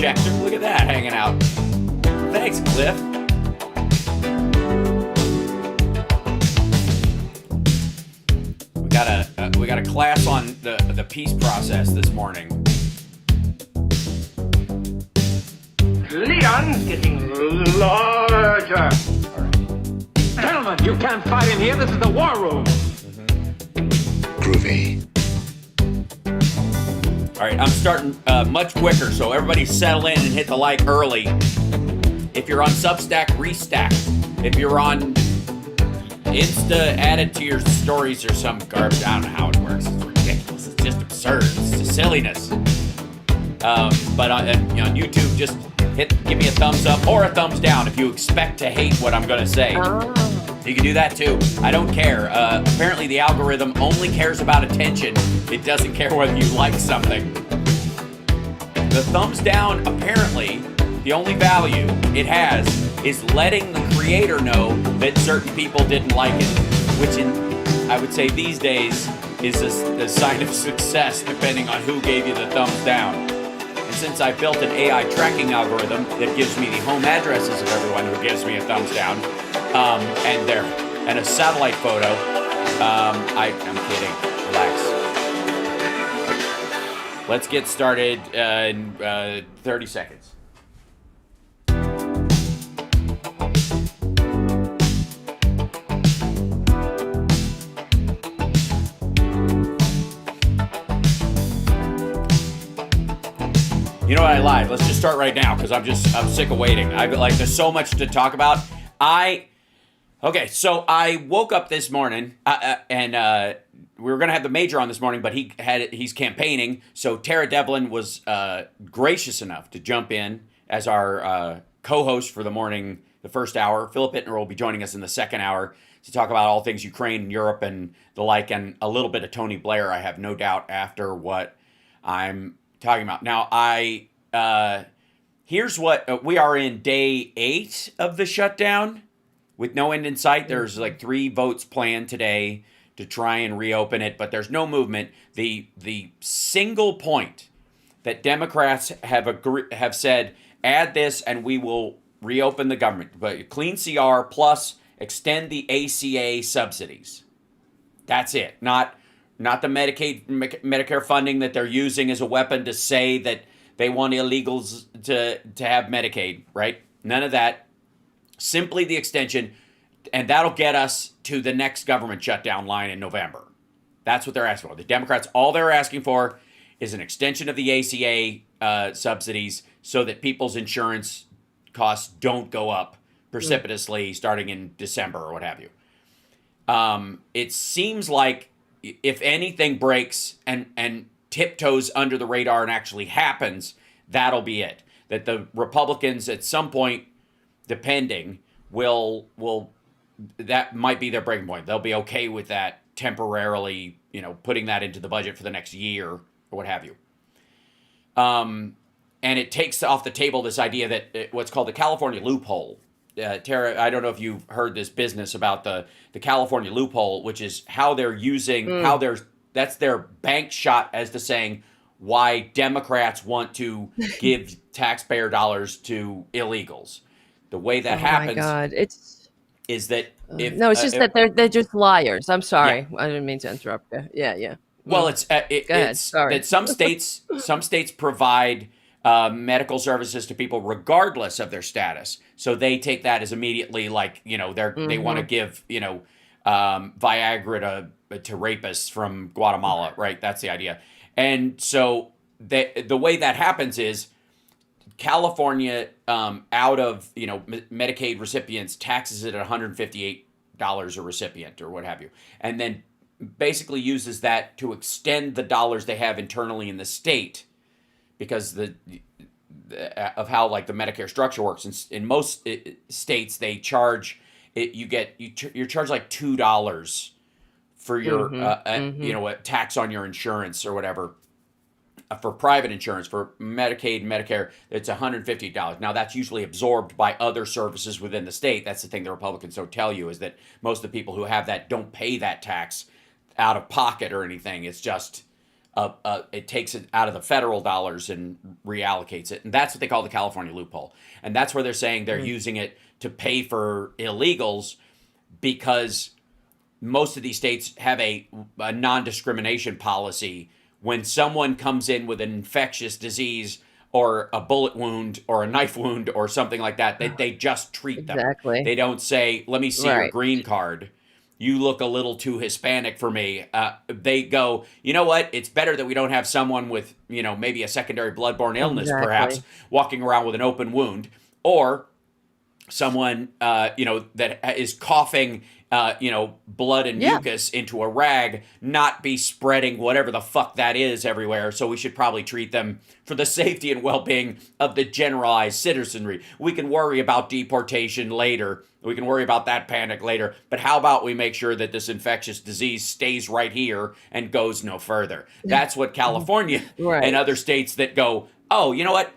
projector. Look at that hanging out. Thanks, Cliff. We got a class on the peace process this morning. Leon's getting larger. All right. Gentlemen, you can't fight in here. This is the war room. Groovy. All right, I'm starting much quicker, so everybody settle in and hit the like early. If you're on Substack, restack. If you're on Insta, add it to your stories or some garbage. I don't know how it works. It's ridiculous. It's just absurd. It's just silliness. But on YouTube, just give me a thumbs up or a thumbs down if you expect to hate what I'm going to say. You can do that too. I don't care. Apparently the algorithm only cares about attention. It doesn't care whether you like something. The thumbs down, apparently, the only value it has is letting the creator know that certain people didn't like it, which I would say these days is a sign of success depending on who gave you the thumbs down. And since I built an AI tracking algorithm that gives me the home addresses of everyone who gives me a thumbs down, and a satellite photo, I'm kidding. Relax. Let's get started in 30 seconds. You know what, I lied. Let's just start right now because I'm sick of waiting. There's so much to talk about. So I woke up this morning and we were going to have the major on this morning, but he's campaigning. So Tara Devlin was gracious enough to jump in as our co-host for the morning, the first hour. Philip Ittner will be joining us in the second hour to talk about all things Ukraine and Europe and the like, and a little bit of Tony Blair, I have no doubt, after what I'm talking about. Now, here's what we are in day 8 of the shutdown with no end in sight. There's like 3 votes planned today to try and reopen it, but there's no movement. The single point that Democrats have said, add this and we will reopen the government, but clean CR plus extend the ACA subsidies. That's it. Not the Medicare funding that they're using as a weapon to say that they want illegals to have Medicaid, right? None of that. Simply the extension, and that'll get us to the next government shutdown line in November. That's what they're asking for. The Democrats, all they're asking for is an extension of the ACA subsidies so that people's insurance costs don't go up precipitously starting in December or what have you. It seems like if anything breaks and tiptoes under the radar and actually happens, that'll be it. That the Republicans at some point, depending, will that might be their breaking point. They'll be okay with that temporarily, putting that into the budget for the next year or what have you. And it takes off the table this idea that what's called the California loophole. Tara, I don't know if you've heard this business about the California loophole, which is how they're using, that's their bank shot as to saying why Democrats want to give taxpayer dollars to illegals. The way that happens is that it's just that they're just liars. I'm sorry. Yeah. I didn't mean to interrupt you. Yeah. Well, it's that some states provide medical services to people regardless of their status. So they take that as immediately like, they want to give, Viagra to rapists from Guatemala, right? That's the idea. And so the way that happens is California, out of, Medicaid recipients, taxes it at $158 a recipient or what have you. And then basically uses that to extend the dollars they have internally in the state, because of how like the Medicare structure works. In most states, they charge it. You're charged like $2 for your a tax on your insurance or whatever. For private insurance, for Medicaid and Medicare, it's $150. Now, that's usually absorbed by other services within the state. That's the thing the Republicans don't tell you, is that most of the people who have that don't pay that tax out of pocket or anything. It's just it takes it out of the federal dollars and reallocates it, and that's what they call the California loophole. And that's where they're saying they're using it to pay for illegals because most of these states have a non-discrimination policy. When someone comes in with an infectious disease or a bullet wound or a knife wound or something like that, they just treat them. Exactly. They don't say, let me see your Right. green card. You look a little too Hispanic for me. They go, you know what? It's better that we don't have someone with, maybe a secondary bloodborne illness, perhaps, Exactly. walking around with an open wound, or someone, that is coughing, blood and Yeah. mucus into a rag, not be spreading whatever the fuck that is everywhere. So we should probably treat them for the safety and well-being of the generalized citizenry. We can worry about deportation later. We can worry about that panic later. But how about we make sure that this infectious disease stays right here and goes no further? That's what California Right. and other states that go, oh, you know what?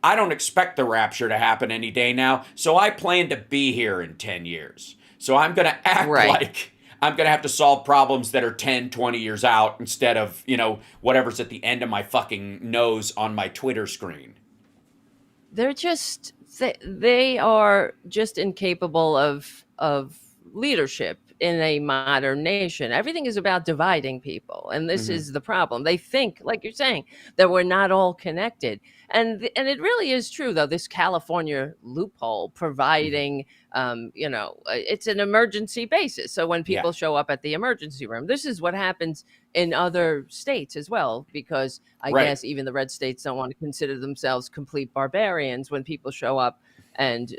I don't expect the rapture to happen any day now, so I plan to be here in 10 years. So I'm going to act Right. like I'm going to have to solve problems that are 10, 20 years out instead of, whatever's at the end of my fucking nose on my Twitter screen. They're just they are just incapable of leadership in a modern nation. Everything is about dividing people, and this is the problem. They think, like you're saying, that we're not all connected, and it really is true though. This California loophole providing, it's an emergency basis. So when people Yeah. show up at the emergency room, this is what happens in other states as well, because I Right. guess even the red states don't want to consider themselves complete barbarians when people show up and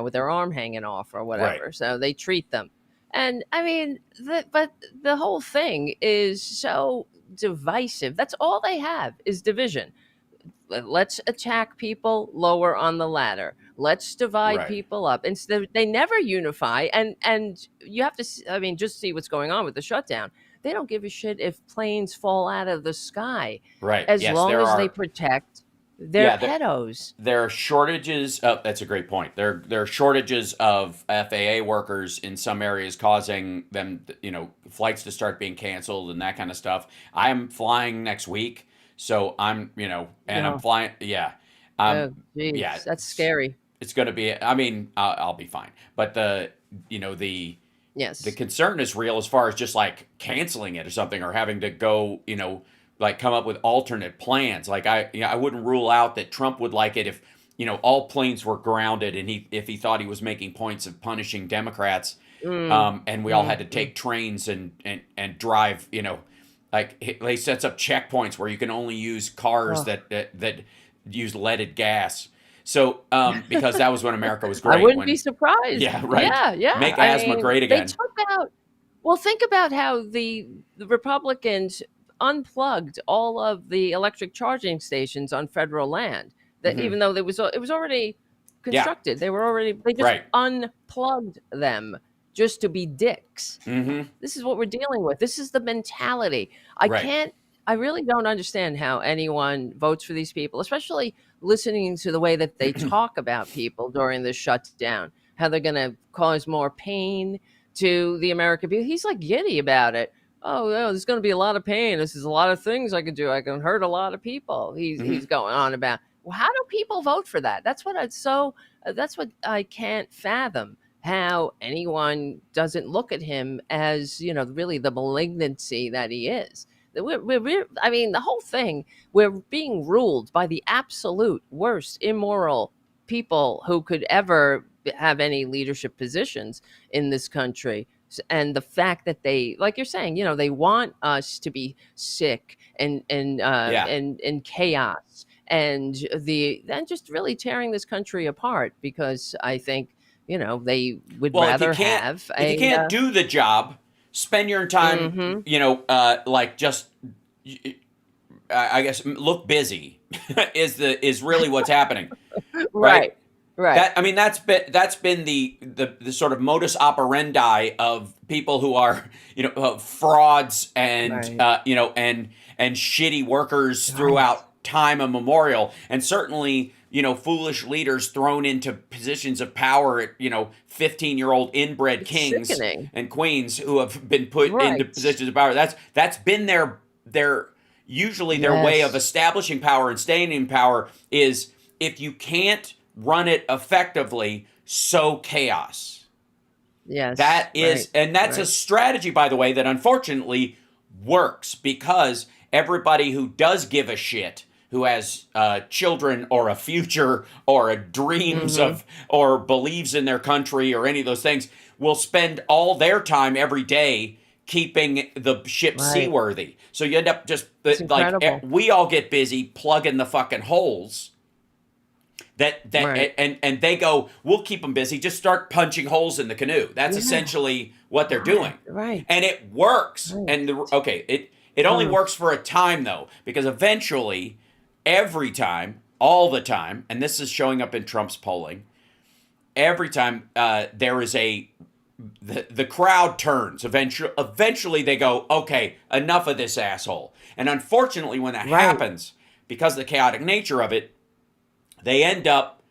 with their arm hanging off or whatever. Right. So they treat them. And I mean, but the whole thing is so divisive. That's all they have is division. Let's attack people lower on the ladder. Let's divide Right. people up. Instead, they never unify. And you have to, just see what's going on with the shutdown. They don't give a shit if planes fall out of the sky, Right. as Yes, long there as they are. protect their Yeah, pedos. there are shortages of, that's a great point. There are shortages of FAA workers in some areas, causing them, flights to start being canceled and that kind of stuff. I am flying next week, so I'm, and I'm No. flying. Yeah, Oh, geez, yeah, that's scary. it's going to be. I mean, I'll be fine. But the Yes. concern is real as far as just like canceling it or something, or having to go, like come up with alternate plans. Like I wouldn't rule out that Trump would like it if, all planes were grounded and if he thought he was making points of punishing Democrats, and we all had to take trains and drive, like he sets up checkpoints where you can only use cars Oh. that use leaded gas. So, because that was when America was I great. wouldn't when, be surprised. Yeah, right. Yeah, yeah. Make I asthma mean, great they again. took out. Well, think about how the Republicans unplugged all of the electric charging stations on federal land. That Mhm. even though it was already Yeah. constructed, they just Right. unplugged them just to be dicks. Mm-hmm. This is what we're dealing with. This is the mentality. Right. I really don't understand how anyone votes for these people, especially listening to the way that they talk about people during the shutdown, how they're going to cause more pain to the American people. He's like giddy about it. Oh, no, there's going to be a lot of pain. This is a lot of things I can do. I can hurt a lot of people. He's going on about. Well, how do people vote for that? That's what I can't fathom. How anyone doesn't look at him as, really the malignancy that he is. The whole thing, we're being ruled by the absolute worst immoral people who could ever have any leadership positions in this country. And the fact that they, like you're saying, they want us to be sick and Yeah. and chaos and just really tearing this country apart, because I think they would Well, rather if you have can't do the job, spend your time, Mhm. like just, I guess, look busy is really what's happening. right. That's been the sort of modus operandi of people who are, frauds and, Right. and shitty workers throughout time immemorial. And certainly, foolish leaders thrown into positions of power at, 15-year-old inbred It's kings sickening. and queens who have been put into Right. positions of power. That's been their usually their way of Yes. establishing power and staying in power is, if you can't run it effectively, sow chaos. Yes. That is, Right. and that's a Right. strategy, by the way, that unfortunately works, because everybody who does give a shit, who has children or a future or a dreams Mm-hmm. of, or believes in their country or any of those things, will spend all their time every day keeping the ship Right. seaworthy. So you end up just It's like, incredible. we all get busy plugging the fucking holes that Right. and they go, we'll keep them busy, just start punching holes in the canoe. That's Yeah. essentially what they're doing, Right. and it works. Right. And it only Mm. works for a time, though, because eventually, every time, all the time, and this is showing up in Trump's polling, every time there is the crowd turns. Eventually they go, okay, enough of this asshole. And unfortunately, when that Right. happens, because of the chaotic nature of it, they end up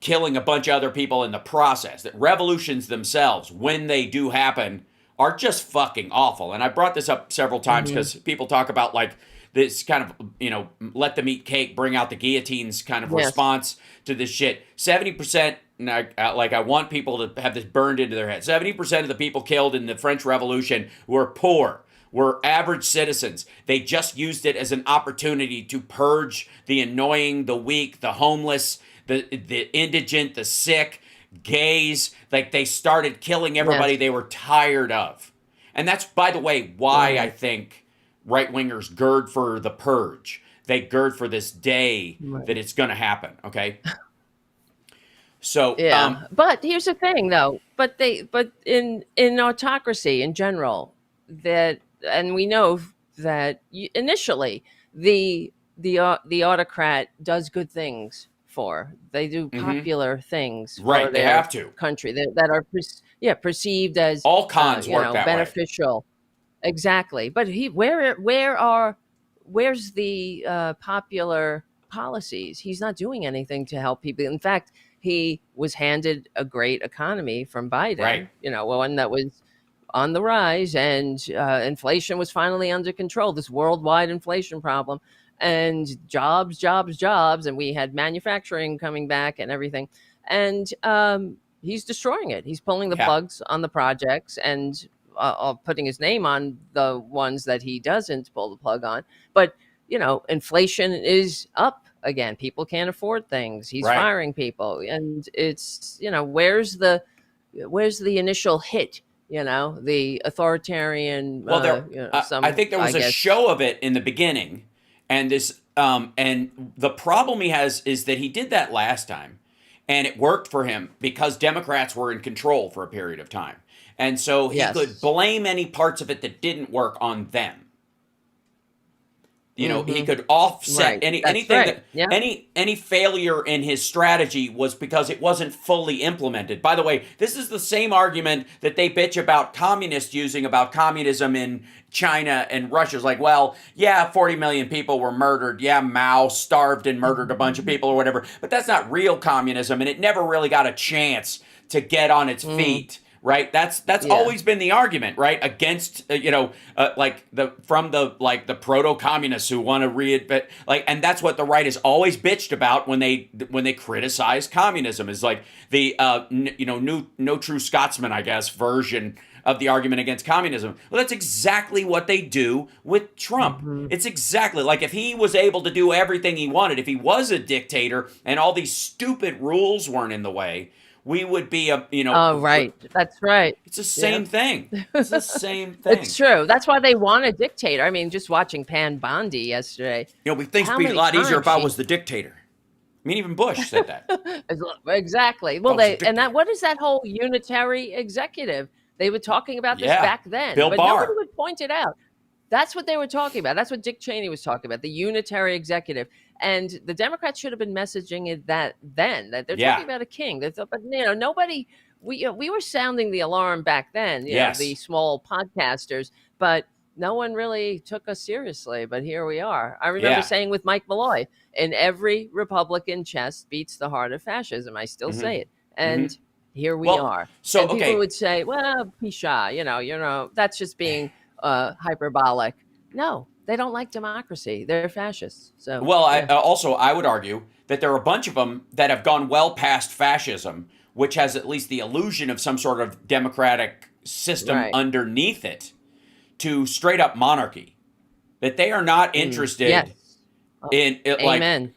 killing a bunch of other people in the process. That revolutions themselves, when they do happen, are just fucking awful. And I brought this up several times Mm-hmm. because people talk about like this kind of, let them eat cake, bring out the guillotines kind of Yes. response to this shit. 70%, and I want people to have this burned into their head. 70% of the people killed in the French Revolution were poor, were average citizens. They just used it as an opportunity to purge the annoying, the weak, the homeless, the indigent, the sick, gays. Like, they started killing everybody Yes. they were tired of. And that's, by the way, why Right. I think right-wingers gird for the purge. They gird for this day Right. that it's going to happen, okay? So, Yeah. But here's the thing, though. But in autocracy in general, that, and we know that initially the autocrat does good things for. They do popular things for right, they their have to. country that are perceived as All cons work that way. beneficial. Exactly. But where's the popular policies? He's not doing anything to help people. In fact, he was handed a great economy from Biden, Right. one that was on the rise, and inflation was finally under control, this worldwide inflation problem, and jobs, and we had manufacturing coming back and everything. And he's destroying it. He's pulling the Yeah. plugs on the projects, and putting his name on the ones that he doesn't pull the plug on. But inflation is up again. People can't afford things. He's Right. firing people, and it's where's the initial hit? The authoritarian. Well, I think there was a show of it in the beginning, and and the problem he has is that he did that last time, and it worked for him because Democrats were in control for a period of time, and so he Yes. could blame any parts of it that didn't work on them. He Mhm. could offset Right. That's anything right. that Yeah. any failure in his strategy was because it wasn't fully implemented. By the way, this is the same argument that they bitch about communists using about communism in China and Russia. It's like, well, yeah, 40 million people were murdered. Yeah, Mao starved and murdered a bunch of people or whatever. But that's not real communism, and it never really got a chance to get on its feet. Right, that's Yeah. always been the argument, right? Against like the proto-communists who want to reinvent, and that's what the right has always bitched about when they criticize communism, is like the no true Scotsman, I guess, version of the argument against communism. Well, that's exactly what they do with Trump. It's exactly like, if he was able to do everything he wanted, if he was a dictator and all these stupid rules weren't in the way, we would be Oh, right. That's right. It's the same thing. It's the same thing. It's true. That's why they want a dictator. I mean, just watching Pan Bondi yesterday. Things would be a lot easier if I was the dictator. I mean, even Bush said that. Exactly. Well, I was a what is that whole unitary executive? They were talking about this Yeah. back then, Bill but Barr. nobody would point it out. That's what they were talking about. That's what Dick Cheney was talking about, the unitary executive. And the Democrats should have been messaging it that they're Yeah. talking about a king. But nobody. We were sounding the alarm back then. Yes. The small podcasters, but no one really took us seriously. But here we are. I remember Yeah. saying with Mike Malloy, "In every Republican chest beats the heart of fascism." I still say it, and here we Well, are. so, and people okay. would say, "Well, Pisha, that's just being hyperbolic." No, they don't like democracy. They're fascists. So Well, yeah. I would argue that there are a bunch of them that have gone well past fascism, which has at least the illusion of some sort of democratic system Right. underneath it, to straight up monarchy. That they are not interested Yes. in it, Amen.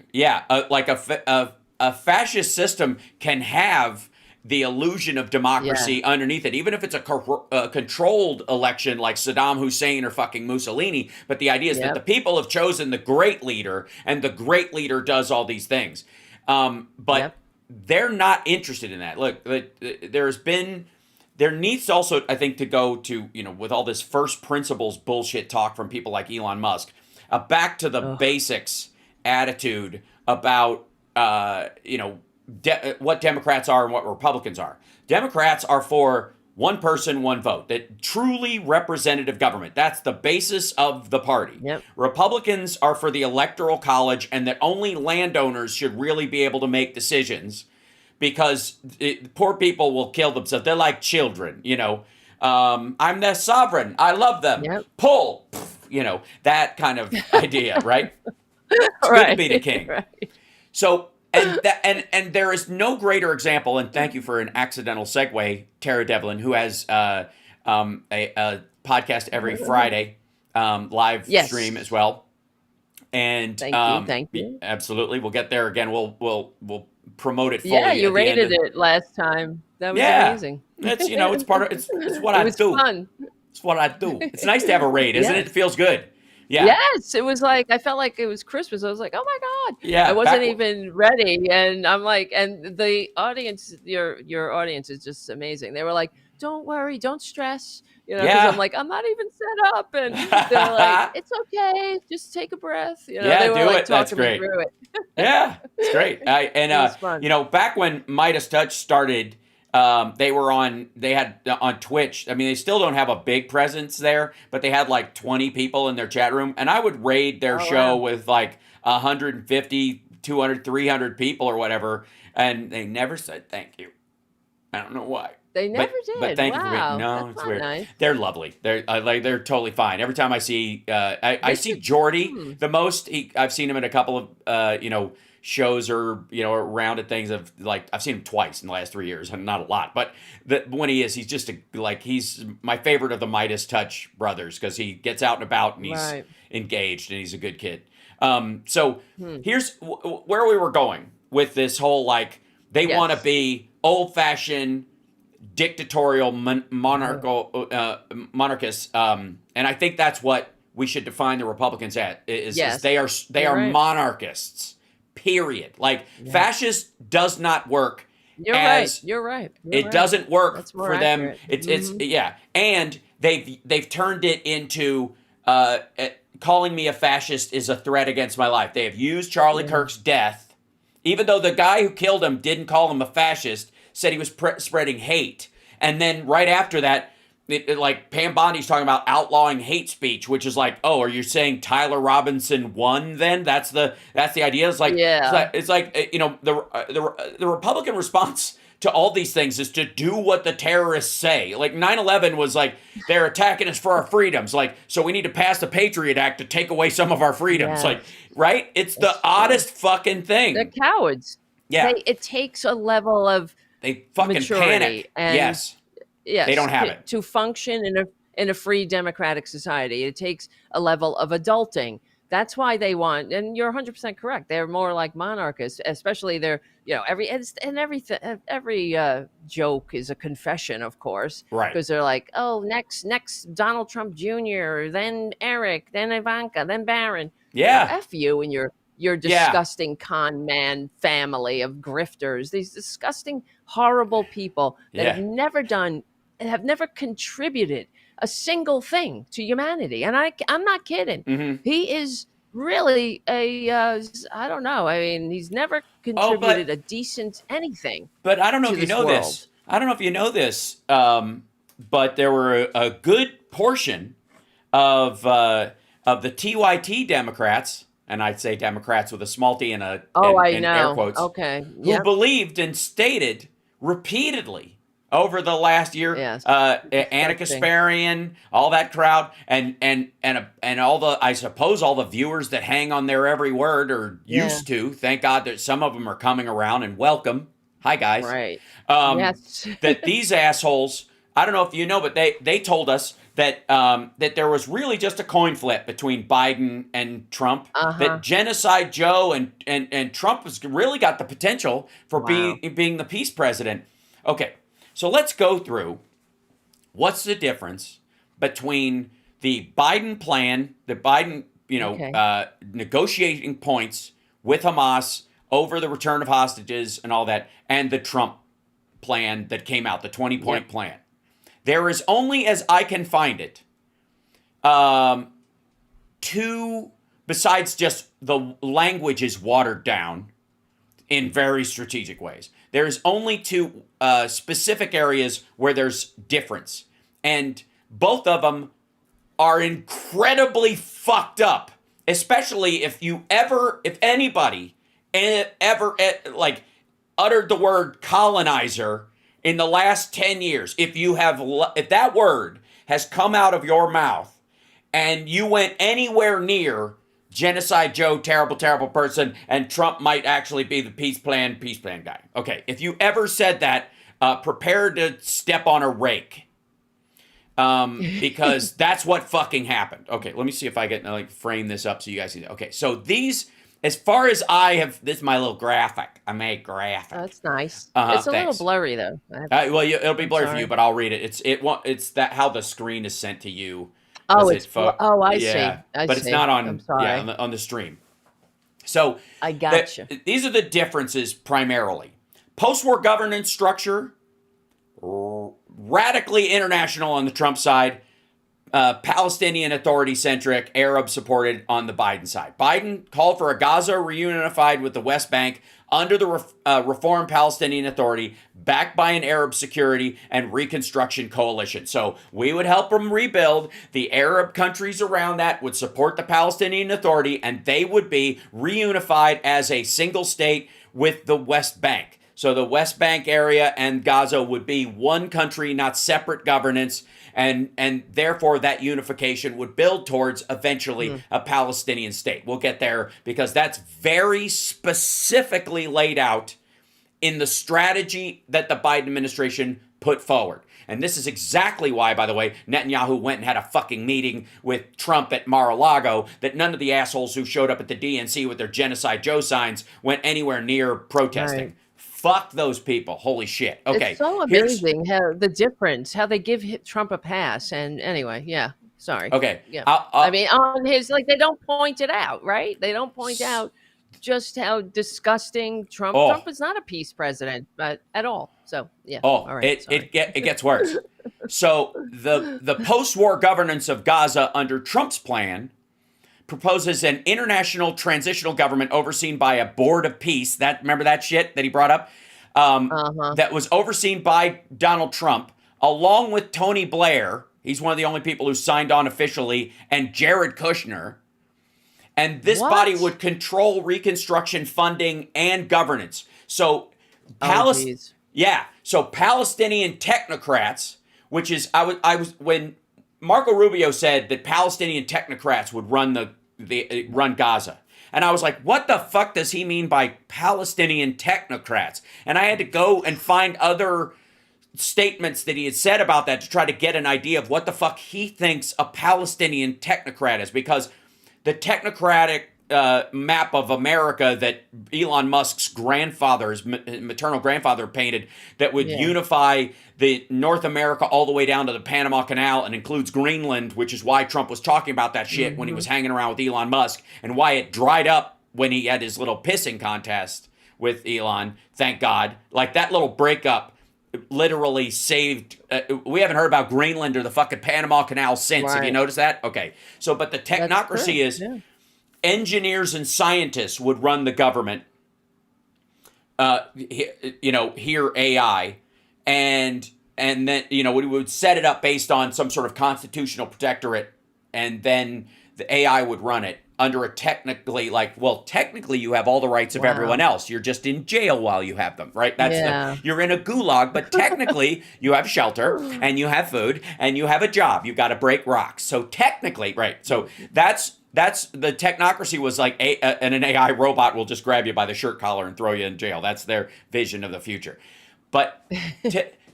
like a fascist system can have the illusion of democracy Yeah. underneath it, even if it's a controlled election like Saddam Hussein or fucking Mussolini. But the idea is that the Yep. people have chosen the great leader, and the great leader does all these things. But Yep. they're not interested in that. Look, there needs also, I think, to go to, with all this first principles bullshit talk from people like Elon Musk, back to the Ugh. basics attitude about, what Democrats are and what Republicans are. Democrats are for one person, one vote, that truly representative government. That's the basis of the party. Yep. Republicans are for the electoral college, and that only landowners should really be able to make decisions, because poor people will kill themselves. They're like children, I'm their sovereign. I love them. Yep. Pull, that kind of idea, right? It's good to be the king. Right. So, and there is no greater example, and thank you for an accidental segue, Tara Devlin, who has a podcast every Friday, live Yes. stream as well. And Thank you. Absolutely, we'll get there again. We'll promote it fully. Yeah, you at the end rated of- it last time. That was Yeah, amazing. it's part of it's what It I was do. fun. It's what I do. It's nice to have a rate, isn't Yes. it? It feels good. Yeah. Yes, it was like I felt like it was Christmas. I was like, "Oh my God!" Yeah, I wasn't back- even ready, and I'm like, and the audience, your audience is just amazing. They were like, "Don't worry, don't stress," because Yeah. I'm like, I'm not even set up, and they're like, "It's okay, just take a breath." Yeah, they were do like it. That's talking me great. through it. Yeah, it's great. It was fun. Back when Midas Touch started, they had on Twitch. I mean, they still don't have a big presence there, but they had like 20 people in their chat room, and I would raid their Oh, show wow. with like 150, 200, 300 people or whatever, and they never said thank you. I don't know why. They never did. But thank you for Wow, being. No, that's it's not weird. nice. They're lovely. They're totally fine. Every time I see, I They see should- Jordy the most. I've seen him in a couple of shows or around at things. I've seen him twice in the last 3 years, and not a lot. But when he's just he's my favorite of the Midas Touch brothers, because he gets out and about and he's Right. engaged and he's a good kid. So here's where we were going with this whole they Yes. want to be old fashioned dictatorial monarchists, and I think that's what we should define the Republicans is Yes. they are You're right. monarchists. Period. Fascist does not work. You're as right. You're right. it doesn't work That's more for them. accurate. It's yeah, and they've turned it into calling me a fascist is a threat against my life. They have used Charlie Kirk's death, even though the guy who killed him didn't call him a fascist, said he was spreading hate, and then right after that, Pam Bondi's talking about outlawing hate speech, which is are you saying Tyler Robinson won? Then that's the idea. It's the Republican response to all these things is to do what the terrorists say. 9/11 was they're attacking us for our freedoms. So we need to pass the Patriot Act to take away some of our freedoms. Yes. Right? It's the oddest fucking thing. They're cowards. Yeah. It takes a level of They fucking maturity panic. and- Yes. yes, They don't have it. to function in a free democratic society. It takes a level of adulting. That's why they want, and you're 100% correct. They're more like monarchists, especially they're every joke is a confession, of course, Right. because they're like, oh, next Donald Trump Jr., then Eric, then Ivanka, then Barron. Yeah. F you and your disgusting con man family of grifters, these disgusting, horrible people that Yeah. have never contributed a single thing to humanity. And I'm not kidding. Mm-hmm. He is really I don't know. I mean, he's never contributed a decent anything. But I don't know to if you this know world. this. I don't know if you know this, but there were a good portion of the TYT Democrats, and I'd say Democrats with a small t and Oh, I and know. air quotes, Okay. who Yep. believed and stated repeatedly over the last year. Yes. Anna Disgusting. Kasparian, all that crowd, and all the, I suppose, all the viewers that hang on their every word, or Yeah. used to. Thank God that some of them are coming around, and welcome. Hi guys. Right. Um, Yes. that these assholes, I don't know if you know, but they told us that that there was really just a coin flip between Biden and Trump. Uh-huh. That Genocide Joe and Trump has really got the potential for Wow. being the peace president. Okay, so let's go through what's the difference between the Biden plan, the Biden, Okay. negotiating points with Hamas over the return of hostages and all that, and the Trump plan that came out, the 20-point Yep. plan. There is only, as I can find it, two, besides just the language is watered down in very strategic ways. There's only two specific areas where there's difference. And both of them are incredibly fucked up. Especially if anybody ever like uttered the word colonizer in the last 10 years, if that word has come out of your mouth and you went anywhere near Genocide Joe, terrible, terrible person, and Trump might actually be the peace plan guy. Okay, if you ever said that, prepare to step on a rake. Because that's what fucking happened. Okay, let me see if I can frame this up so you guys see. Okay, so these, as far as I have, this is my little graphic. I made graphic. That's nice. Uh-huh, It's a little thanks. blurry though. It'll be blurry for sorry. you, but I'll read it. It's that how the screen is sent to you. Oh, 'Cause it's I see. yeah, I but see. it's not on. I'm sorry. Yeah, on the stream. So I gotcha. these are the differences primarily. Post-war governance structure, radically international on the Trump side, Palestinian Authority-centric, Arab-supported on the Biden side. Biden called for a Gaza reunified with the West Bank under the Reformed Palestinian Authority, backed by an Arab security and reconstruction coalition. So we would help them rebuild. The Arab countries around that would support the Palestinian Authority, and they would be reunified as a single state with the West Bank. So the West Bank area and Gaza would be one country, not separate governance, and therefore that unification would build towards eventually a Palestinian state. We'll get there because that's very specifically laid out in the strategy that the Biden administration put forward. And this is exactly why, by the way, Netanyahu went and had a fucking meeting with Trump at Mar-a-Lago, that none of the assholes who showed up at the DNC with their Genocide Joe signs went anywhere near protesting. Right. Fuck those people. Holy shit. Okay. It's so amazing how the difference, how they give Trump a pass. And anyway, yeah, sorry. Okay. Yeah. I'll- I mean, on his, like, they don't point it out, right? They don't point out just how disgusting Trump. Oh. Trump is not a peace president, but at all. So yeah. Oh, all right. it gets worse. So the post-war governance of Gaza under Trump's plan proposes an international transitional government overseen by a board of peace. Remember that shit that he brought up? That was overseen by Donald Trump, along with Tony Blair. He's one of the only people who signed on officially, and Jared Kushner. And this body would control reconstruction funding and governance. So, So Palestinian technocrats, which is I was when Marco Rubio said that Palestinian technocrats would run Gaza. And I was like, what the fuck does he mean by Palestinian technocrats? And I had to go and find other statements that he had said about that to try to get an idea of what the fuck he thinks a Palestinian technocrat is. Because the technocratic map of America that Elon Musk's maternal grandfather painted, that would unify the North America all the way down to the Panama Canal and includes Greenland, which is why Trump was talking about that shit when he was hanging around with Elon Musk, and why it dried up when he had his little pissing contest with Elon. Thank God. Like, that little breakup literally saved. We haven't heard about Greenland or the fucking Panama Canal since. Right. Have you noticed that? Okay. So, but the technocracy is engineers and scientists would run the government. Here AI, and then we would set it up based on some sort of constitutional protectorate, and then the AI would run it. under a technically technically you have all the rights of Wow. everyone else. You're just in jail while you have them, right? Yeah. You're in a gulag, but technically you have shelter and you have food and you have a job. You've got to break rocks. So technically, right? So that's the technocracy was like an AI robot will just grab you by the shirt collar and throw you in jail. That's their vision of the future. But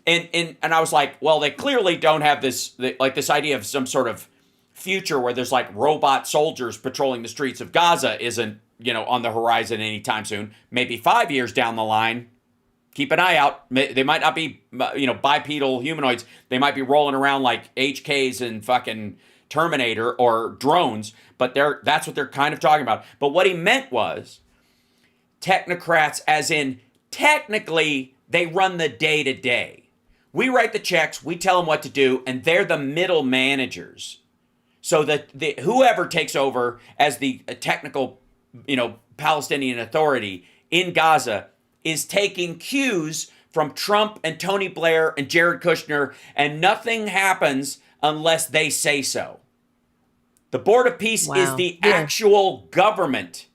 and I was like, well, they clearly don't have this idea of some sort of future where there's like robot soldiers patrolling the streets of Gaza isn't, on the horizon anytime soon. Maybe 5 years down the line, keep an eye out. They might not be, bipedal humanoids. They might be rolling around like HKs and fucking Terminator or drones, but that's what they're kind of talking about. But what he meant was technocrats, as in technically they run the day-to-day. We write the checks, we tell them what to do, and they're the middle managers. So that whoever takes over as the technical, Palestinian Authority in Gaza is taking cues from Trump and Tony Blair and Jared Kushner, and nothing happens unless they say so. The Board of Peace is the actual government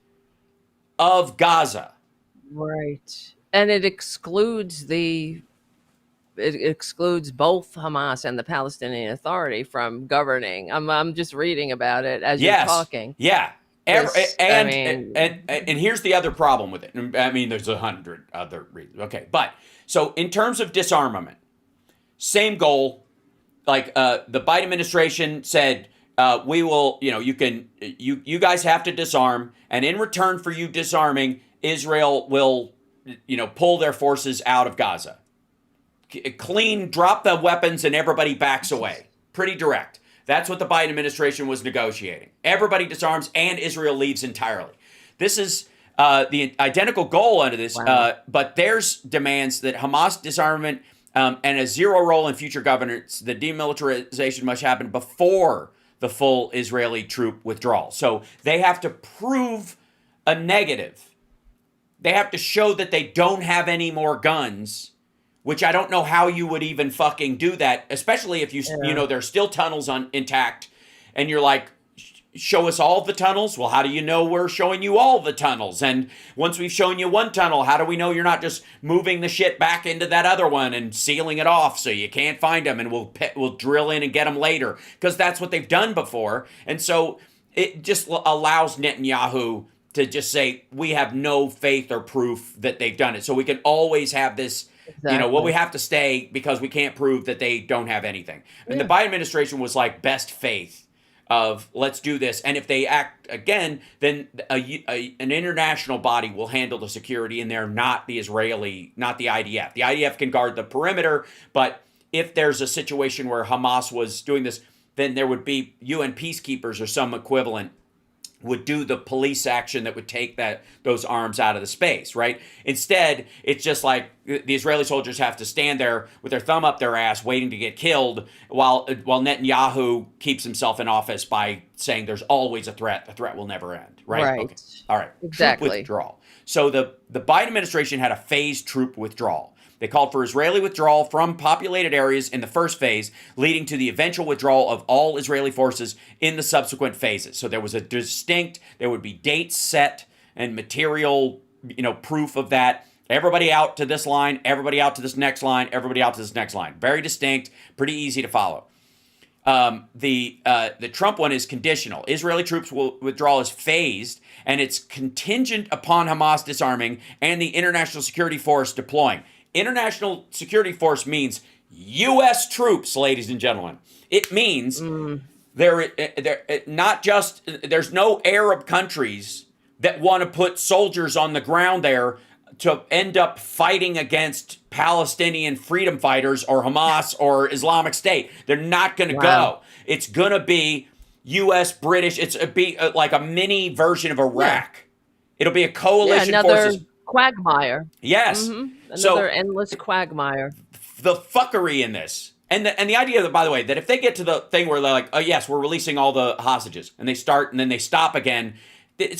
of Gaza. Right. And it excludes both Hamas and the Palestinian Authority from governing. I'm just reading about it as you're talking. Yeah. And here's the other problem with it. I mean, there's 100 other reasons. Okay. But so in terms of disarmament, same goal. Like the Biden administration said, we will, you guys have to disarm. And in return for you disarming, Israel will, pull their forces out of Gaza. Clean, drop the weapons and everybody backs away. Pretty direct. That's what the Biden administration was negotiating. Everybody disarms and Israel leaves entirely. This is the identical goal under this, but there's demands that Hamas disarmament and a zero role in future governance. The demilitarization must happen before the full Israeli troop withdrawal. So they have to prove a negative. They have to show that they don't have any more guns, which I don't know how you would even fucking do that, especially if there's still tunnels intact, and you're like, show us all the tunnels? Well, how do you know we're showing you all the tunnels? And once we've shown you one tunnel, how do we know you're not just moving the shit back into that other one and sealing it off so you can't find them and we'll drill in and get them later? Because that's what they've done before. And so it just allows Netanyahu to just say, we have no faith or proof that they've done it. So we can always have this... Exactly. We have to stay because we can't prove that they don't have anything. And the Biden administration was like best faith of let's do this. And if they act again, then an international body will handle the security in there, not the IDF. The IDF can guard the perimeter, but if there's a situation where Hamas was doing this, then there would be UN peacekeepers or some equivalent would do the police action that would take those arms out of the space, right? Instead, it's just like the Israeli soldiers have to stand there with their thumb up their ass waiting to get killed while Netanyahu keeps himself in office by saying there's always a threat. The threat will never end, right? Right. Okay. All right. Exactly. Troop withdrawal. So the Biden administration had a phased troop withdrawal. They called for Israeli withdrawal from populated areas in the first phase, leading to the eventual withdrawal of all Israeli forces in the subsequent phases. So there would be dates set and material, proof of that. Everybody out to this line, everybody out to this next line, everybody out to this next line. Very distinct, pretty easy to follow. The Trump one is conditional. Israeli troops withdrawal is phased, and it's contingent upon Hamas disarming and the international security force deploying. International security force means U.S. troops, ladies and gentlemen. It means there's no Arab countries that want to put soldiers on the ground there to end up fighting against Palestinian freedom fighters or Hamas or Islamic State. They're not going to go. It's going to be U.S., British. It's be like a mini version of Iraq. Yeah. It'll be a coalition forces. Quagmire. Yes. Another endless quagmire. The fuckery in this. And the idea that, by the way, that if they get to the thing where they're like, oh yes, we're releasing all the hostages, and they start and then they stop again,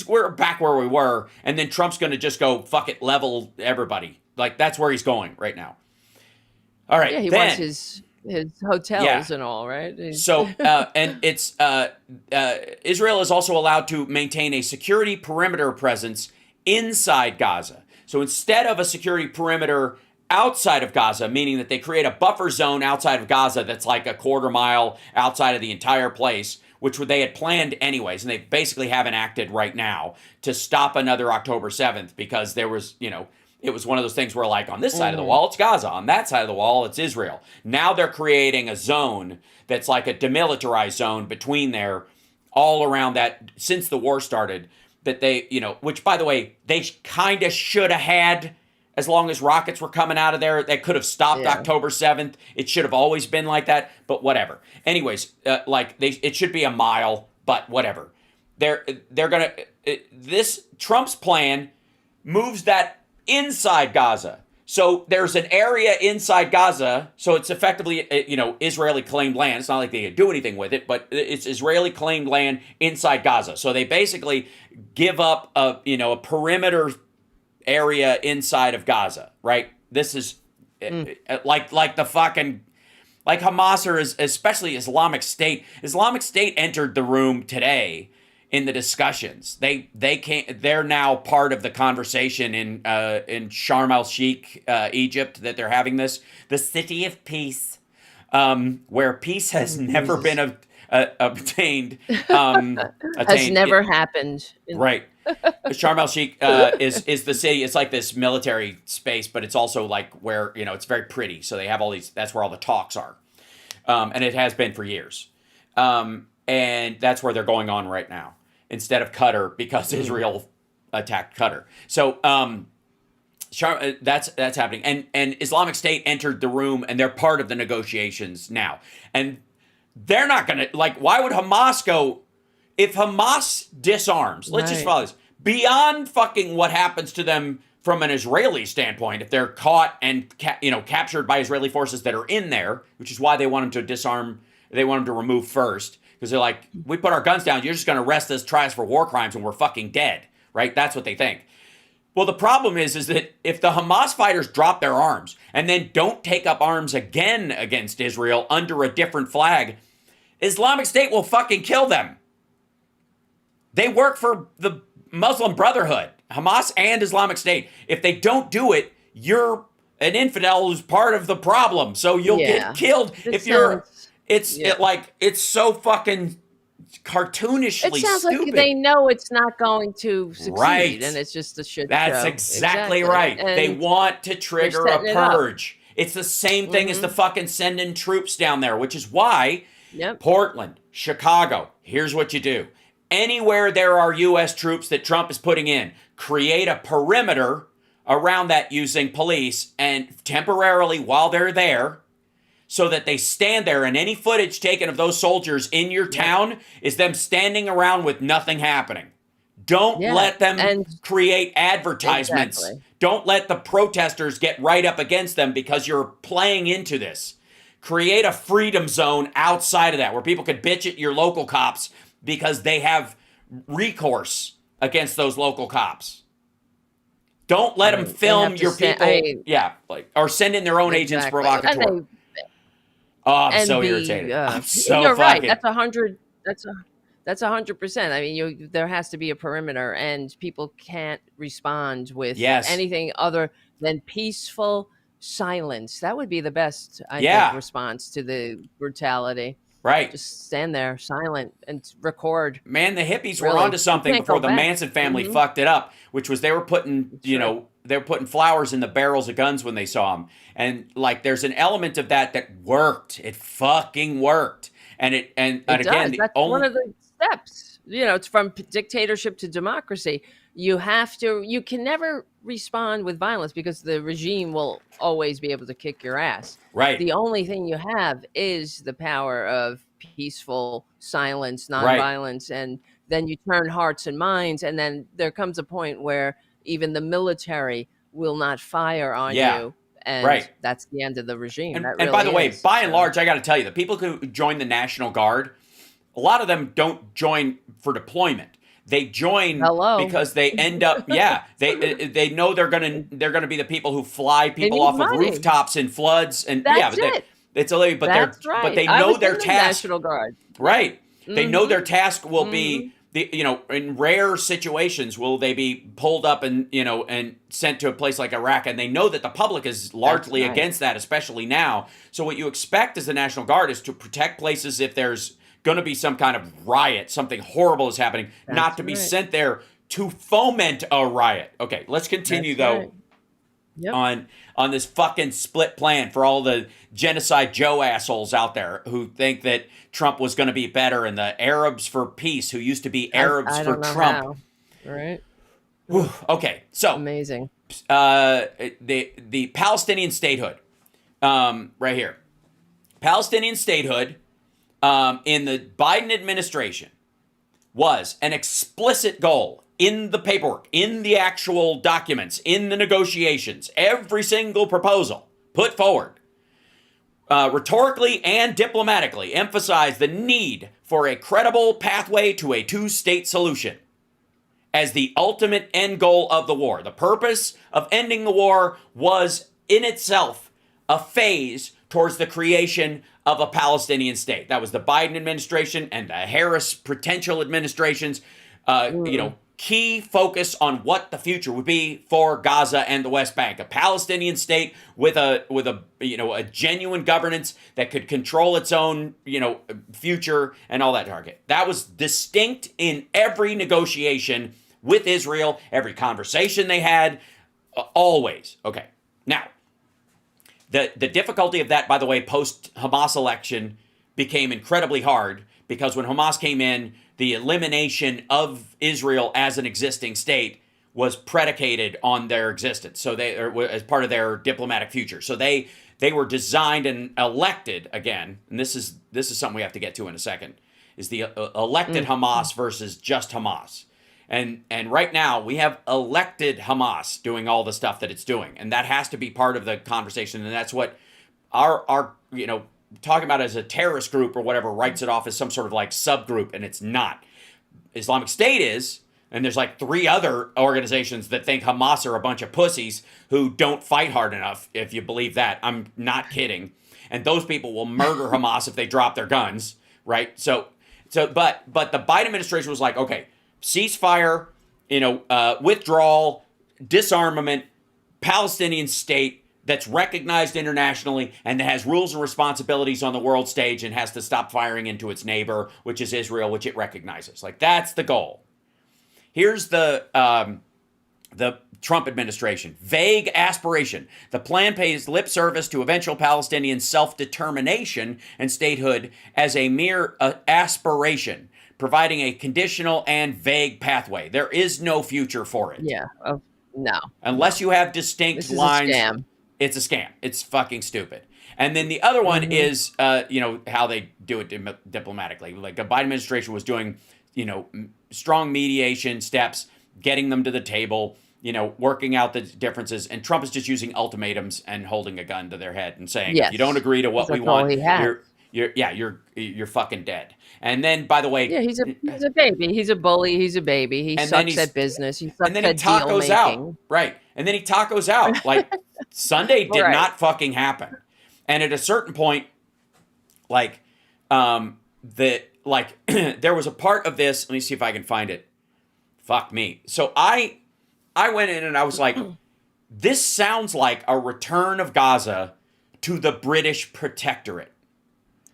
we're back where we were, and then Trump's going to just go, fuck it, level everybody. Like, that's where he's going right now. All right. Yeah, he wants his his Yeah. hotels and all, right? So, and it's Israel is also allowed to maintain a security perimeter presence inside Gaza. So instead of a security perimeter outside of Gaza, meaning that they create a buffer zone outside of Gaza that's like a quarter mile outside of the entire place, which they had planned anyways, and they basically haven't acted right now to stop another October 7th because there was, it was one of those things where, like, on this side of the wall, it's Gaza. On that side of the wall, it's Israel. Now they're creating a zone that's like a demilitarized zone between there, all around that, since the war started, that they, which, by the way, they kind of should have had as long as rockets were coming out of there. They could have stopped October 7th. It should have always been like that, but whatever. Anyways, it should be a mile, but whatever. They're going to, this Trump's plan moves that inside Gaza. So there's an area inside Gaza. So it's effectively, Israeli claimed land. It's not like they could do anything with it, but it's Israeli claimed land inside Gaza. So they basically give up a perimeter area inside of Gaza, right? This is like the fucking, like Hamas or especially Islamic State. Islamic State entered the room today in the discussions. They're now part of the conversation in Sharm el Sheikh, Egypt, that they're having this, the city of peace, where peace has never been obtained. Has never happened. Right. Sharm el Sheikh is the city. It's like this military space, but it's also like where, it's very pretty. So they have all these, that's where all the talks are. And it has been for years. And that's where they're going on right now, instead of Qatar, because Israel attacked Qatar. So that's happening. And Islamic State entered the room, and they're part of the negotiations now. And they're not going to, like, why would Hamas go? If Hamas disarms, let's just follow this, beyond fucking what happens to them from an Israeli standpoint, if they're caught and captured by Israeli forces that are in there, which is why they want them to disarm, they want them to remove first, because they're like, we put our guns down, you're just going to arrest us, try us for war crimes, and we're fucking dead, right? That's what they think. Well, the problem is that if the Hamas fighters drop their arms and then don't take up arms again against Israel under a different flag, Islamic State will fucking kill them. They work for the Muslim Brotherhood, Hamas and Islamic State. If they don't do it, you're an infidel who's part of the problem. So you'll get killed if you're. It's so fucking cartoonishly It sounds stupid. like they know it's not going to succeed, Right. and it's just a shit That's show. exactly right. And they want to trigger a setting it up. purge. It's the same thing as the fucking sending troops down there, which is why Portland, Chicago, here's what you do. Anywhere there are U.S. troops that Trump is putting in, create a perimeter around that using police, and temporarily while they're there, so that they stand there, and any footage taken of those soldiers in your town is them standing around with nothing happening. Don't let them create advertisements. Exactly. Don't let the protesters get right up against them because you're playing into this. Create a freedom zone outside of that where people could bitch at your local cops because they have recourse against those local cops. Don't let them film your people. Or send in their own agents provocateur. I'm so irritated. I'm so you're right. fucking. That's 100. That's 100%. I mean, there has to be a perimeter, and people can't respond with anything other than peaceful silence. That would be the best, I think, response to the brutality. Right. Just stand there silent and record. Man, the hippies were onto something before the Manson family fucked it up, which was they were putting, they were putting flowers in the barrels of guns when they saw them. And like, there's an element of that worked. It fucking worked. And again, that's one of the steps. It's from dictatorship to democracy. You can never respond with violence because the regime will always be able to kick your ass. Right. The only thing you have is the power of peaceful silence, nonviolence, and then you turn hearts and minds, and then there comes a point where even the military will not fire on you. And that's the end of the regime. And by the way, by and large, I got to tell you, the people who join the National Guard, a lot of them don't join for deployment. They join because they end up, they know they're gonna be the people who fly people off of rooftops in floods, and It's illegal, That's but right. they I know was their in the task. National Guard. Right. They know their Mm-hmm. task will Mm-hmm. be in rare situations will they be pulled up and and sent to a place like Iraq, and they know that the public is That's largely right. against that, especially now. So what you expect as the National Guard is to protect places if there's going to be some kind of riot, something horrible is happening, not That's to be right. sent there to foment a riot. Okay, let's continue That's though right. Yep. on this fucking split plan for all the genocide Joe assholes out there who think that Trump was going to be better, and the Arabs for peace who used to be Arabs I for don't know Trump. how. Right. Whew. Okay, so Amazing. the Palestinian statehood, right here, Palestinian statehood in the Biden administration was an explicit goal in the paperwork, in the actual documents, in the negotiations. Every single proposal put forward, rhetorically and diplomatically, emphasized the need for a credible pathway to a two-state solution as the ultimate end goal of the war. The purpose of ending the war was in itself a phase towards the creation of a Palestinian state. That was the Biden administration and the Harris potential administrations, key focus on what the future would be for Gaza and the West Bank. A Palestinian state with a genuine governance that could control its own, future and all that target. That was distinct in every negotiation with Israel, every conversation they had, always. Okay. Now, the difficulty of that, by the way, post-Hamas election became incredibly hard because when Hamas came in, the elimination of Israel as an existing state was predicated on their existence. So as part of their diplomatic future. So they were designed and elected again, and this is something we have to get to in a second, is the elected Hamas versus just Hamas. And right now we have elected Hamas doing all the stuff that it's doing, and that has to be part of the conversation. And that's what our talking about as a terrorist group or whatever writes it off as some sort of like subgroup, and it's not. Islamic State is, and there's like 3 other organizations that think Hamas are a bunch of pussies who don't fight hard enough, if you believe that. I'm not kidding. And those people will murder Hamas if they drop their guns, right? But the Biden administration was like, okay, ceasefire, withdrawal, disarmament, Palestinian state that's recognized internationally and that has rules and responsibilities on the world stage and has to stop firing into its neighbor, which is Israel, which it recognizes. Like, that's the goal. Here's the Trump administration. Vague aspiration. The plan pays lip service to eventual Palestinian self-determination and statehood as a mere aspiration, providing a conditional and vague pathway. There is no future for it. Yeah. No. Unless you have distinct This is lines. a scam. It's a scam. It's fucking stupid. And then the other one is, how they do it diplomatically. Like the Biden administration was doing, strong mediation steps, getting them to the table, working out the differences. And Trump is just using ultimatums and holding a gun to their head and saying, Yes. if you don't agree to what we That's all want, he has. you're fucking dead. And then, by the way, Yeah, he's a baby. He's a bully. He's a baby. He And then sucks he's- at business. He sucks and then he at deal tacos making. out. Right. And then he tacos out. Like, Sunday did Right. not fucking happen. And at a certain point, there was a part of this. Let me see if I can find it. Fuck me. So I went in and I was like, this sounds like a return of Gaza to the British protectorate.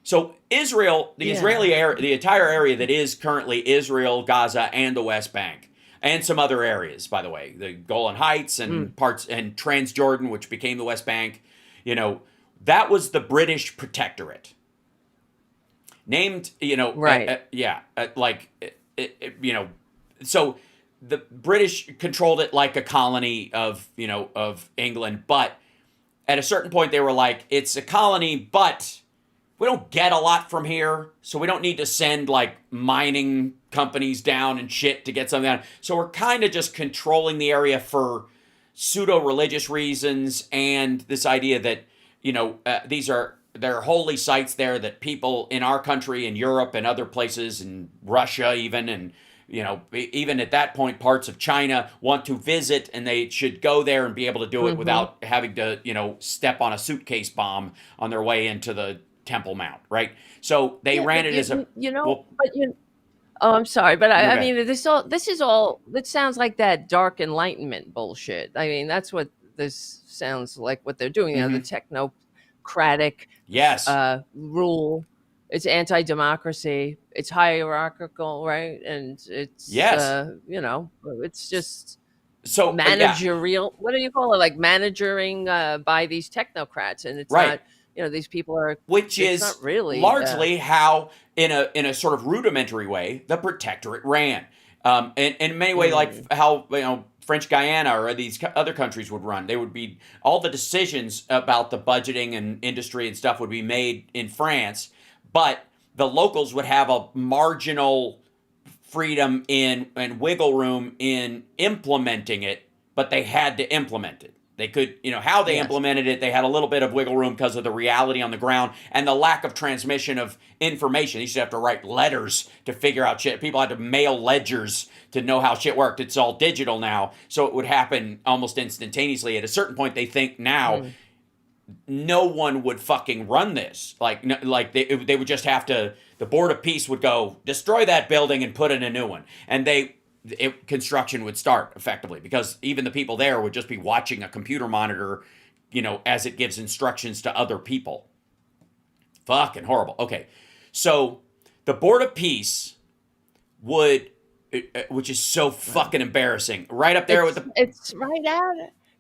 So Israel, the Israeli area, the entire area that is currently Israel, Gaza, and the West Bank, and some other areas, by the way, the Golan Heights and parts and Transjordan, which became the West Bank, that was the British protectorate. Named, Right. so the British controlled it like a colony of England, but at a certain point they were like, it's a colony, but we don't get a lot from here, so we don't need to send like mining companies down and shit to get something down. So we're kind of just controlling the area for pseudo-religious reasons and this idea that, there are holy sites there that people in our country and Europe and other places and Russia even and even at that point, parts of China want to visit, and they should go there and be able to do it without having to, step on a suitcase bomb on their way into the Temple Mount, right? So they ran it as a Oh, I'm sorry, but I okay. mean, this sounds like that dark enlightenment bullshit. I mean, that's what this sounds like. What they're doing, the technocratic Yes. rule. It's anti-democracy. It's hierarchical, right? And it's Yes. it's just So managerial. What do you call it? Like managering by these technocrats, and it's right. not. These people are, which it's is not really largely how, in a sort of rudimentary way, the protectorate ran. And in many ways, like how French Guyana or these other countries would run. They would be all the decisions about the budgeting and industry and stuff would be made in France, but the locals would have a marginal freedom and wiggle room in implementing it, but they had to implement it. They could, how they implemented it, they had a little bit of wiggle room because of the reality on the ground and the lack of transmission of information. They used to have to write letters to figure out shit. People had to mail ledgers to know how shit worked. It's all digital now, so it would happen almost instantaneously. At a certain point, they think now no one would fucking run this. Like they would just have to, the Board of Peace would go, destroy that building and put in a new one. And construction would start effectively because even the people there would just be watching a computer monitor, as it gives instructions to other people. Fucking horrible. Okay. So the Board of Peace would, which is so fucking embarrassing, right up there with the...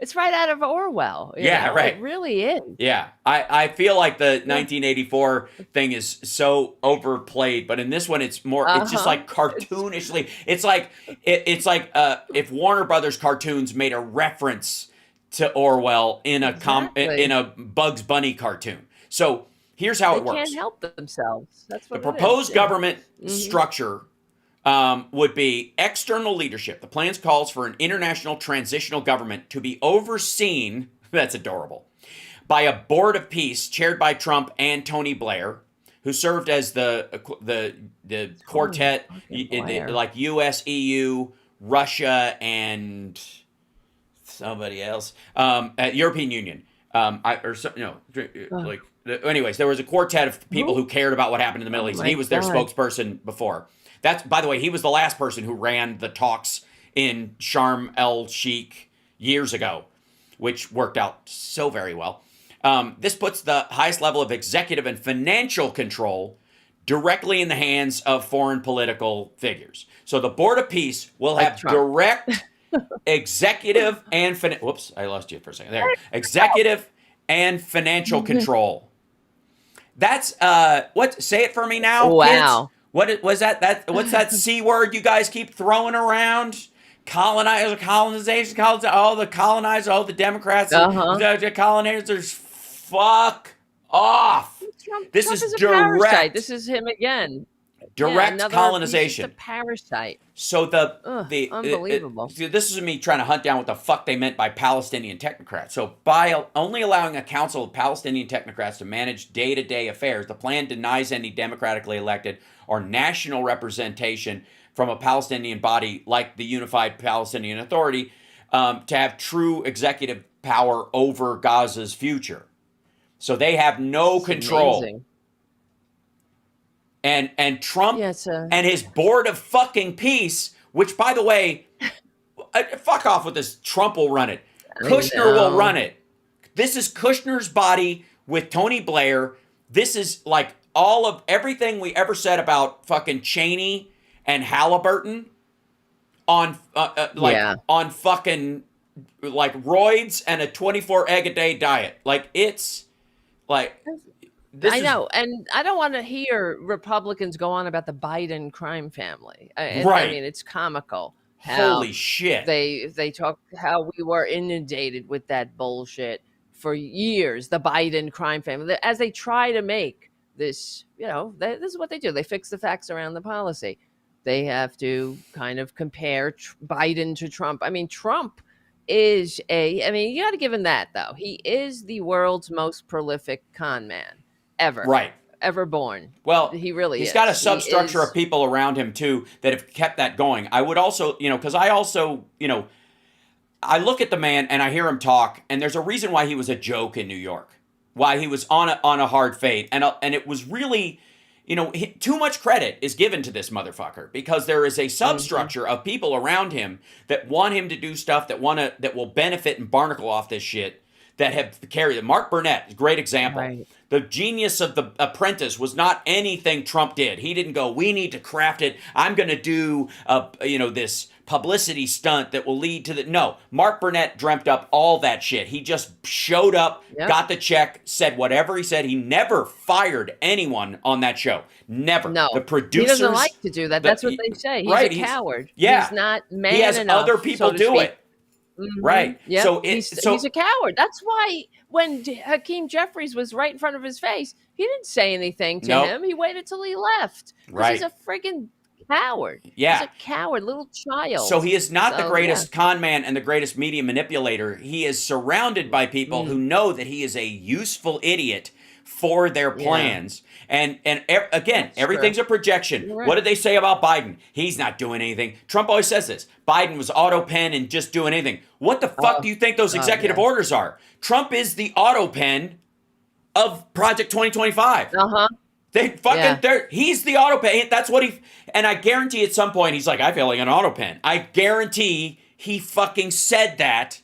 It's right out of Orwell. Right. It really is. Yeah. I feel like the 1984 thing is so overplayed, but in this one, it's more, it's just like cartoonishly. It's like if Warner Brothers cartoons made a reference to Orwell in a Bugs Bunny cartoon. So here's how it works. They can't help themselves. That's what the proposed government structure would be external leadership. The plan calls for an international transitional government to be overseen, that's adorable, by a Board of Peace chaired by Trump and Tony Blair, who served as the quartet, like US, EU, Russia, and somebody else, European Union. Anyways, there was a quartet of people who cared about what happened in the Middle East, and he was their spokesperson before. That's, by the way, he was the last person who ran the talks in Sharm el-Sheikh years ago, which worked out so very well. This puts the highest level of executive and financial control directly in the hands of foreign political figures. So the Board of Peace will have direct executive and whoops, I lost you for a second there. Executive and financial control. That's what? Say it for me now, wow. Kids. What was that? What's that C word you guys keep throwing around? Colonization. All the colonizers, all the Democrats, the colonizers. Fuck off. Trump Is is a direct. Parasite. This is him again. Direct colonization. He's a parasite. So unbelievable. This is me trying to hunt down what the fuck they meant by Palestinian technocrats. So by only allowing a council of Palestinian technocrats to manage day-to-day affairs, the plan denies any democratically elected or national representation from a Palestinian body like the Unified Palestinian Authority to have true executive power over Gaza's future. So they have no control. Amazing. And Trump and his Board of fucking Peace, which, by the way, fuck off with this. Trump will run it. Kushner will run it. This is Kushner's body with Tony Blair. This is like all of everything we ever said about fucking Cheney and Halliburton on on fucking like roids and a 24 egg a day diet. Like it's like. I know, and I don't want to hear Republicans go on about the Biden crime family. Right. I mean, it's comical. Holy shit. They talk how we were inundated with that bullshit for years, the Biden crime family, as they try to make this, this is what they do. They fix the facts around the policy. They have to kind of compare Biden to Trump. I mean, Trump is you got to give him that, though. He is the world's most prolific con man. Ever. Right. ever born. Well, He really he's is. got a He substructure is. of people around him too that have kept that going. I would also, because I also, I look at the man and I hear him talk, and there's a reason why he was a joke in New York, why he was on a hard fade, and it was really, too much credit is given to this motherfucker because there is a substructure of people around him that want him to do stuff that will benefit and barnacle off this shit that have carried it. Mark Burnett is a great example. Right. The genius of The Apprentice was not anything Trump did. He didn't go, we need to craft it. I'm going to do, this publicity stunt that will lead to the... No, Mark Burnett dreamt up all that shit. He just showed up, got the check, said whatever he said. He never fired anyone on that show. Never. No. The producers... He doesn't like to do that. That's what they say. He's a coward. Yeah. He's not man He has enough, other people so to do speak. it. Right. Yeah. So he's a coward. That's why when Hakeem Jeffries was right in front of his face, he didn't say anything to him. He waited till he left. Right. He's a friggin' coward. Yeah. He's a coward, little child. So he is not the greatest con man and the greatest media manipulator. He is surrounded by people who know that he is a useful idiot for their plans. And again, everything's a projection. Right. What did they say about Biden? He's not doing anything. Trump always says this. Biden was auto pen and just doing anything. What the fuck do you think those executive orders are? Trump is the auto pen of Project 2025. They fucking, he's the auto pen. That's what and I guarantee at some point he's like, I feel like an auto pen. I guarantee he fucking said that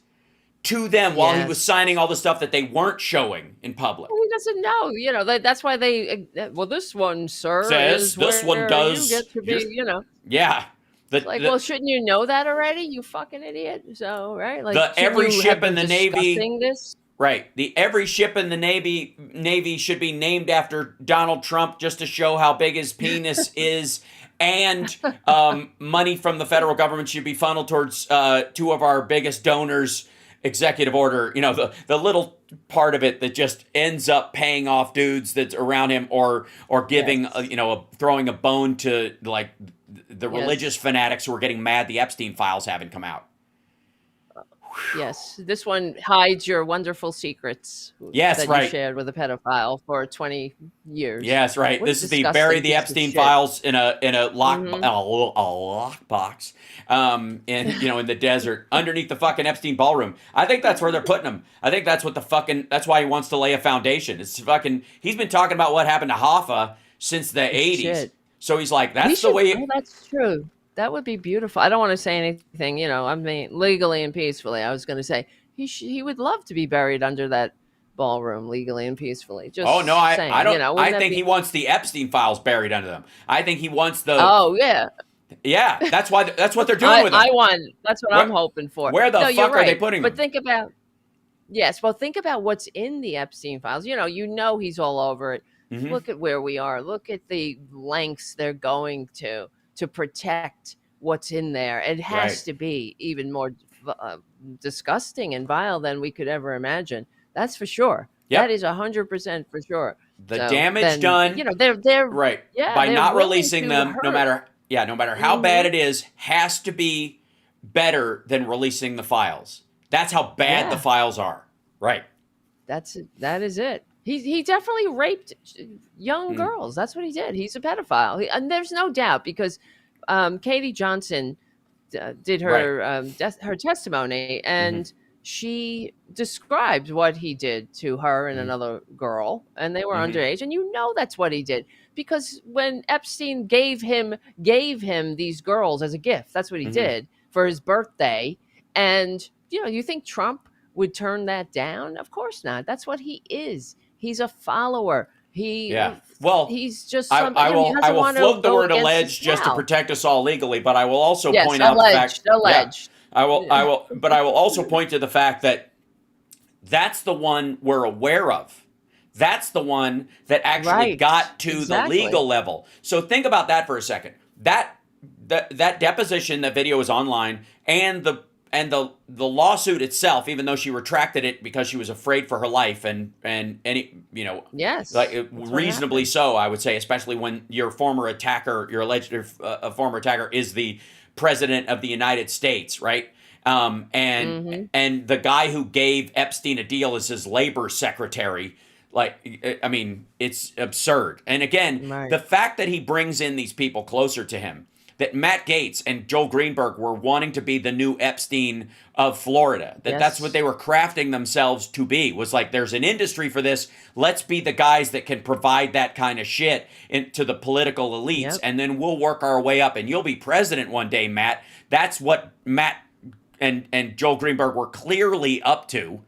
to them while he was signing all the stuff that they weren't showing in public. Well, he doesn't know, that's why they, this one, sir, says this one does. You get to be, Yeah. well, shouldn't you know that already, you fucking idiot? So, right? Like, the every ship in the Navy. This? Right. The every ship in the Navy should be named after Donald Trump just to show how big his penis is. And money from the federal government should be funneled towards two of our biggest donors. Executive order, the little part of it that just ends up paying off dudes that's around him or giving, throwing a bone to like the religious fanatics who are getting mad the Epstein files haven't come out. Yes, this one hides your wonderful secrets. Yes, that you shared with a pedophile for 20 years. Yes, right. What this is the disgusting bury the piece of Epstein shit. files in a lock box, in the desert underneath the fucking Epstein ballroom. I think that's where they're putting him. I think that's that's why he wants to lay a foundation. It's fucking. He's been talking about what happened to Hoffa since the 80s. Shit. So he's like, that's the way. That's true. That would be beautiful. I don't want to say anything, I mean, legally and peacefully. I was going to say he would love to be buried under that ballroom legally and peacefully. Just I don't. I think he wants the Epstein files buried under them. I think he wants the. Oh yeah. Yeah, that's what they're doing with him. That's what I'm hoping for. Where the fuck are they putting them? But think about what's in the Epstein files. You know he's all over it. Mm-hmm. Look at where we are. Look at the lengths they're going to protect what's in there. It has to be even more disgusting and vile than we could ever imagine. That's for sure. Yep. That is 100% for sure. The damage done. They're right. Yeah, by not releasing them, hurt. no matter how bad it is, has to be better than releasing the files. That's how bad the files are. Right. That is it. He definitely raped young girls. That's what he did. He's a pedophile. And there's no doubt because Katie Johnson did her her testimony, and she described what he did to her and another girl, and they were underage. And that's what he did because when Epstein gave him these girls as a gift, that's what he did for his birthday. And you think Trump would turn that down? Of course not. That's what he is. He's a follower. He's just. I will float the word alleged just to protect us all legally, but I will also point out the fact. Alleged. I will also point to the fact that that's the one we're aware of. That's the one that actually got to the legal level. So think about that for a second. That deposition, that video is online, and the lawsuit itself, even though she retracted it because she was afraid for her life, and reasonably so, I would say, especially when your alleged former attacker is the president of the United States, right? And the guy who gave Epstein a deal as his labor secretary, Like, I mean, it's absurd. And again, Right. the fact that he brings in these people closer to him, that Matt Gaetz and Joel Greenberg were wanting to be the new Epstein of Florida, that's what Yes. they were crafting themselves to be, was like, there's an industry for this. Let's be the guys that can provide that kind of shit to the political elites, Yep. and then we'll work our way up, and you'll be president one day, Matt. That's what Matt and Joel Greenberg were clearly up to,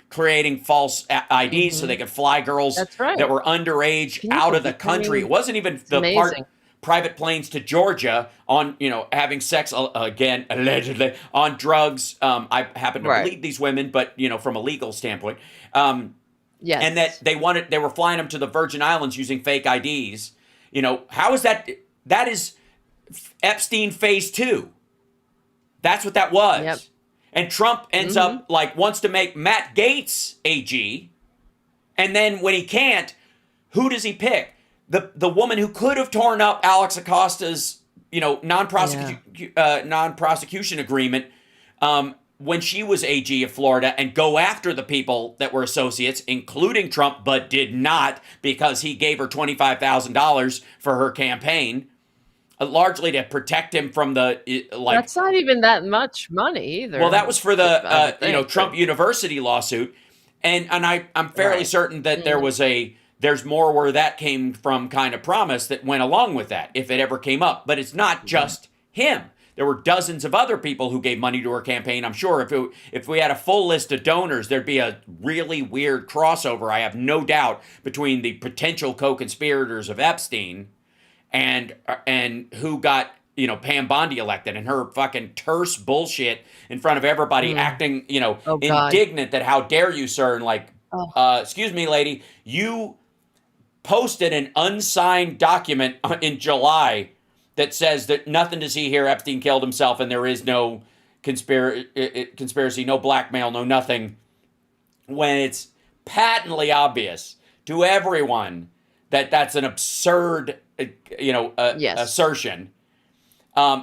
creating false IDs so they could fly girls That's right. that were underage Can you out of the believe- I country. mean, It wasn't even the amazing. private planes to Georgia on, having sex, again, allegedly, on drugs. I happen to Right. believe these women, but, from a legal standpoint. Yes. And that they were flying them to the Virgin Islands using fake IDs. How is that? That is Epstein phase 2. That's what that was. Yep. And Trump ends up wants to make Matt Gaetz AG. And then when he can't, who does he pick? The woman who could have torn up Alex Acosta's, non-prosecution agreement when she was AG of Florida, and go after the people that were associates, including Trump, but did not, because he gave her $25,000 for her campaign, largely to protect him from the That's not even that much money either. well, that was for I the would think, Trump but- University lawsuit, and I'm fairly Right. certain that there's more where that came from kind of promise that went along with that, if it ever came up. But it's not just him. There were dozens of other people who gave money to her campaign. I'm sure if we had a full list of donors, there'd be a really weird crossover, I have no doubt, between the potential co-conspirators of Epstein and who got Pam Bondi elected, and her fucking terse bullshit in front of everybody, acting Oh, God. indignant that how dare you, sir, and excuse me, lady, you posted an unsigned document in July that says that nothing to see here, Epstein killed himself, and there is no conspiracy, no blackmail, no nothing, when it's patently obvious to everyone that that's an absurd Yes. assertion.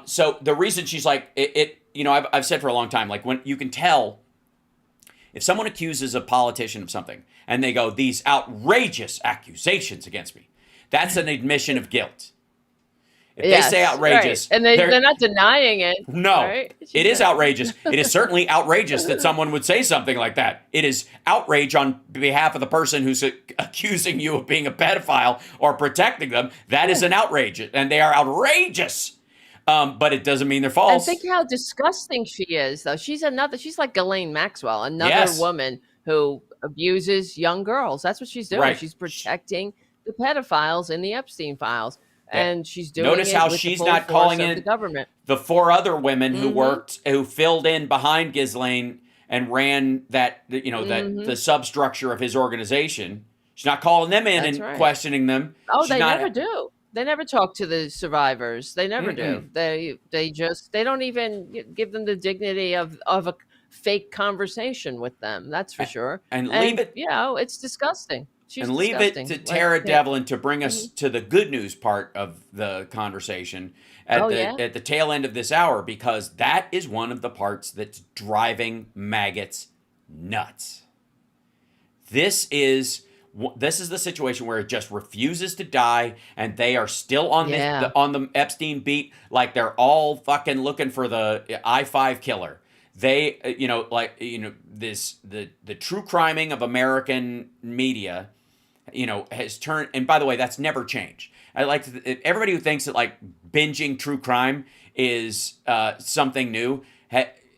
So the reason she's like, I've said for a long time, like, when you can tell if someone accuses a politician of something and they go, these outrageous accusations against me, that's an admission of guilt. If Yes, they say outrageous, right. And they're not denying it. no, right? it is outrageous. It is certainly outrageous that someone would say something like that. It is outrage on behalf of the person who's accusing you of being a pedophile or protecting them. That is an outrage, and they are outrageous. But it doesn't mean they're And false. think how disgusting she is, though. She's like Ghislaine Maxwell, another Yes. woman who abuses young girls. That's what she's doing. Right. She's protecting the pedophiles in the Epstein files. Yeah. And she's doing Notice it how with the she's full not force calling of in the government. The 4 other women who filled in behind Ghislaine and ran that the substructure of his organization. She's not calling them in That's and right. questioning them. Oh, She's they not- never do. They never talk to the survivors. They never do. They don't even give them the dignity of a fake conversation with them. That's for sure. and leave it- It's disgusting. She's and leave disgusting. it to Tara Like, Devlin to bring us to the good news part of the conversation at the tail end of this hour, because that is one of the parts that's driving maggots nuts. This is the situation where it just refuses to die, and they are still on on the Epstein beat, like they're all fucking looking for the I-5 killer. They, the true criming of American media, has turned, and by the way, that's never changed. I like everybody who thinks that like binging true crime is something new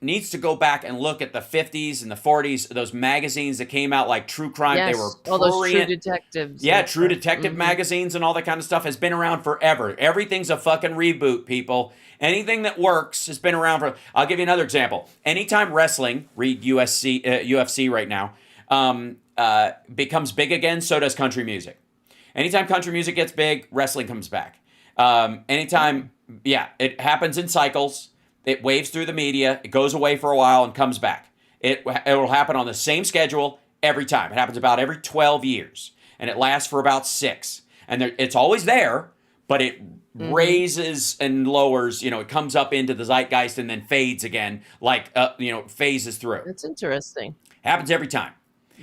needs to go back and look at the 50s and the 40s, those magazines that came out like True Crime. Yes, They were all those True prurient. Detectives. Yeah, and True stuff. Detective magazines and all that kind of stuff has been around forever. Everything's a fucking reboot, people. Anything that works has been around for. I'll give you another example. Anytime wrestling, read UFC right now, becomes big again, so does country music. Anytime country music gets big, wrestling comes back. Anytime, it happens in cycles. It waves through the media. It goes away for a while and comes back. It will happen on the same schedule every time. It happens about every 12 years, and it lasts for about 6. And it's always there, but it raises and lowers. It comes up into the zeitgeist and then fades again, phases through. It's interesting. Happens every time.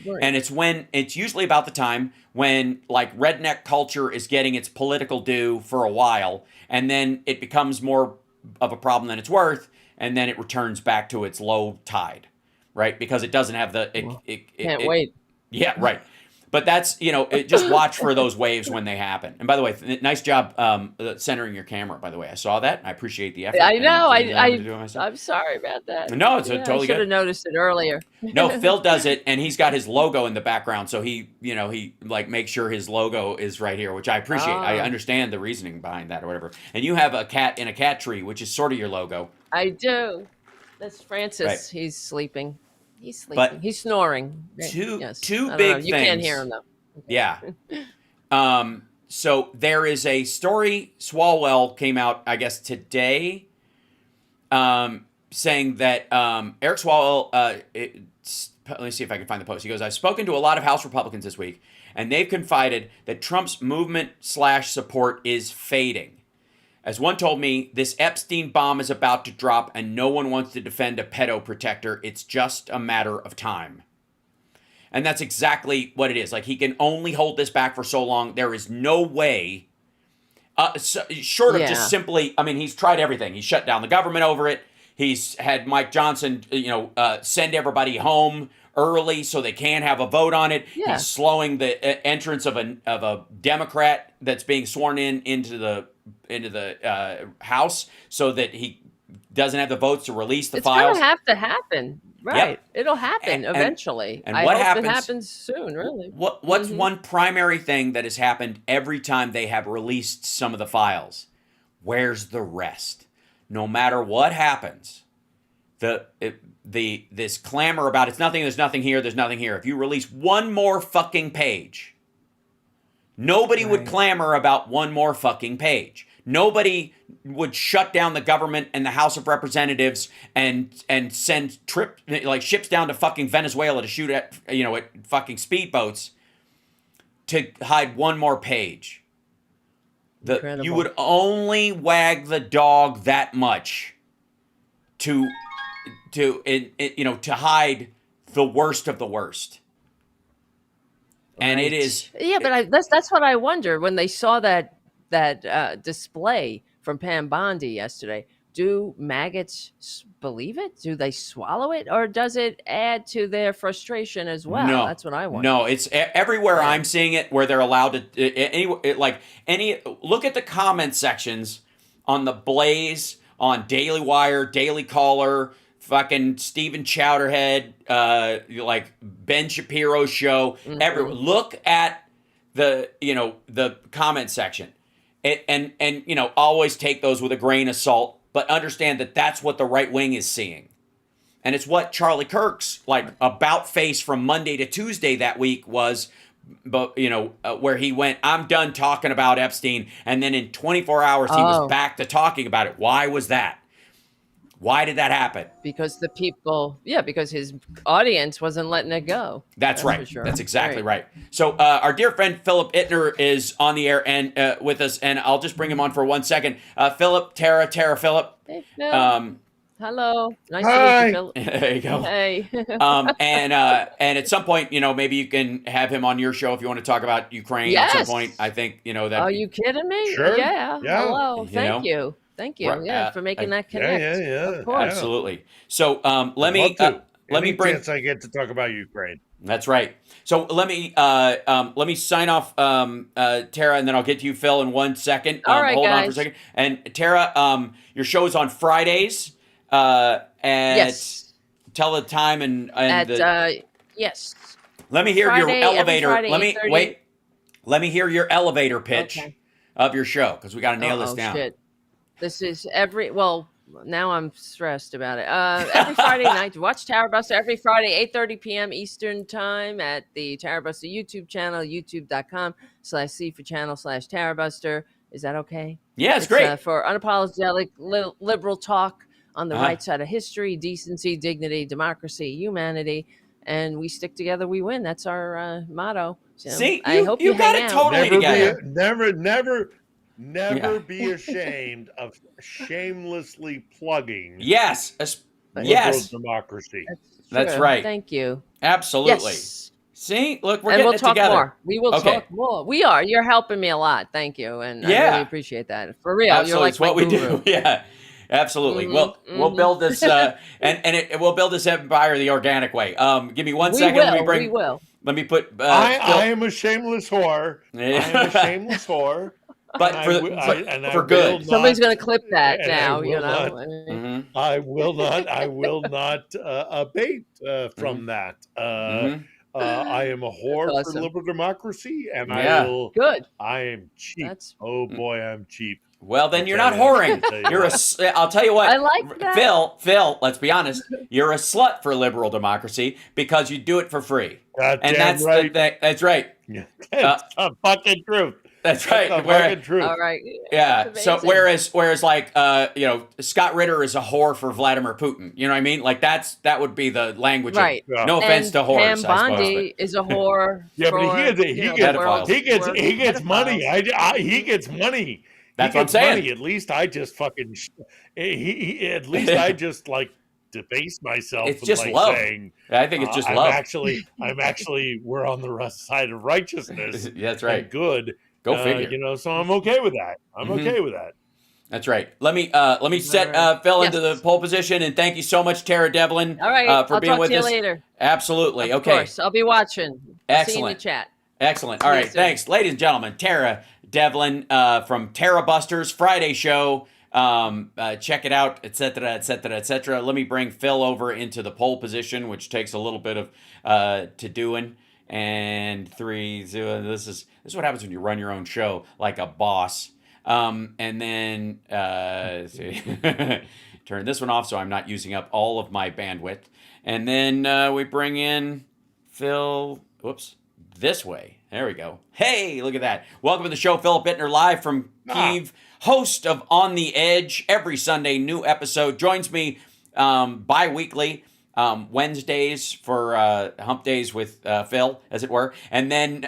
Right. And it's usually about the time when like redneck culture is getting its political due for a while, and then it becomes more of a problem than it's worth, and then it returns back to its low tide, right? Because it doesn't have the Well, can't wait. yeah, right. But that's, just watch for those waves when they happen. And by the way, nice job centering your camera, by the way. I saw that. I appreciate the effort. I know. And I'm gonna do it myself. I'm sorry about that. No, it's Yeah, totally I should good. have noticed it earlier. No, Phil does it, and he's got his logo in the background, so he like makes sure his logo is right here, which I appreciate. I understand the reasoning behind that or whatever. And you have a cat in a cat tree, which is sort of your logo. I do. That's Francis. Right. He's sleeping. He's sleeping. But He's snoring. two I don't big know. things. You can't hear him though. Yeah. So there is a story. Swalwell came out, I guess, today, saying that Eric Swalwell. Let me see if I can find the post. He goes, "I've spoken to a lot of House Republicans this week, and they've confided that Trump's movement/support is fading. As one told me, this Epstein bomb is about to drop, and no one wants to defend a pedo protector. It's just a matter of time." And that's exactly what it is. Like, he can only hold this back for so long. There is no way, short of just simply, I mean, he's tried everything. He shut down the government over it. He's had Mike Johnson, send everybody home early so they can't have a vote on it. Yeah. He's slowing the entrance of a Democrat that's being sworn into the House so that he doesn't have the votes to release the files. It's going to have to happen. Right. Yep. It'll happen eventually. And I what hope happens, it happens soon, really. What's one primary thing that has happened every time they have released some of the files? Where's the rest? No matter what happens, this clamor about there's nothing here. If you release one more fucking page, nobody would clamor about one more fucking page. Nobody would shut down the government and the House of Representatives and send ships down to fucking Venezuela to shoot at fucking speedboats to hide one more page. You would only wag the dog that much to hide the worst of the worst. And it is but that's what I wonder when they saw that display from Pam Bondi yesterday. Do maggots believe it? Do they swallow it, or does it add to their frustration as well? No, that's what I wonder. No, it's everywhere I'm seeing it where they're allowed to look at the comment sections on the Blaze, on Daily Wire, Daily Caller, fucking Stephen Chowderhead, like Ben Shapiro's show. Look at the comment section. And always take those with a grain of salt, but understand that that's what the right wing is seeing. And it's what Charlie Kirk's about face from Monday to Tuesday that week was, but where he went, I'm done talking about Epstein. And then in 24 hours, he was back to talking about it. Why was that? Why did that happen? Because because his audience wasn't letting it go. That's right. Sure. That's exactly right. So our dear friend Philip Ittner is on the air and with us, and I'll just bring him on for 1 second. Philip, Tara, Philip. Hey, Phil. Hello. Nice to meet you, Philip. There you go. Hey. And at some point, maybe you can have him on your show if you want to talk about Ukraine at some point. I think, that. Are you kidding me? Sure. Yeah. Hello. Thank you. Thank you. Right. For making that connect. Yeah. Of course. Absolutely. So let me bring. Chance I get to talk about Ukraine. That's right. So let me sign off, Tara, and then I'll get to you, Phil, in 1 second. All right, hold guys. on for a second. And Tara, your show is on Fridays. Yes. Tell the time and yes. Let me hear Friday, your elevator. Friday, Let me 8:30. wait. Let me hear your elevator pitch of your show because we got to nail this down. Shit. This is now I'm stressed about it. Every Friday night, watch Tara Buster every Friday, 8:30 p.m. Eastern time at the Tara Buster YouTube channel, youtube.com/C for channel/Tara Buster. Is that okay? Yeah, it's great. For unapologetic liberal talk on the right side of history, decency, dignity, democracy, humanity. And we stick together, we win. That's our motto. So See, I hope you got hang it out. totally together. Never be ashamed of shamelessly plugging Yes. liberal democracy. That's right. Thank you. Absolutely. Yes. See, look, we're And getting we'll it talk together. more. We will Okay. talk more. We are. You're helping me a lot. Thank you. And I really Yeah. appreciate that. For real. You're Absolutely, like it's my what we guru. do. Yeah, absolutely. We'll Mm-hmm. build this, we'll build this empire the organic way. Give me one We second. Let me will. We bring. will. Let me put I Phil. am a shameless whore. I am a shameless whore, and But I for will good. Somebody's not, going to clip that and I now, will not, I mean, Hmm. I will not abate Hmm. from that. Hmm. I am a that's whore for awesome. liberal democracy, and Yeah. Good. I am cheap. That's, Oh boy, I'm cheap. Well, I'll then you're tell not you. whoring. I'll tell you You're what. I'll tell you I what, like that. Phil. Let's be honest. You're a slut for liberal democracy because you do it for free, God and damn that's the right. thing. That's right. Uh, That's the fucking truth. that's That's the right. Where fucking truth. all right. That's Yeah. So amazing. whereas like Scott Ritter is a whore for Vladimir Putin. You know what I mean? Like that would be the language of Right. Yeah. no offense And to whores, Pam I suppose, but Bondi is a whore Yeah, but for, the pedophiles. world's worst he gets money. pedophiles. He Hmm. gets money. He That's what I'm gets saying. money. At least I just fucking at least I just like debase myself It's with just like love. saying I think it's just love. I'm actually we're on the side of righteousness That's and right. good. Go figure. So I'm okay with that. I'm Hmm. okay with that. That's right. Let me All set right. Phil into the Yes. pole position, and thank you so much, Tara Devlin, All right. for I'll being talk with to you us. later. Absolutely. Of Okay. course. I'll be watching. I'll see you in the Excellent. chat. Excellent. All See you right. soon. Thanks, ladies and gentlemen. Tara Devlin from Tara Busters Friday show. Check it out, etc., etc., etc. Let me bring Phil over into the pole position, which takes a little bit of to doing. And 3, 0. This is what happens when you run your own show like a boss. And then turn this one off so I'm not using up all of my bandwidth. And then we bring in Phil. Whoops. This way. There we go. Hey, look at that. Welcome to the show, Philip Ittner, live from Ah, Kyiv, host of On the Edge. Every Sunday, new episode. Joins me bi-weekly, Wednesdays for hump days with Phil, as it were. And then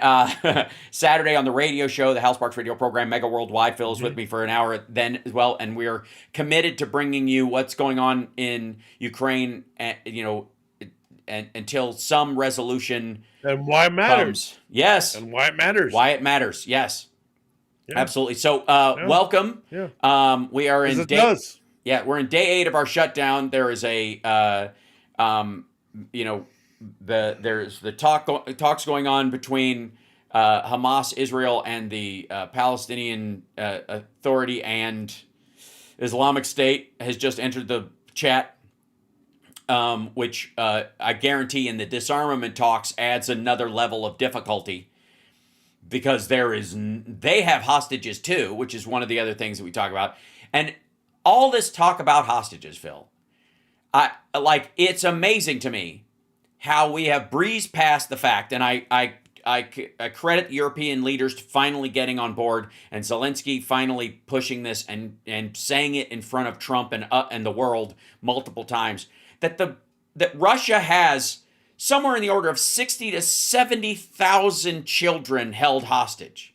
Saturday on the radio show, the House Parks radio program, Megaworldwide. Phil is with me for an hour then as well. And we're committed to bringing you what's going on in Ukraine, and until some resolution and why it matters. comes. Yes. And why it matters. Why it matters. Yes. Yeah. Absolutely. So, Yeah. welcome. Yeah. We are Because in it day. does. Yeah, we're in day 8 of our shutdown. There is there's the talks going on between Hamas, Israel, and the Palestinian Authority, and Islamic State has just entered the chat. Which I guarantee in the disarmament talks adds another level of difficulty, because they have hostages too, which is one of the other things that we talk about. And all this talk about hostages, Phil, it's amazing to me how we have breezed past the fact, and I credit the European leaders finally getting on board, and Zelensky finally pushing this and saying it in front of Trump and the world multiple times, that Russia has somewhere in the order of 60 to 70,000 children held hostage.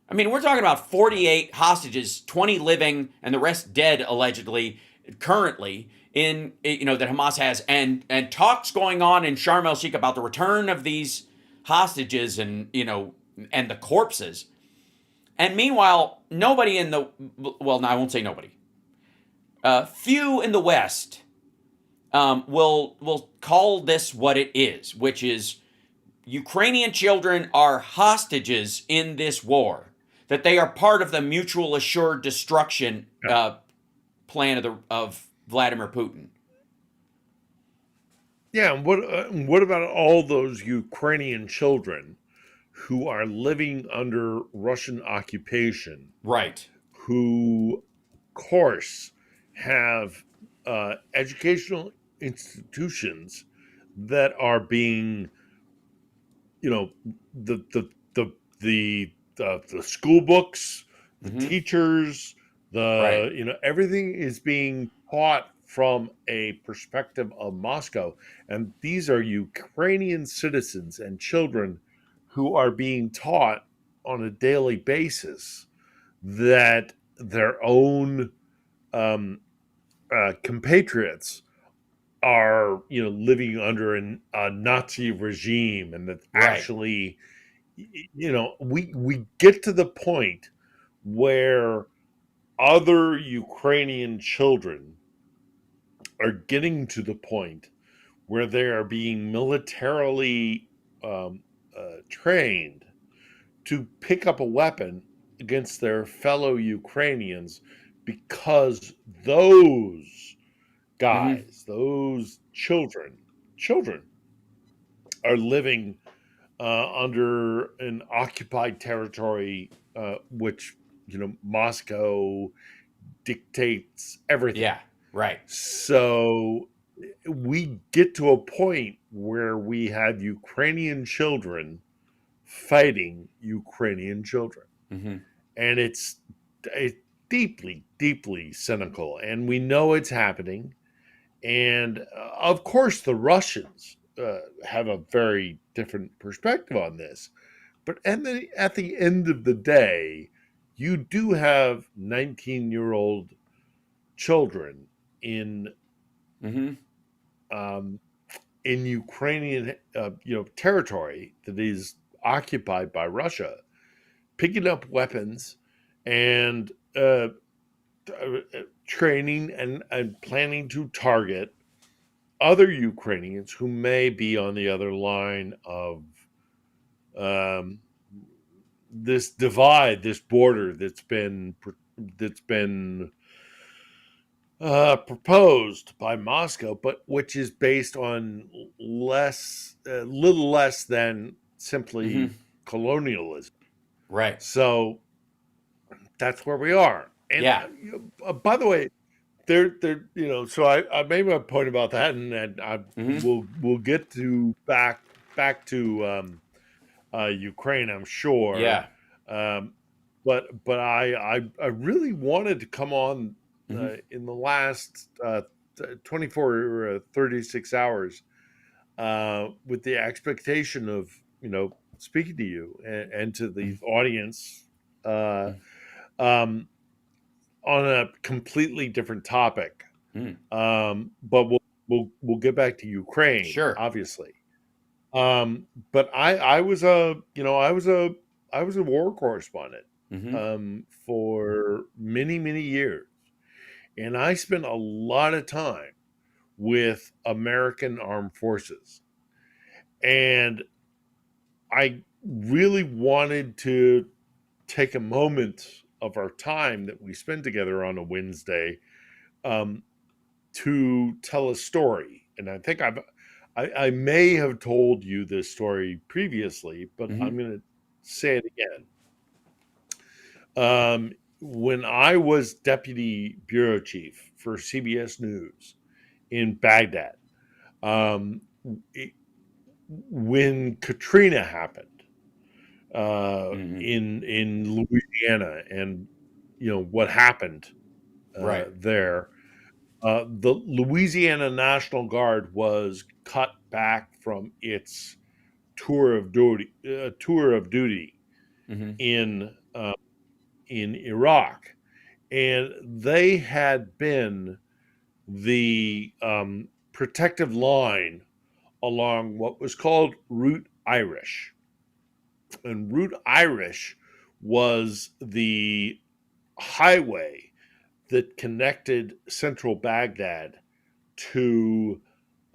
I mean, we're talking about 48 hostages, 20 living and the rest dead allegedly currently that Hamas has, and talks going on in Sharm el Sheikh about the return of these hostages and the corpses. And meanwhile, nobody no, I won't say nobody. Few in the West will call this what it is, which is Ukrainian children are hostages in this war, that they are part of the mutual assured destruction plan of Vladimir Putin. Yeah, and what about all those Ukrainian children who are living under Russian occupation, Right. who, of course, have educational institutions that are being, the the school books, the Mm-hmm. teachers, Right. everything is being taught from a perspective of Moscow, and these are Ukrainian citizens and children who are being taught on a daily basis that their own compatriots are living under a Nazi regime, and that Right. actually we get to the point where other Ukrainian children are getting to the point where they are being militarily trained to pick up a weapon against their fellow Ukrainians, because those Mm-hmm. guys, those children are living under an occupied territory, which Moscow dictates everything. Yeah. Right. So we get to a point where we have Ukrainian children fighting Ukrainian children, Mm-hmm. and it's deeply, deeply cynical, and we know it's happening. And of course, the Russians have a very different perspective on this. But at the end of the day, you do have 19-year-old children Mm-hmm. um, in Ukrainian territory that is occupied by Russia, picking up weapons and training and planning to target other Ukrainians who may be on the other line of um, this divide, this border that's been proposed by Moscow, but which is based on little less than simply Mm-hmm. colonialism. Right. So that's where we are. And Yeah. by the way, so I made my point about that, and I Mm-hmm. we'll get to back to Ukraine, I'm sure. Yeah. Um, but I really wanted to come on Mm-hmm. in the last 24 or 36 hours with the expectation of speaking to you and to the audience uh, um, on a completely different topic. Mm-hmm. But we'll get back to Ukraine, Sure. obviously. But I was a war correspondent Mm-hmm. for many, many years, and I spent a lot of time with American armed forces, and I really wanted to take a moment of our time that we spend together on a Wednesday um, to tell a story. And I think I may have told you this story previously, but Mm-hmm. I'm going to say it again. When I was deputy bureau chief for CBS News in Baghdad, um, it, when Katrina happened Mm-hmm. in Louisiana, and what happened Right. there, the Louisiana National Guard was cut back from its tour of duty Mm-hmm. in Iraq, and they had been the protective line along what was called Route Irish, and Route Irish was the highway that connected central Baghdad to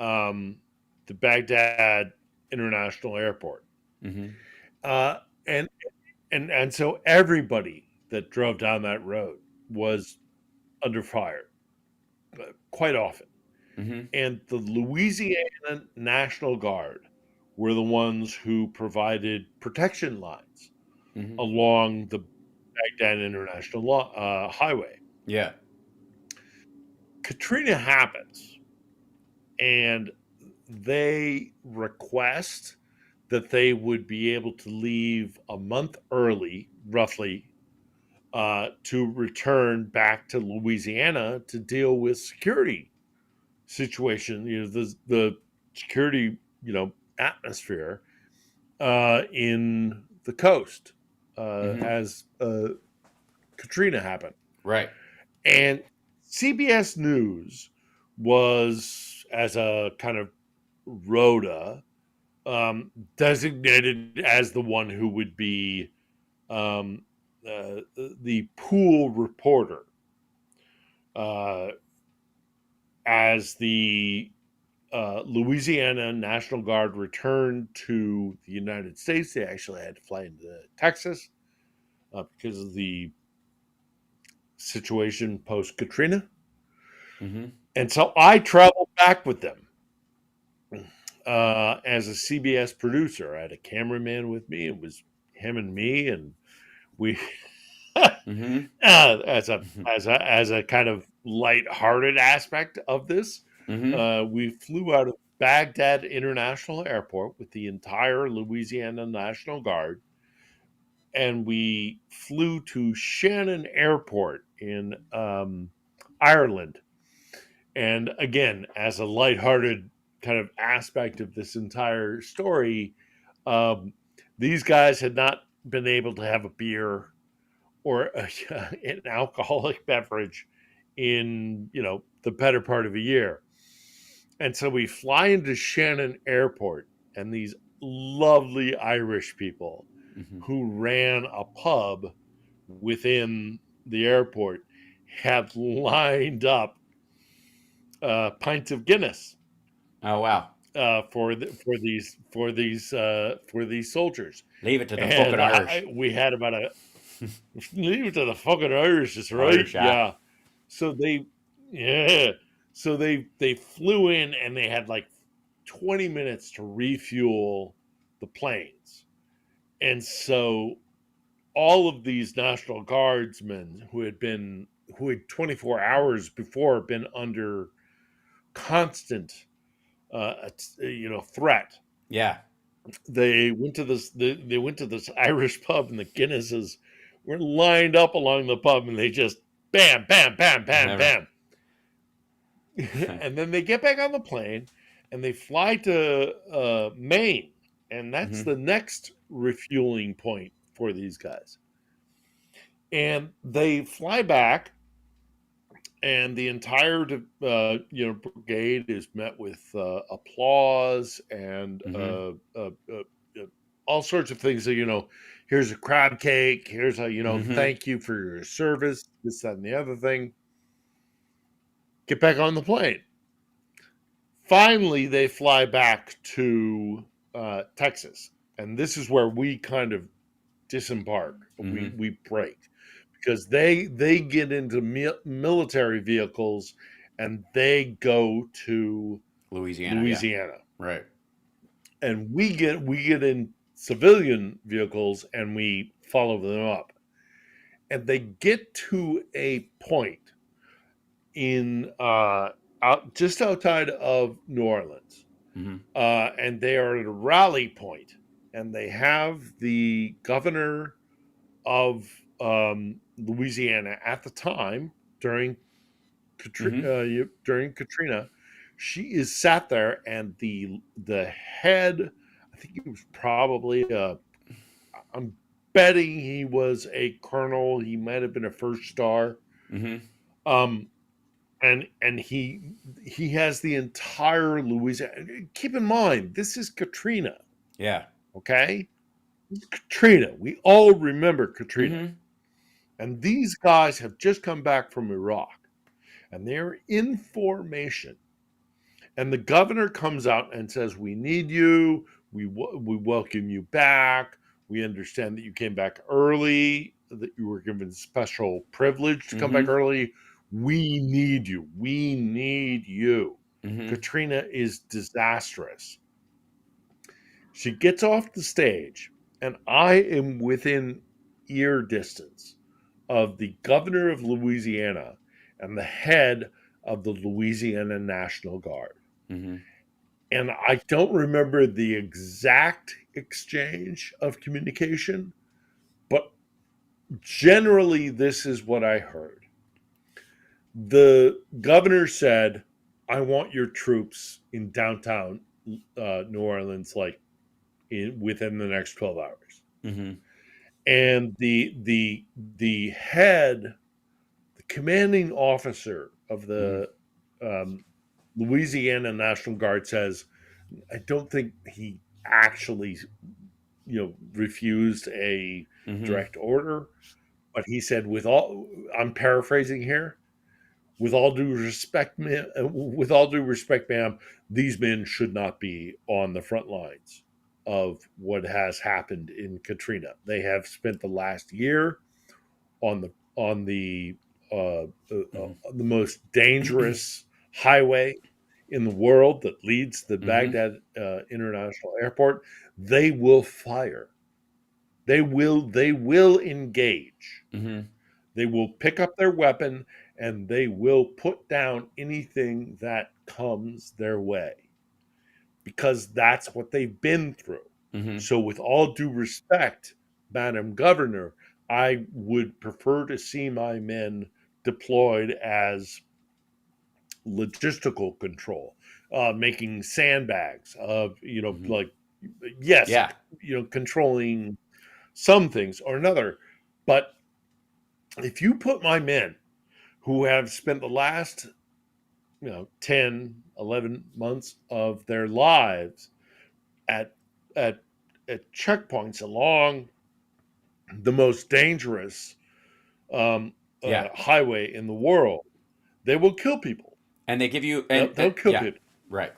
um, the Baghdad International Airport, Mm-hmm. uh, and so everybody that drove down that road was under fire quite often. Mm-hmm. And the Louisiana National Guard were the ones who provided protection lines Mm-hmm. along the Baghdad International Highway. Yeah. Katrina happens, and they request that they would be able to leave a month early, roughly, to return back to Louisiana to deal with security situation. The security atmosphere in the coast Mm-hmm. as Katrina happened. Right. And CBS News was as a kind of rota, designated as the one who would be um, the pool reporter. Uh, as the Louisiana National Guard returned to the United States, they actually had to fly into Texas because of the situation post Katrina. Mm-hmm. And so I traveled back with them as a CBS producer. I had a cameraman with me. It was him and me, and we Mm-hmm. as a kind of lighthearted aspect of this, Mm-hmm. we flew out of Baghdad International Airport with the entire Louisiana National Guard, and we flew to Shannon Airport in Ireland. And again, as a lighthearted kind of aspect of this entire story, um, these guys had not been able to have a beer or an alcoholic beverage in the better part of a year. And so we fly into Shannon Airport, and these lovely Irish people Mm-hmm. who ran a pub within the airport had lined up pints of Guinness Oh wow! for these soldiers, Leave it to the fucking and Irish. we had about a leave it to the fucking Irish, is right, Irish, yeah. So yeah, so they flew in and they had like 20 minutes to refuel the planes, and so all of these National Guardsmen who had 24 hours before been under constant threat. Yeah. They went to this Irish pub, and the Guinnesses were lined up along the pub, and they just bam, bam, bam, bam, Never. bam. And then they get back on the plane and they fly to Maine, and that's Mm-hmm. the next refueling point for these guys. And they fly back, and the entire brigade is met with applause and Mm-hmm. all sorts of things. So, here's a crab cake. Here's a Mm-hmm. thank you for your service. This, that, and the other thing. Get back on the plane. Finally, they fly back to Texas, and this is where we kind of disembark. Mm-hmm. We break because they get into military vehicles and they go to Louisiana. Yeah. Louisiana, Right. and we get in civilian vehicles and we follow them up, and they get to a point in just outside of New Orleans, Mm-hmm. and they are at a rally point, and they have the governor of Louisiana at the time during Mm-hmm. during Katrina. She is sat there, and the head, I think he was probably I'm betting he was a colonel. He might have been a first star. Mm-hmm. Um, and he has the entire Louisiana. Keep in mind, this is Katrina. Yeah. Okay, Katrina. We all remember Katrina, Mm-hmm. and these guys have just come back from Iraq, and they're in formation. And the governor comes out and says, "We need you. We welcome you back. We understand that you came back early. That you were given special privilege to come back Mm-hmm. early. We need you. We need you." Mm-hmm. Katrina is disastrous. She gets off the stage, and I am within ear distance of the governor of Louisiana and the head of the Louisiana National Guard. Mm-hmm. And I don't remember the exact exchange of communication, but generally, this is what I heard. The governor said, "I want your troops in downtown New Orleans, like within the next 12 hours." Mm-hmm. And the head, the commanding officer of Mm-hmm. um, Louisiana National Guard says, I don't think he actually, refused a Mm-hmm. direct order, but he said, with all, I'm paraphrasing here, with all due respect, ma'am, these men should not be on the front lines of what has happened in Katrina. They have spent the last year on the most dangerous highway in the world that leads to Mm-hmm. Baghdad International Airport. They will fire. They will engage. Mm-hmm. They will pick up their weapon and they will put down anything that comes their way because that's what they've been through. Mm-hmm. So, with all due respect, Madam Governor, I would prefer to see my men deployed as logistical control, making sandbags of, Mm-hmm. like, yes, Yeah. controlling some things or another. But if you put my men who have spent the last 10, 11 months of their lives at at at checkpoints along the most dangerous Yeah. highway in the world, they will kill people. And they give you They'll kill yeah. people. Right.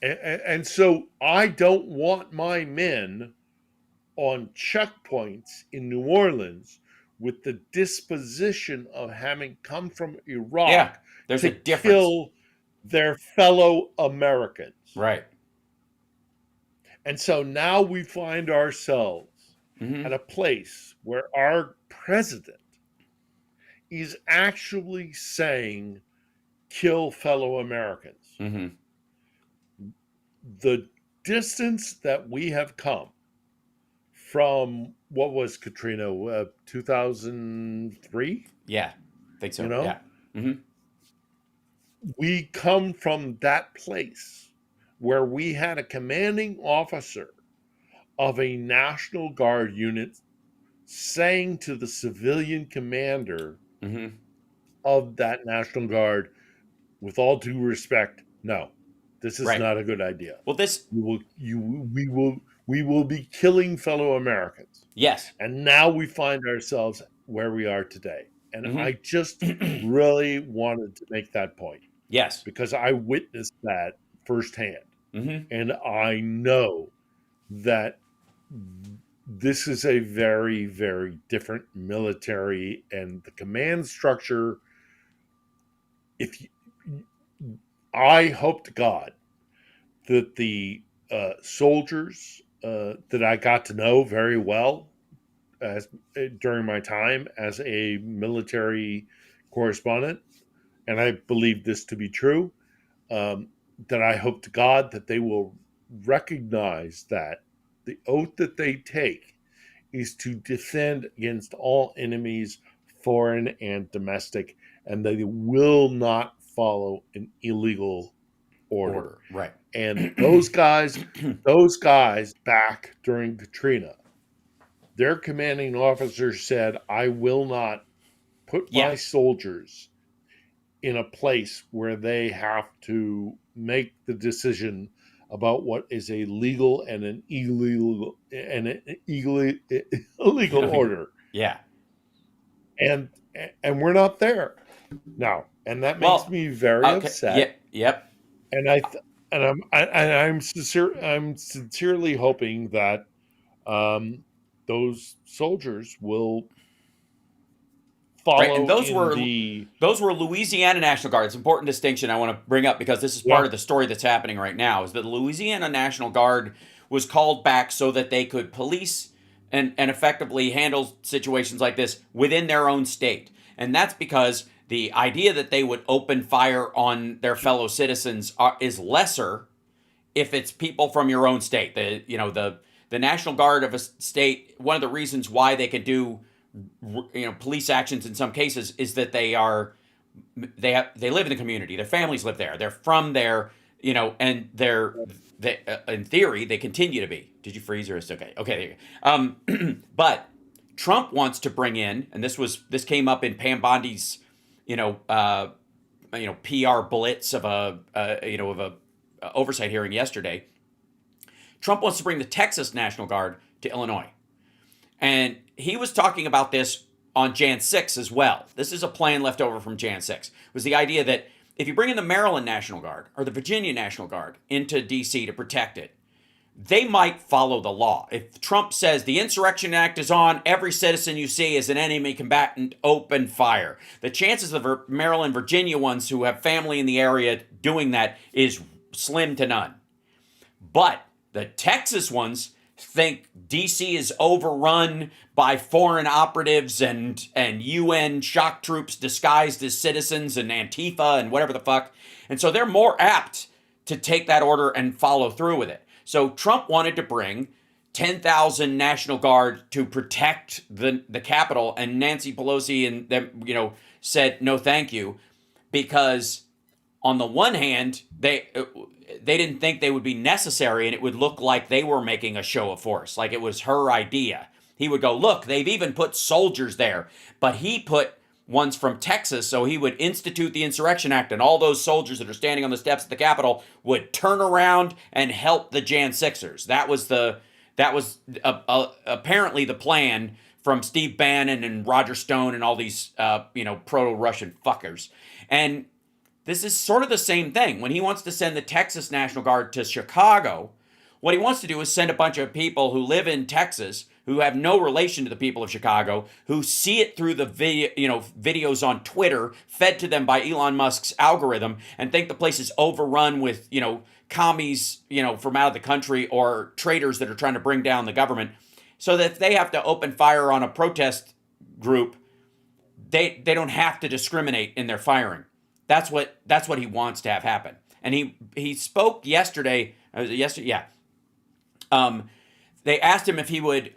And so I don't want my men on checkpoints in New Orleans with the disposition of having come from Yeah. Iraq There's a to difference. kill their fellow Americans. Right. And so now we find ourselves Mm-hmm. at a place where our president is actually saying, kill fellow Americans. Mm-hmm. The distance that we have come from what was Katrina, 2003, Yeah. Think you so. know, Yeah. Mm-hmm. we come from that place where we had a commanding officer of a National Guard unit saying to the civilian commander Mm-hmm. of that National Guard, with all due respect, no, this is Right. not a good idea. Well, this. We will be killing fellow Americans. Yes. And now we find ourselves where we are today. And I just Mm-hmm. really wanted to make that point Yes. because I witnessed that firsthand. Mm-hmm. And I know that this is a very, very different military and the command structure. If you, I hope to God that the soldiers that I got to know very well as during my time as a military correspondent, and I believe this to be true, um, that I hope to God that they will recognize that the oath that they take is to defend against all enemies, foreign and domestic, and they will not follow an illegal order. Order. Right. And those guys back during Katrina, their commanding officer said, I will not put Yeah. my soldiers in a place where they have to make the decision about what is a legal and an illegal order. Yeah. And and we're not there now. And that makes Well. me very Okay. Yeah. upset. Yep. And I'm sincerely hoping that those soldiers will Right. And follow those in were the those were Louisiana National Guard. It's an important distinction I want to bring up because this is part yeah of the story that's happening right now. Is that the Louisiana National Guard was called back so that they could police and effectively handle situations like this within their own state. And that's because the idea that they would open fire on their fellow citizens is lesser if it's people from your own state. The National Guard of a state, one of the reasons why they can do police actions in some cases is that they live in the community. Their families live there. They're from there, and they in theory they continue to be. Did you freeze or is it okay? Okay, there you go. But Trump wants to bring in, and this came up in Pam Bondi's PR blitz of a oversight hearing yesterday. Trump wants to bring the Texas National Guard to Illinois. And he was talking about this on Jan 6 as well. This is a plan left over from Jan 6. It was the idea that if you bring in the Maryland National Guard or the Virginia National Guard into D.C. to protect it, they might follow the law. If Trump says the Insurrection Act is on, every citizen you see is an enemy combatant, open fire. The chances of Maryland, Virginia ones who have family in the area doing that is slim to none. But the Texas ones think D.C. is overrun by foreign operatives and UN shock troops disguised as citizens and Antifa and whatever the fuck. And so they're more apt to take that order and follow through with it. So Trump wanted to bring 10,000 National Guard to protect the Capitol, and Nancy Pelosi and them, said no thank you, because on the one hand, they didn't think they would be necessary, and it would look like they were making a show of force, like it was her idea. He would go, look, they've even put soldiers there, but he put ones from Texas, so he would institute the Insurrection Act, and all those soldiers that are standing on the steps of the Capitol would turn around and help the Jan 6ers. That was apparently the plan from Steve Bannon and Roger Stone and all these proto-Russian fuckers. And this is sort of the same thing. When he wants to send the Texas National Guard to Chicago, what he wants to do is send a bunch of people who live in Texas, who have no relation to the people of Chicago, who see it through the videos on Twitter fed to them by Elon Musk's algorithm, and think the place is overrun with commies from out of the country or traitors that are trying to bring down the government, so that if they have to open fire on a protest group, they don't have to discriminate in their firing. That's what he wants to have happen. And he spoke yesterday. They asked him if he would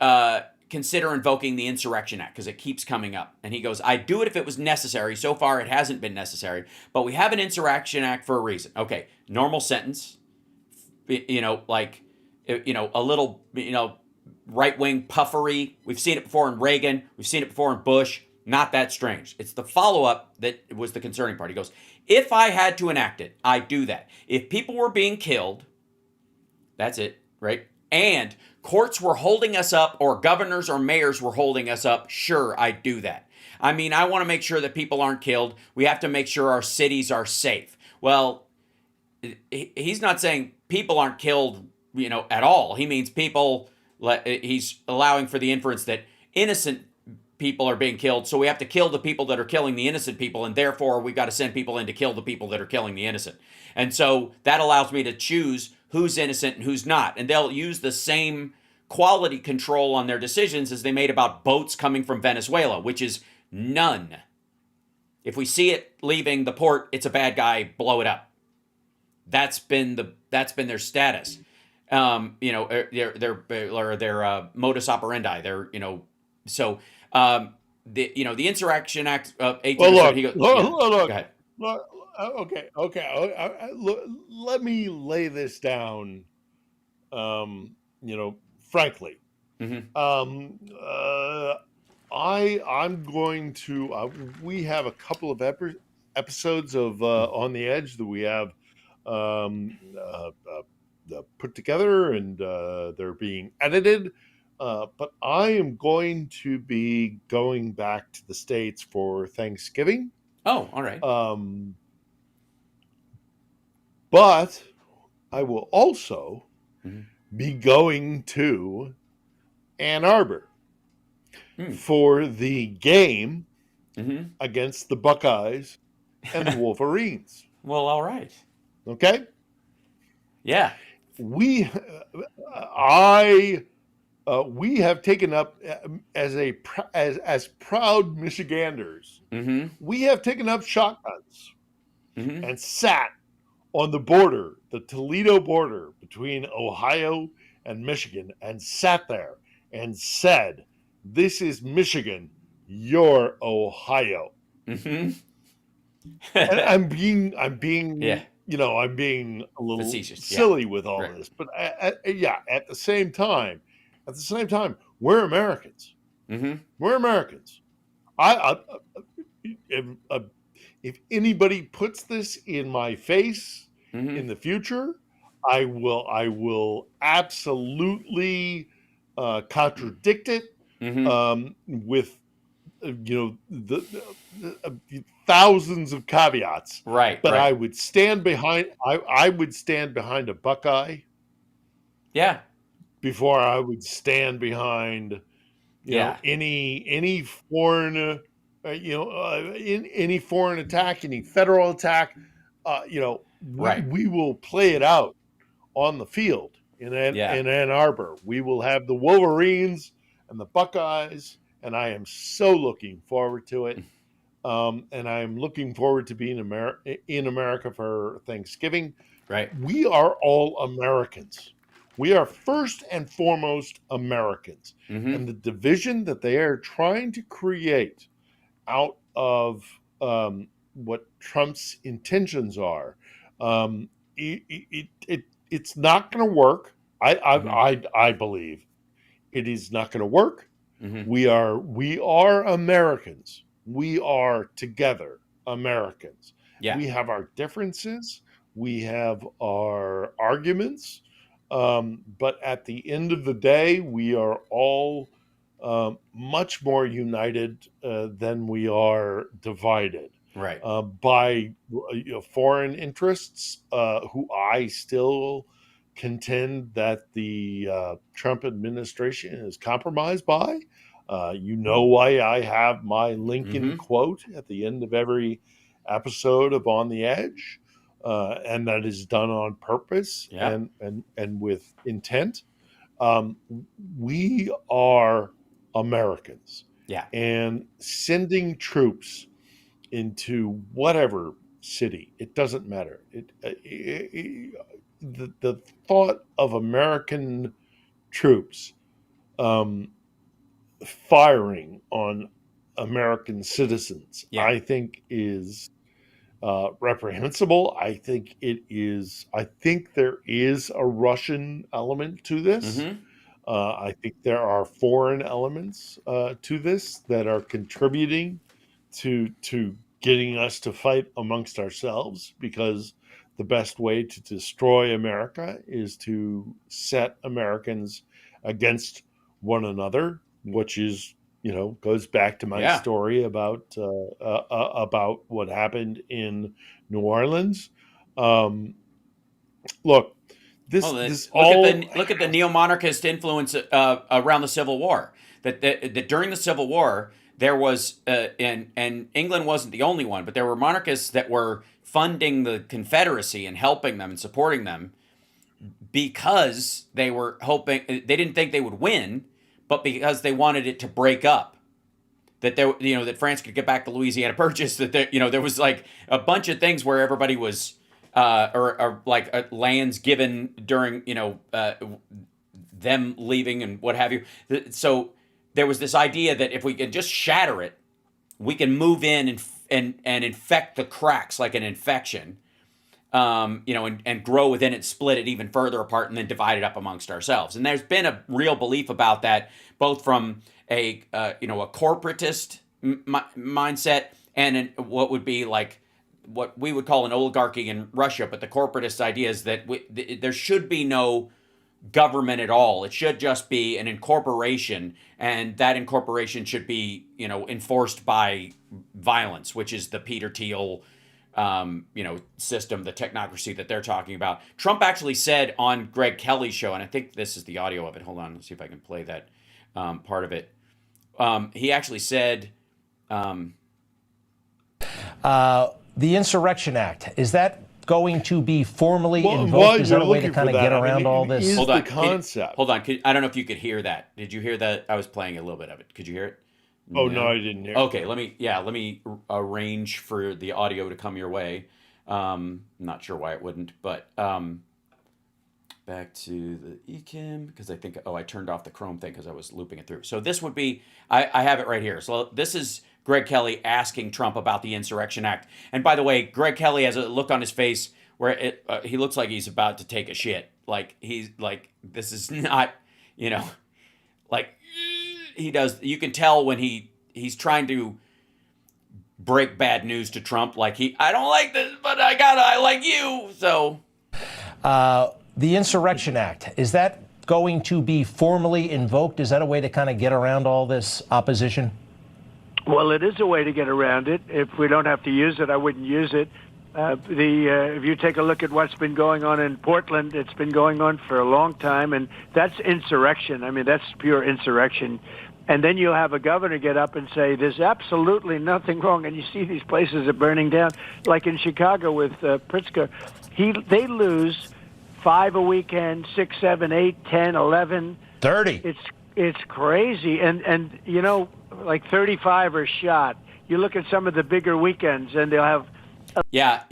consider invoking the Insurrection Act, because it keeps coming up. And he goes, I'd do it if it was necessary. So far, it hasn't been necessary. But we have an Insurrection Act for a reason. Okay, normal sentence, a little, right-wing puffery. We've seen it before in Reagan. We've seen it before in Bush. Not that strange. It's the follow-up that was the concerning part. He goes, if I had to enact it, I'd do that. If people were being killed, that's it, right? And courts were holding us up, or governors or mayors were holding us up, sure, I'd do that. I mean, I want to make sure that people aren't killed. We have to make sure our cities are safe. Well, he's not saying people aren't killed, at all. He means people, he's allowing for the inference that innocent people are being killed, so we have to kill the people that are killing the innocent people, and therefore we've got to send people in to kill the people that are killing the innocent. And so that allows me to choose who's innocent and who's not. And they'll use the same quality control on their decisions as they made about boats coming from Venezuela, which is none. If we see it leaving the port, it's a bad guy, blow it up. That's been their status. Their modus operendi. The Insurrection Act of 18. Look. Go ahead. Okay. Let me lay this down. Frankly, I'm going to. We have a couple of episodes of On the Edge that we have put together, and they're being edited. But I am going to be going back to the States for Thanksgiving. Oh, all right. But I will also be going to Ann Arbor for the game against the Buckeyes and the Wolverines. Well, all right. Okay? Yeah. We have taken up as proud Michiganders. We have taken up shotguns and sat on the border, the Toledo border between Ohio and Michigan, and sat there and said, "This is Michigan, you're Ohio." And I'm being I'm being a little facetious, silly with all this, but at the same time, we're Americans. We're Americans. if anybody puts this in my face in the future, I will absolutely contradict it with the thousands of caveats. Right, But right. I would stand behind. I would stand behind a Buckeye Yeah, before I would stand behind yeah. any foreign in any foreign attack, any federal attack. Right. We will play it out on the field Yeah. in Ann Arbor. We will have the Wolverines and the Buckeyes, and I am so looking forward to it. And I am looking forward to being in America for Thanksgiving. Right. We are all Americans. We are first and foremost Americans. And the division that they are trying to create out of what Trump's intentions are, it's not going to work. I believe it is not going to work. We are Americans. We are together Americans. Yeah. We have our differences. We have our arguments. But at the end of the day, we are all much more united than we are divided Right. by foreign interests, who I still contend that the Trump administration is compromised by. Why I have my Lincoln quote at the end of every episode of On the Edge, and that is done on purpose and with intent. We are Americans. Yeah. And sending troops into whatever city, it doesn't matter. The thought of American troops firing on American citizens, I think is reprehensible. I think there is a Russian element to this. I think there are foreign elements to this that are contributing to getting us to fight amongst ourselves, because the best way to destroy America is to set Americans against one another, which is goes back to my story about what happened in New Orleans. Look, look at the neo-monarchist influence around the Civil War. That during the Civil War there was, and England wasn't the only one, but there were monarchists that were funding the Confederacy and helping them and supporting them because they were hoping, they didn't think they would win, but because they wanted it to break up. That that France could get back the Louisiana Purchase. That there was like a bunch of things where everybody was. Or lands given during them leaving and what have you. So there was this idea that if we can just shatter it, we can move in and infect the cracks like an infection, and grow within it, split it even further apart, and then divide it up amongst ourselves. And there's been a real belief about that, both from a corporatist mindset and what would be like what we would call an oligarchy in Russia, but the corporatist idea is that there should be no government at all. It should just be an incorporation, and that incorporation should be, enforced by violence, which is the Peter Thiel, system, the technocracy that they're talking about. Trump actually said on Greg Kelly's show, and I think this is the audio of it. Hold on, let's see if I can play that part of it. He actually said, the Insurrection Act, is that going to be formally invoked? Is that a way to kind of get around all this? Hold on. The concept. Hold on. I don't know if you could hear that. Did you hear that? I was playing a little bit of it. Could you hear it? Oh, no, I didn't hear it. Okay, let me arrange for the audio to come your way. Not sure why it wouldn't, but back to the eCam, because I think, I turned off the Chrome thing because I was looping it through. So this would be, I have it right here. So this is Greg Kelly asking Trump about the Insurrection Act. And by the way, Greg Kelly has a look on his face where he looks like he's about to take a shit. Like he's like, this is not, like he does. You can tell when he's trying to break bad news to Trump. Like I don't like this, but I like you. So the Insurrection Act, is that going to be formally invoked? Is that a way to kind of get around all this opposition? Well, it is a way to get around it. If we don't have to use it, I wouldn't use it. If you take a look at what's been going on in Portland, it's been going on for a long time, and that's insurrection. I mean, that's pure insurrection. And then you'll have a governor get up and say, there's absolutely nothing wrong. And you see these places are burning down, like in Chicago with Pritzker. They lose 5 a weekend, 6, 7, 8, 10, 11. 30. It's crazy. And you know, like 35 are shot. You look at some of the bigger weekends, and they'll have... Yeah.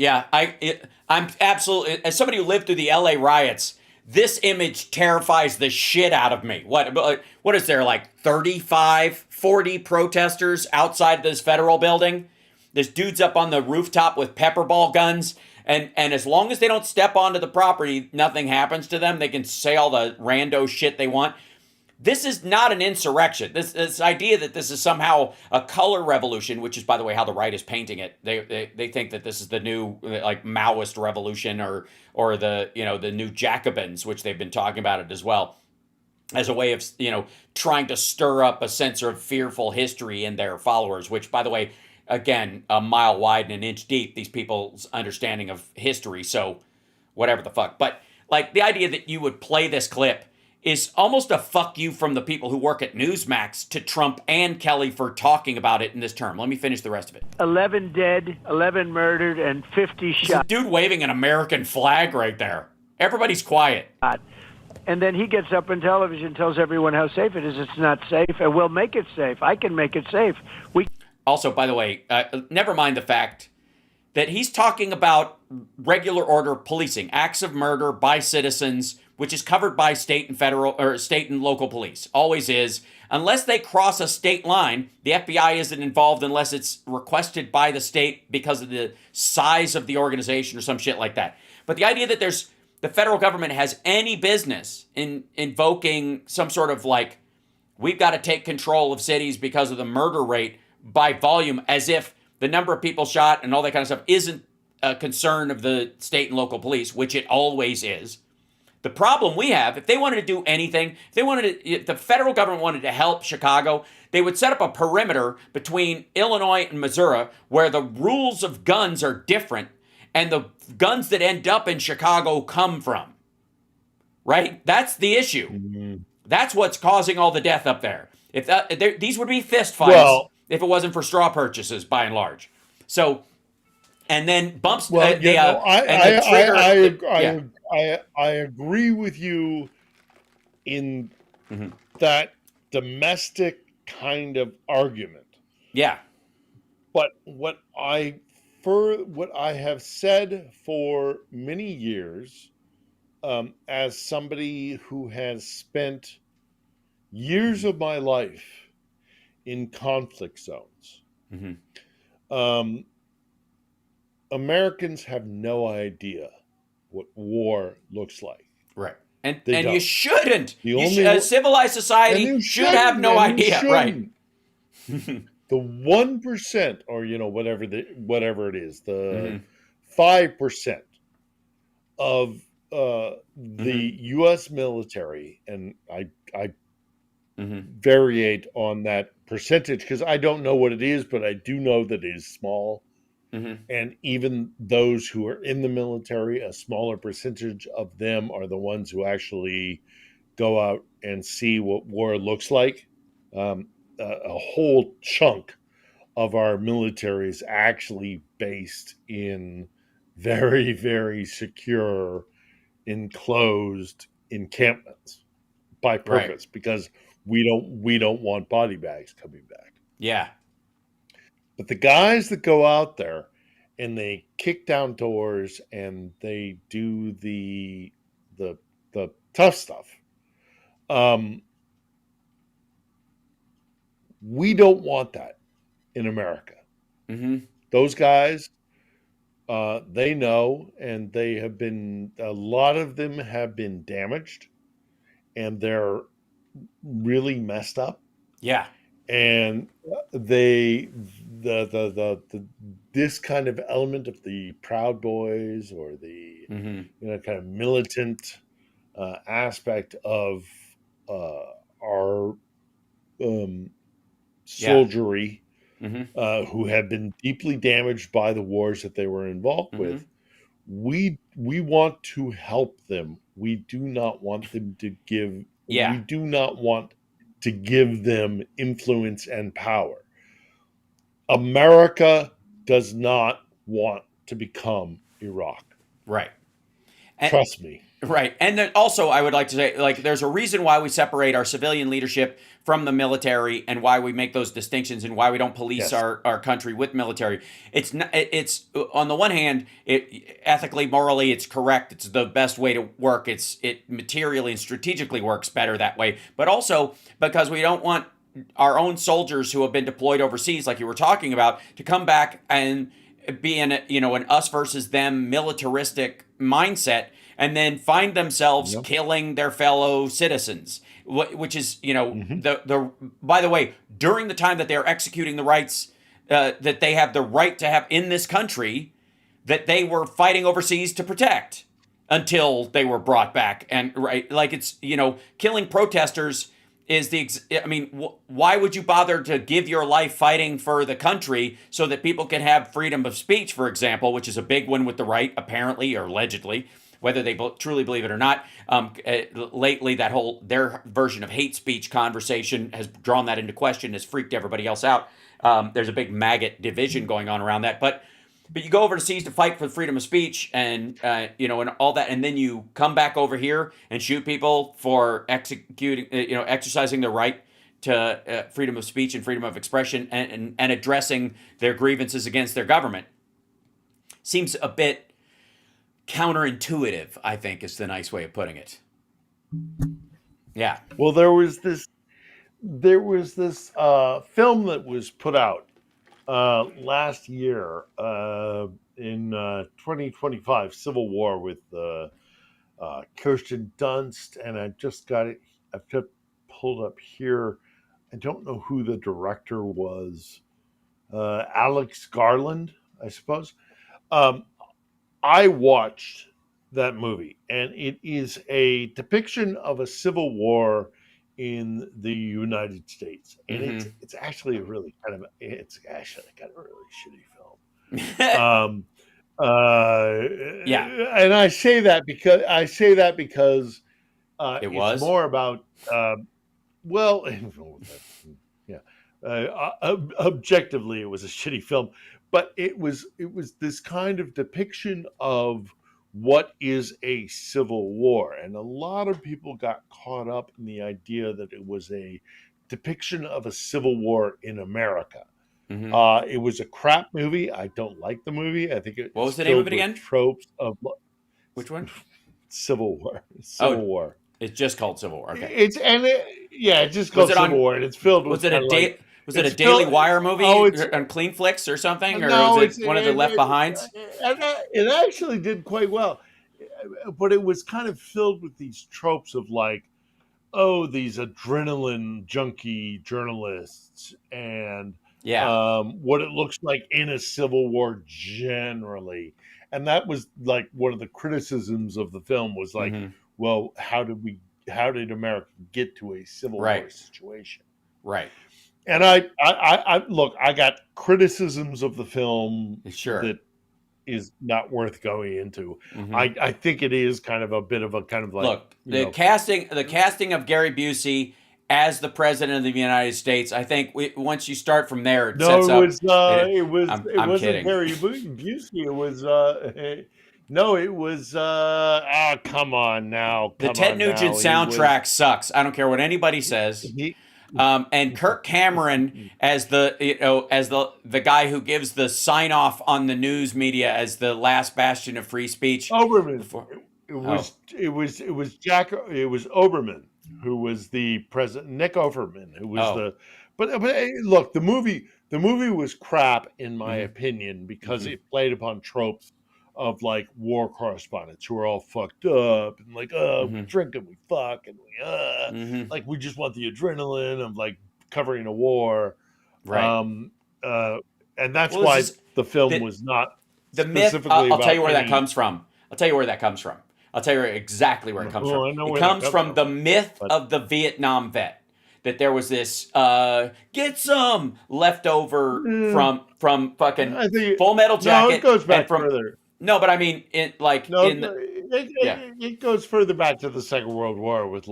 I'm absolutely, as somebody who lived through the LA riots, this image terrifies the shit out of me. What is there, like 35, 40 protesters outside this federal building? There's dudes up on the rooftop with pepper ball guns. And as long as they don't step onto the property, nothing happens to them. They can say all the rando shit they want. This is not an insurrection. This idea that this is somehow a color revolution, which is, by the way, how the right is painting it. They think that this is the new like Maoist revolution or the the new Jacobins, which they've been talking about it as well, as a way of trying to stir up a sense of fearful history in their followers. Which, by the way, again, a mile wide and an inch deep. These people's understanding of history. So whatever the fuck. But like the idea that you would play this clip is almost a fuck you from the people who work at Newsmax to Trump and Kelly for talking about it in this term. Let me finish the rest of it. 11 dead, 11 murdered, and 50 shot. There's a dude waving an American flag right there. Everybody's quiet. And then he gets up on television, tells everyone how safe it is. It's not safe, and we'll make it safe. I can make it safe. Also, by the way, never mind the fact that he's talking about regular order policing, acts of murder by citizens, which is covered by state and local police. Always is. Unless they cross a state line, the FBI isn't involved unless it's requested by the state because of the size of the organization or some shit like that. But the idea that the federal government has any business in invoking some sort of like, we've got to take control of cities because of the murder rate by volume, as if the number of people shot and all that kind of stuff isn't a concern of the state and local police, which it always is. The problem we have, if they wanted to do anything, if the federal government wanted to help Chicago, they would set up a perimeter between Illinois and Missouri where the rules of guns are different and the guns that end up in Chicago come from. Right? That's the issue. Mm-hmm. That's what's causing all the death up there. These would be fist fights if it wasn't for straw purchases, by and large. So, and then bumps. I agree with you in that domestic kind of argument. Yeah. But what I have said for many years, as somebody who has spent years of my life in conflict zones, Americans have no idea what war looks like. Right. And you shouldn't. A civilized society should have no idea. Right. The 1%, or whatever it is, the 5% of the U.S. military, and I variate on that percentage because I don't know what it is, but I do know that it is small. And even those who are in the military, a smaller percentage of them are the ones who actually go out and see what war looks like. A whole chunk of our military is actually based in very, very secure, enclosed encampments by purpose, because we don't want body bags coming back. Yeah. But the guys that go out there and they kick down doors and they do the tough stuff, we don't want that in America. Those guys, they know, and a lot of them have been damaged, and they're really messed up. Yeah. And they this kind of element of the Proud Boys or the kind of militant aspect of our soldiery who have been deeply damaged by the wars that they were involved with. We want to help them. We do not want them to give. We do not want to give them influence and power. America does not want to become Iraq. Right. Trust me. Right. And then also, I would like to say, like, there's a reason why we separate our civilian leadership from the military and why we make those distinctions and why we don't police our country with military. It's on the one hand, ethically, morally, it's correct. It's the best way to work. It materially and strategically works better that way. But also because we don't want our own soldiers who have been deployed overseas, like you were talking about, to come back and be in an us versus them militaristic mindset, and then find themselves killing their fellow citizens, which is, by the way, during the time that they're executing the rights that they have the right to have in this country that they were fighting overseas to protect until they were brought back. And it's, killing protesters is why would you bother to give your life fighting for the country so that people can have freedom of speech, for example, which is a big one with the right, apparently, or allegedly, whether they truly believe it or not. Lately, their version of hate speech conversation has drawn that into question, has freaked everybody else out. There's a big maggot division going on around that. But you go overseas to fight for freedom of speech and all that, and then you come back over here and shoot people for exercising their right to freedom of speech and freedom of expression and addressing their grievances against their government. Seems a bit counterintuitive, I think, is the nice way of putting it. Yeah. Well, there was this film that was put out last year in 2025, Civil War, with Kirsten Dunst, and I just got it. I've just pulled up here. I don't know who the director was. Alex Garland, I suppose. I watched that movie, and it is a depiction of a civil war in the United States, and it's actually a really kind of really shitty film. And I say that because it's more about objectively it was a shitty film, but it was this kind of depiction of what is a civil war, and a lot of people got caught up in the idea that it was a depiction of a civil war in America. It was a crap movie. I don't like the movie. I think what was the name of it again? Tropes of which one? Civil War. War. It's just called Civil War. Okay. It's just called Civil War, and it's filled with. Was it a Daily Wire movie on Clean Flicks or something? Or was it one of the Left Behinds? It actually did quite well. But it was kind of filled with these tropes of these adrenaline junkie journalists and what it looks like in a civil war generally. And that was one of the criticisms of the film was well, how did America get to a civil war situation? Right. And I look, I got criticisms of the film that is not worth going into. I think it is kind of a bit of a look, the casting of Gary Busey as the president of the United States. I think once you start from there, it sets up. It wasn't Gary Busey. It was it was come on now. The Ted Nugent soundtrack sucks. I don't care what anybody says. And Kirk Cameron as the guy who gives the sign off on the news media as the last bastion of free speech. Oberman. It was Oberman who was the president. Nick Offerman who was But look, the movie was crap in my opinion because it played upon tropes of war correspondents who are all fucked up and we drink and we fuck and we we just want the adrenaline of covering a war, right? and that's Well, why this is the film the, was not the myth. specifically I'll tell you about where that any. comes from. I'll tell you where that comes from. I'll tell you exactly where it comes from. Well, I know It where that comes comes from from, the myth but of the Vietnam vet. That there was this get some leftover eh, from fucking I think Full Metal no, it Jacket goes and back from further. no, but I mean in like No, in the yeah. it goes further back to the Second World War with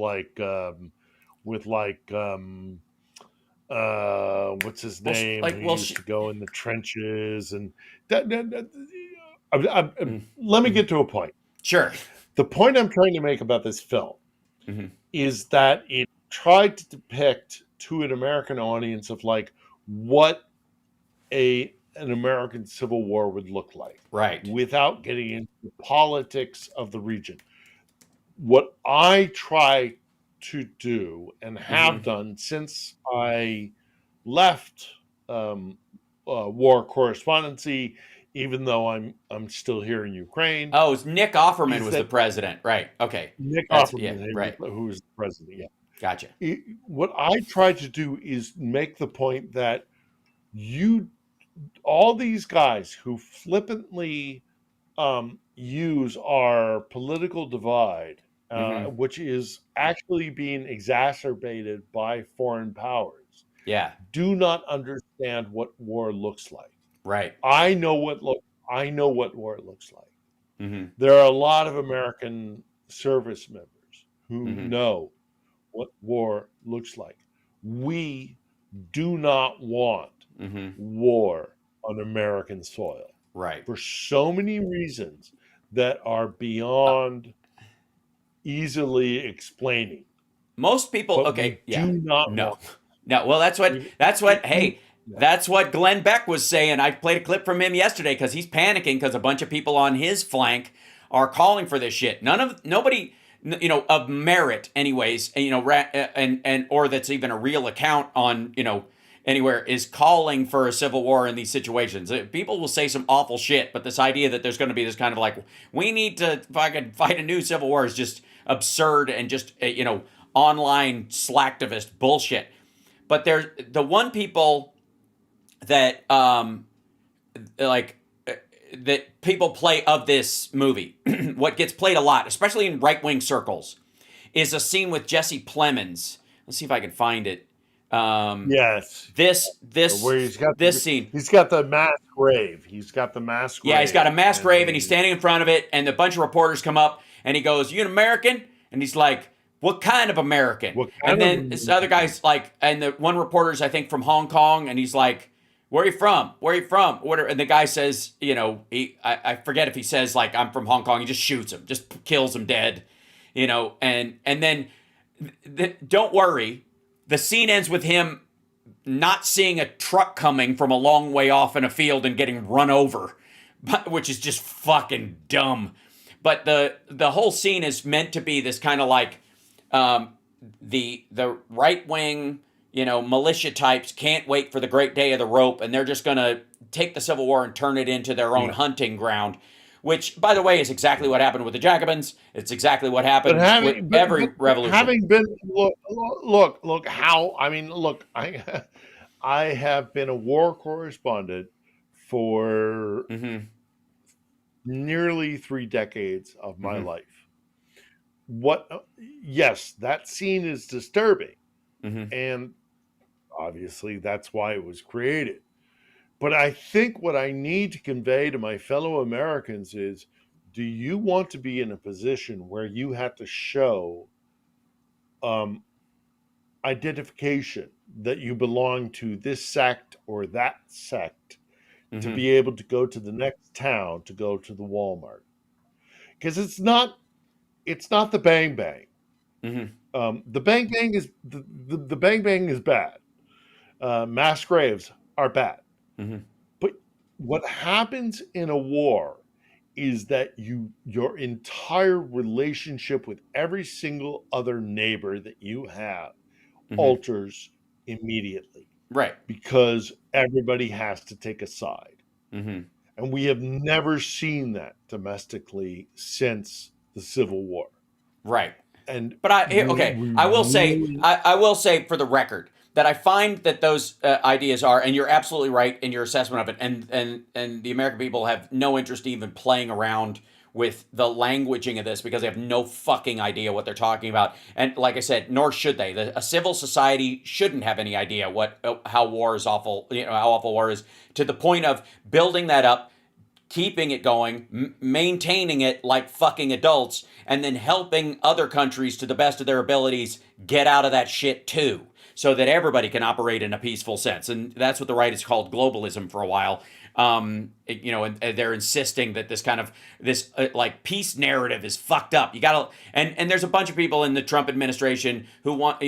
what's his Well, name, like who well, used to go in the trenches and mm, let me mm, get to a point. sure. The point I'm trying to make about this film Hmm. is that it tried to depict to an American audience of like what an American Civil War would look like Right. without getting into the politics of the region. What I try to do and have Hmm. done since I left war correspondency, even though I'm still here in Ukraine, Oh, Nick Offerman is was the that president. Right. Okay. Nick That's yeah. Offerman, Right. who was the president, yeah. Gotcha. What I try to do is make the point that you, all these guys who flippantly use our political divide, Hmm. which is actually being exacerbated by foreign powers, Yeah. do not understand what war looks like. Right. I know what war looks like. Hmm. There are a lot of American service members who Hmm. know what war looks like. We do not want Hmm. war on American soil Right. for so many reasons that are Uh, beyond easily explaining. most people. But Okay. we Yeah. do not No. want. No. Well, that's what. We, That's we, what. we, Hey. yeah. That's what Glenn Beck was saying. I played a clip from him yesterday because he's panicking because a bunch of people on his flank are calling for this shit. Nobody, of merit, anyways. And or that's even a real account on anywhere is calling for a civil war in these situations. People will say some awful shit, but this idea that there's going to be this kind of like we need to fucking fight a new civil war is just absurd and just online slacktivist bullshit. But there's the one people that like that people play of this movie. What gets played a lot, especially in right wing circles, is a scene with Jesse Plemons. Let's see if I can find it. Yes, This where this scene. he's got the mass grave. He's got the mass grave. Yeah, he's got a mass and grave and he's standing in front of it, and a bunch of reporters come up and he goes, "You an American?" And he's like, "What kind of American?" What And kind of then this other guy's like, and the one reporter's I think from Hong Kong, and he's like, "Where are you from? Where are you from?" Whatever. And the guy says, I forget if he says like I'm from Hong Kong. He just shoots him, just kills him dead, And then don't worry, the scene ends with him not seeing a truck coming from a long way off in a field and getting run over, which is just fucking dumb. But the whole scene is meant to be this kind of like the right wing, militia types can't wait for the great day of the rope, and they're just gonna take the Civil War and turn it into their own hunting ground. Which, by the way, is exactly what happened with the Jacobins. It's exactly what happened with every revolution. Having been look how I mean look I have been a war correspondent for Mm-hmm. nearly 3 decades of my Mm-hmm. life. Yes, that scene is disturbing, Mm-hmm. and obviously that's why it was created. But I think what I need to convey to my fellow Americans is, do you want to be in a position where you have to show um, identification that you belong to this sect or that sect to Mm-hmm. be able to go to the next town, to go to the Walmart? Because it's not the bang bang. Mm-hmm. The bang bang is the bang bang is bad. Mass graves are bad. Mm-hmm. But what happens in a war is that your entire relationship with every single other neighbor that you have Mm-hmm. alters immediately Right. because everybody has to take a side. Mm-hmm. And we have never seen that domestically since the Civil War. Right. And But I will say really, I will say for the record that I find that those ideas are, and you're absolutely right in your assessment of it, and the American people have no interest in even playing around with the languaging of this because they have no fucking idea what they're talking about. And like I said, nor should they. A civil society shouldn't have any idea how war is awful, how awful war is, to the point of building that up, keeping it going, maintaining it like fucking adults, and then helping other countries to the best of their abilities get out of that shit too, so that everybody can operate in a peaceful sense. And that's what the right has called globalism for a while. And they're insisting that this like peace narrative is fucked up. You gotta, and there's a bunch of people in the Trump administration who want,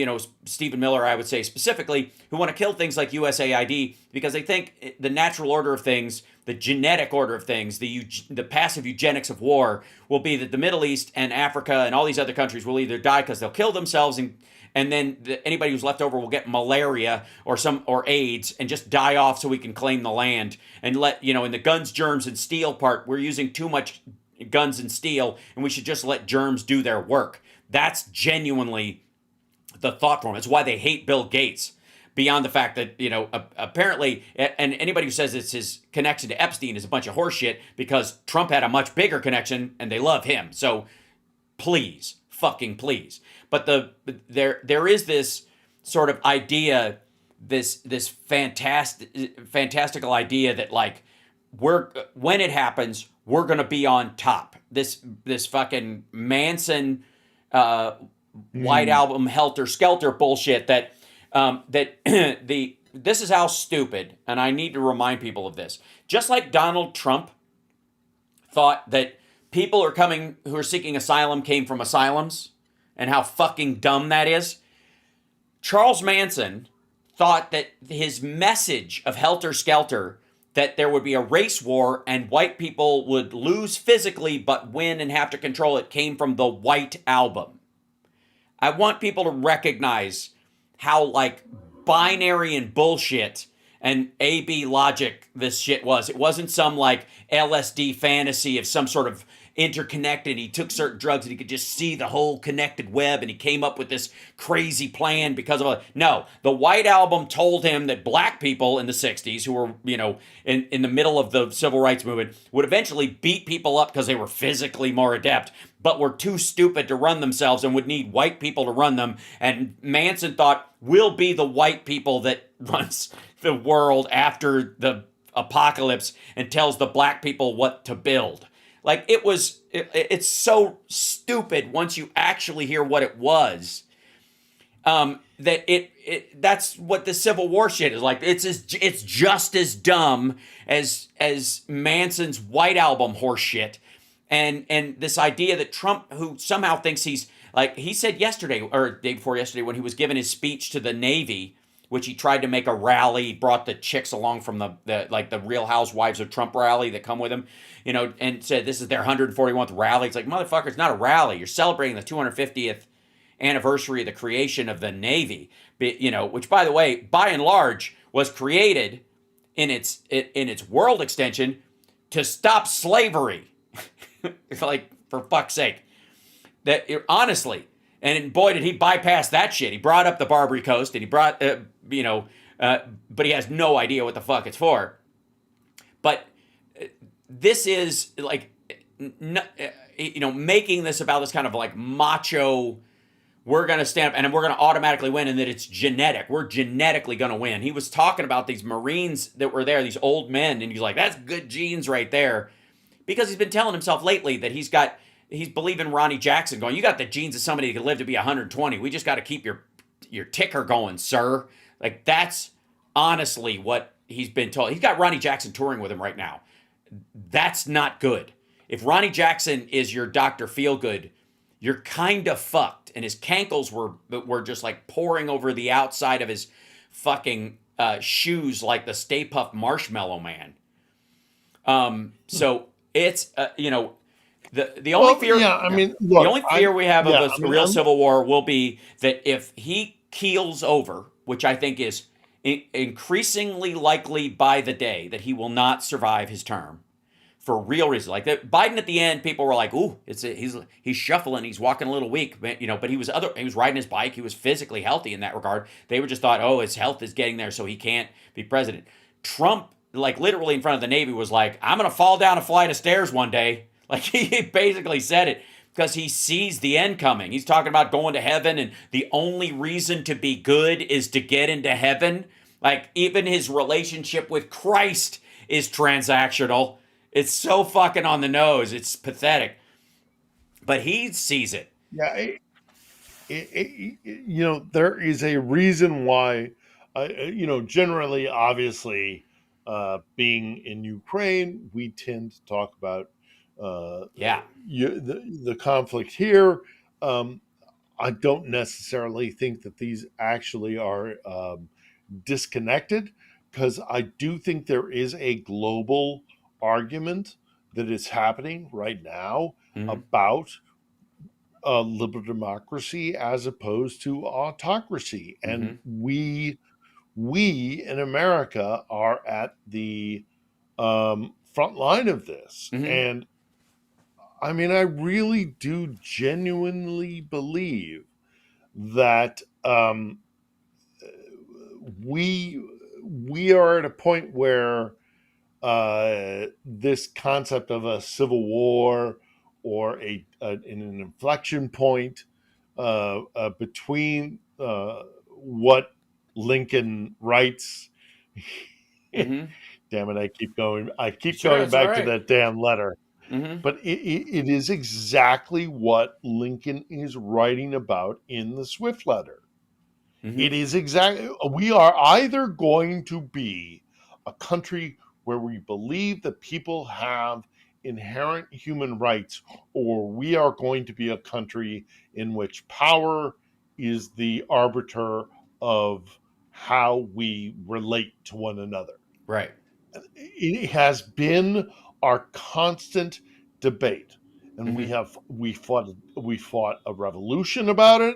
Stephen Miller, I would say specifically, who want to kill things like USAID because they think the natural order of things, the genetic order of things, the passive eugenics of war will be that the Middle East and Africa and all these other countries will either die because they'll kill themselves and then anybody who's left over will get malaria or AIDS and just die off so we can claim the land and let, in the guns, germs, and steel part, we're using too much guns and steel and we should just let germs do their work. That's genuinely the thought form. It's why they hate Bill Gates, beyond the fact that, apparently, and anybody who says it's his connection to Epstein is a bunch of horseshit because Trump had a much bigger connection and they love him. So please, fucking please. But there is this sort of idea, this fantastical idea that like when it happens, we're gonna be on top. This fucking Manson White Album Helter Skelter bullshit that this is how stupid, and I need to remind people of this. Just like Donald Trump thought that people who are seeking asylum came from asylums, and how fucking dumb that is. Charles Manson thought that his message of Helter Skelter, that there would be a race war and white people would lose physically but win and have to control it, came from the White Album. I want people to recognize how like binary and bullshit and AB logic this shit was. It wasn't some like LSD fantasy of some sort of interconnected. He took certain drugs and he could just see the whole connected web and he came up with this crazy plan because of no. The White Album told him that black people in the 60s who were, in the middle of the civil rights movement would eventually beat people up because they were physically more adept, but were too stupid to run themselves and would need white people to run them. And Manson thought, we'll be the white people that runs the world after the apocalypse and tells the black people what to build. Like it's so stupid once you actually hear what it was. That's what the Civil War shit is like. It's just as dumb as Manson's White Album horse shit. And this idea that Trump, who somehow thinks he's like, he said yesterday or day before yesterday when he was giving his speech to the Navy, which he tried to make a rally, brought the chicks along from the Real Housewives of Trump rally that come with him, and said this is their 141st rally. It's like, motherfucker, it's not a rally. You're celebrating the 250th anniversary of the creation of the Navy, which, by the way, by and large, was created in its world extension to stop slavery. Like, for fuck's sake. Honestly. And boy, did he bypass that shit. He brought up the Barbary Coast, and he brought, but he has no idea what the fuck it's for. But this is like, making this about this kind of like macho, we're going to stand up and we're going to automatically win, and that it's genetic. We're genetically going to win. He was talking about these Marines that were there, these old men, and he's like, that's good genes right there. Because he's been telling himself lately that he's believing Ronnie Jackson, going, you got the genes of somebody who could live to be 120. We just got to keep your ticker going, sir. Like, that's honestly what he's been told. He's got Ronnie Jackson touring with him right now. That's not good. If Ronnie Jackson is your Dr. Feelgood, you're kind of fucked. And his cankles were just like pouring over the outside of his fucking shoes like the Stay Puft Marshmallow Man. So it's, the only fear, the only fear we have of a real civil war will be that if he keels over, which I think is increasingly likely by the day that he will not survive his term, for real reasons. Like Biden at the end, people were like, "Ooh, he's shuffling, he's walking a little weak," but he was riding his bike, he was physically healthy in that regard. They were just thought, "Oh, his health is getting there, so he can't be president." Trump, like literally in front of the Navy, was like, "I'm gonna fall down a flight of stairs one day." Like he basically said it because he sees the end coming. He's talking about going to heaven, and the only reason to be good is to get into heaven. Like even his relationship with Christ is transactional. It's so fucking on the nose. It's pathetic. But he sees it. Yeah, there is a reason why, generally, obviously, being in Ukraine, we tend to talk about the conflict here. I don't necessarily think that these actually are disconnected, because I do think there is a global argument that is happening right now about liberal democracy as opposed to autocracy, and we in America are at the front line of this. And I mean, I really do genuinely believe that we are at a point where this concept of a civil war or an inflection point between what Lincoln writes. Damn it! I keep going back to that damn letter. But it is exactly what Lincoln is writing about in the Swift letter. It is exactly, we are either going to be a country where we believe that people have inherent human rights, or we are going to be a country in which power is the arbiter of how we relate to one another. Right. It has been our constant debate, and we fought a revolution about it.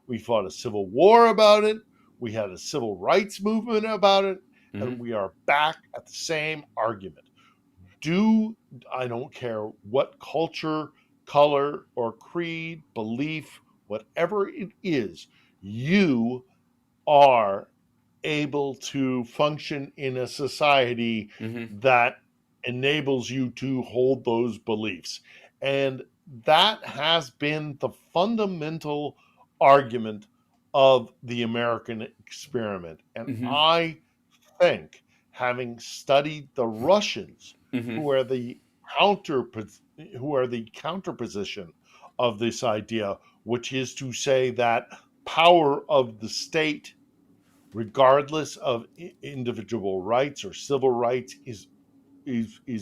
We fought a civil war about it. We had a civil rights movement about it, and we are back at the same argument. I don't care what culture, color, or creed, belief, whatever it is, you are able to function in a society that enables you to hold those beliefs. And that has been the fundamental argument of the American experiment. And I think, having studied the Russians, who are the counterposition of this idea, which is to say that power of the state, regardless of individual rights or civil rights, is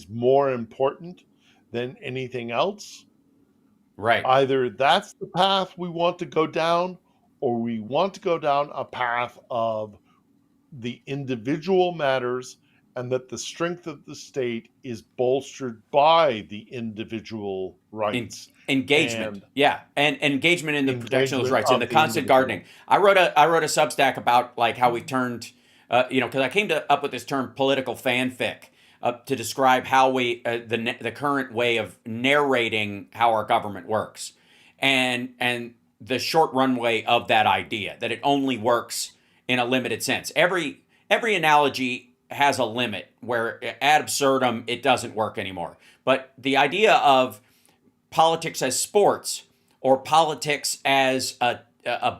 more important than anything else. Right. Either that's the path we want to go down, or we want to go down a path of the individual matters, and that the strength of the state is bolstered by the individual rights. Engagement. And engagement in the protection of those rights and the constant gardening. I wrote a Substack about like how we turned, because I came up with this term political fanfic to describe how we, the current way of narrating how our government works, and the short runway of that idea, that it only works in a limited sense. Every analogy has a limit where ad absurdum it doesn't work anymore. But the idea of politics as sports, or politics as a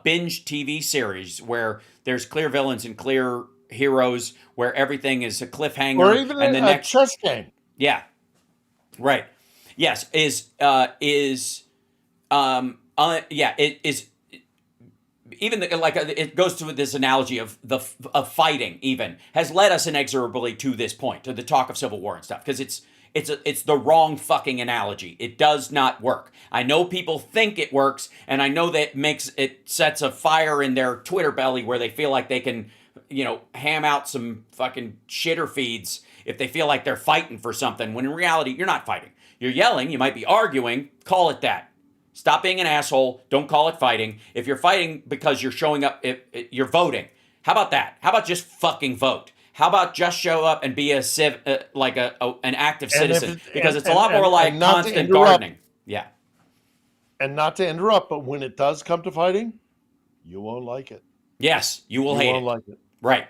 binge TV series where there's clear villains and clear heroes, where everything is a cliffhanger, or even and the next chess game. Yeah, right. Yes, it is even it goes to this analogy of fighting. Even has led us inexorably to this point, to the talk of civil war and stuff, because it's the wrong fucking analogy. It does not work. I know people think it works, and I know that it sets a fire in their Twitter belly where they feel like they can, ham out some fucking shitter feeds if they feel like they're fighting for something, when in reality, you're not fighting. You're yelling, you might be arguing, call it that. Stop being an asshole, don't call it fighting. If you're fighting because you're showing up, you're voting. How about that? How about just fucking vote? How about just show up and be an active And if citizen? it- Because it's a and- lot more and like not to constant interrupt- gardening. Yeah. And not to interrupt, but when it does come to fighting, you won't like it. Yes, you will You hate won't it. like it. Right.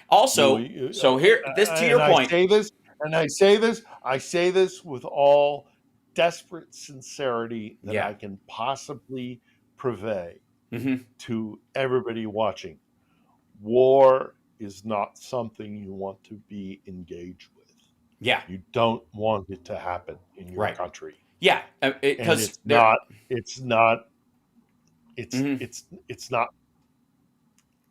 Also, so here, this to your point. I say this with all desperate sincerity that Yeah. I can possibly purvey hmm to everybody watching. War is not something you want to be engaged with. Yeah. You don't want it to happen in your Right. country. Yeah. And Because it's not. It's not. Mhm. It's not.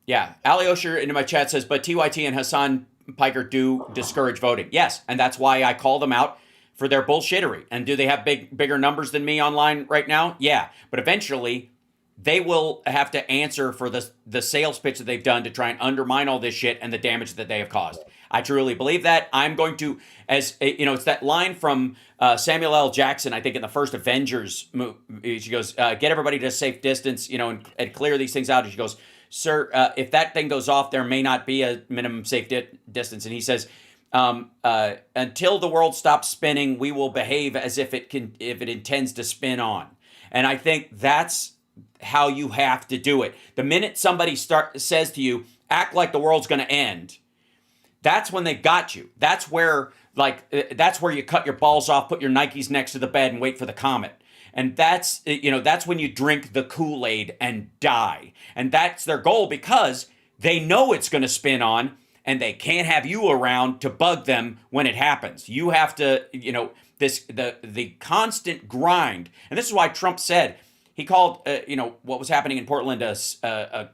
Yeah, Ali Osher into my chat says, but TYT and Hassan Piker do discourage voting. Yes, and that's why I call them out for their bullshittery. And do they have bigger numbers than me online right now? Yeah, but eventually they will have to answer for the sales pitch that they've done to try and undermine all this shit and the damage that they have caused. I truly believe that. I'm going to, it's that line from Samuel L. Jackson, I think in the first Avengers movie. She goes, get everybody to a safe distance, and clear these things out. And she goes, sir, if that thing goes off, there may not be a minimum safe distance. And he says, until the world stops spinning, we will behave as if it intends to spin on. And I think that's how you have to do it. The minute somebody says to you, act like the world's going to end, that's when they got you. That's where you cut your balls off, put your Nikes next to the bed, and wait for the comet. And that's when you drink the Kool-Aid and die. And that's their goal because they know it's going to spin on, and they can't have you around to bug them when it happens. You have to, the constant grind. And this is why Trump said, he called, what was happening in Portland an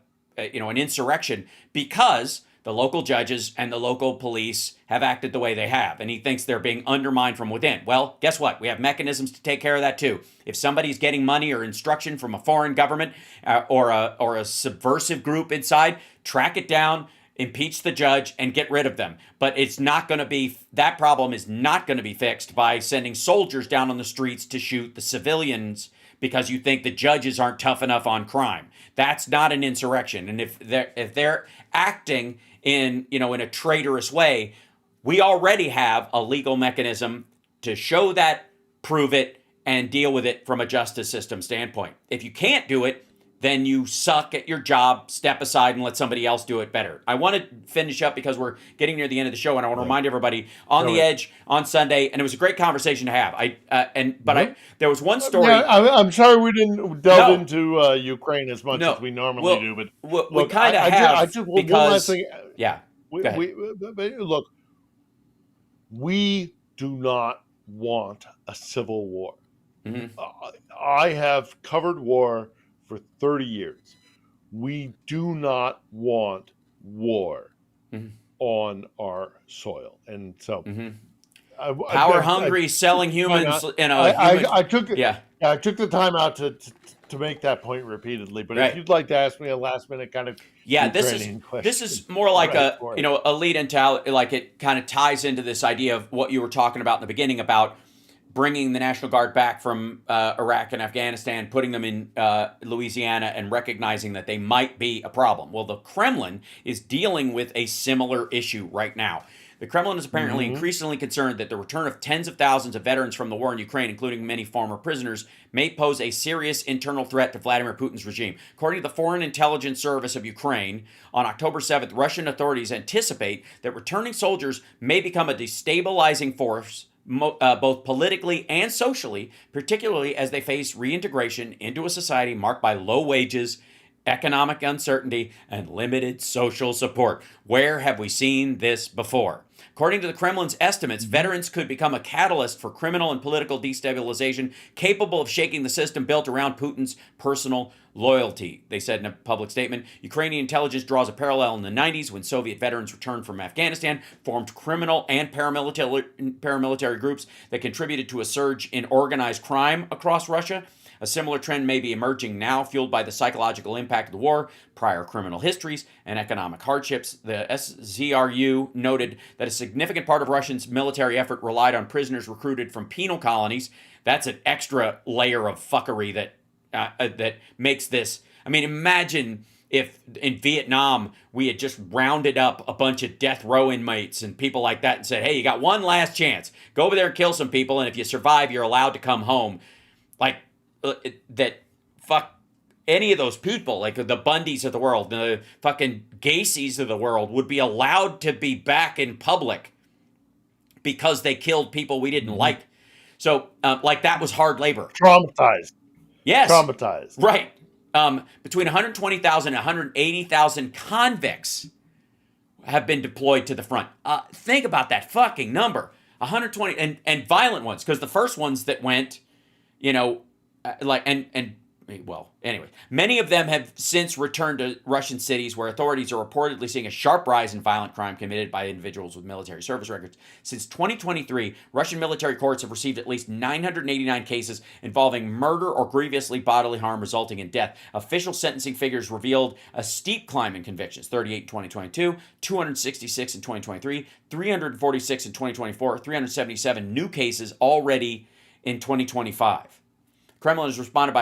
insurrection because the local judges and the local police have acted the way they have. And he thinks they're being undermined from within. Well, guess what? We have mechanisms to take care of that too. If somebody's getting money or instruction from a foreign government or a subversive group inside, track it down, impeach the judge, and get rid of them. But that problem is not going to be fixed by sending soldiers down on the streets to shoot the civilians because you think the judges aren't tough enough on crime. That's not an insurrection. And if they're acting in a traitorous way, we already have a legal mechanism to show that, prove it, and deal with it from a justice system standpoint. If you can't do it, then you suck at your job, step aside and let somebody else do it better. I want to finish up because we're getting near the end of the show, and I want to remind everybody On the Edge on Sunday, and it was a great conversation to have. There was one story. Yeah, I'm sorry we didn't delve into Ukraine as much as we normally do, but we kind of have. I just because, one last thing. Yeah, go ahead. Look, we do not want a civil war. Mm-hmm. I have covered war for 30 years. We do not want war on our soil. And so power hungry, selling humans. I took the time out to make that point repeatedly. But if you'd like to ask me a last minute kind of this is more like a lead into like it kind of ties into this idea of what you were talking about in the beginning about bringing the National Guard back from Iraq and Afghanistan, putting them in Louisiana, and recognizing that they might be a problem. Well, the Kremlin is dealing with a similar issue right now. The Kremlin is apparently increasingly concerned that the return of tens of thousands of veterans from the war in Ukraine, including many former prisoners, may pose a serious internal threat to Vladimir Putin's regime. According to the Foreign Intelligence Service of Ukraine, on October 7th, Russian authorities anticipate that returning soldiers may become a destabilizing force both politically and socially, particularly as they face reintegration into a society marked by low wages, economic uncertainty, and limited social support. Where have we seen this before? According to the Kremlin's estimates, veterans could become a catalyst for criminal and political destabilization, capable of shaking the system built around Putin's personal loyalty, they said in a public statement. Ukrainian intelligence draws a parallel in the 90s when Soviet veterans returned from Afghanistan, formed criminal and paramilitary groups that contributed to a surge in organized crime across Russia. A similar trend may be emerging now, fueled by the psychological impact of the war, prior criminal histories, and economic hardships. The SZRU noted that a significant part of Russia's military effort relied on prisoners recruited from penal colonies. That's an extra layer of fuckery that makes this. I mean, imagine if in Vietnam we had just rounded up a bunch of death row inmates and people like that and said, hey, you got one last chance. Go over there and kill some people, and if you survive, you're allowed to come home. Like, that, fuck any of those people, like the Bundys of the world, the fucking Gacy's of the world, would be allowed to be back in public because they killed people we didn't like. So, like, that was hard labor. Traumatized. Yes. Traumatized. Right. Between 120,000 and 180,000 convicts have been deployed to the front. Think about that fucking number. 120, and violent ones, because the first ones that went, well, anyway, many of them have since returned to Russian cities where authorities are reportedly seeing a sharp rise in violent crime committed by individuals with military service records. Since 2023, Russian military courts have received at least 989 cases involving murder or grievously bodily harm resulting in death. Official sentencing figures revealed a steep climb in convictions: 38 in 2022, 266 in 2023, 346 in 2024, 377 new cases already in 2025. Kremlin has responded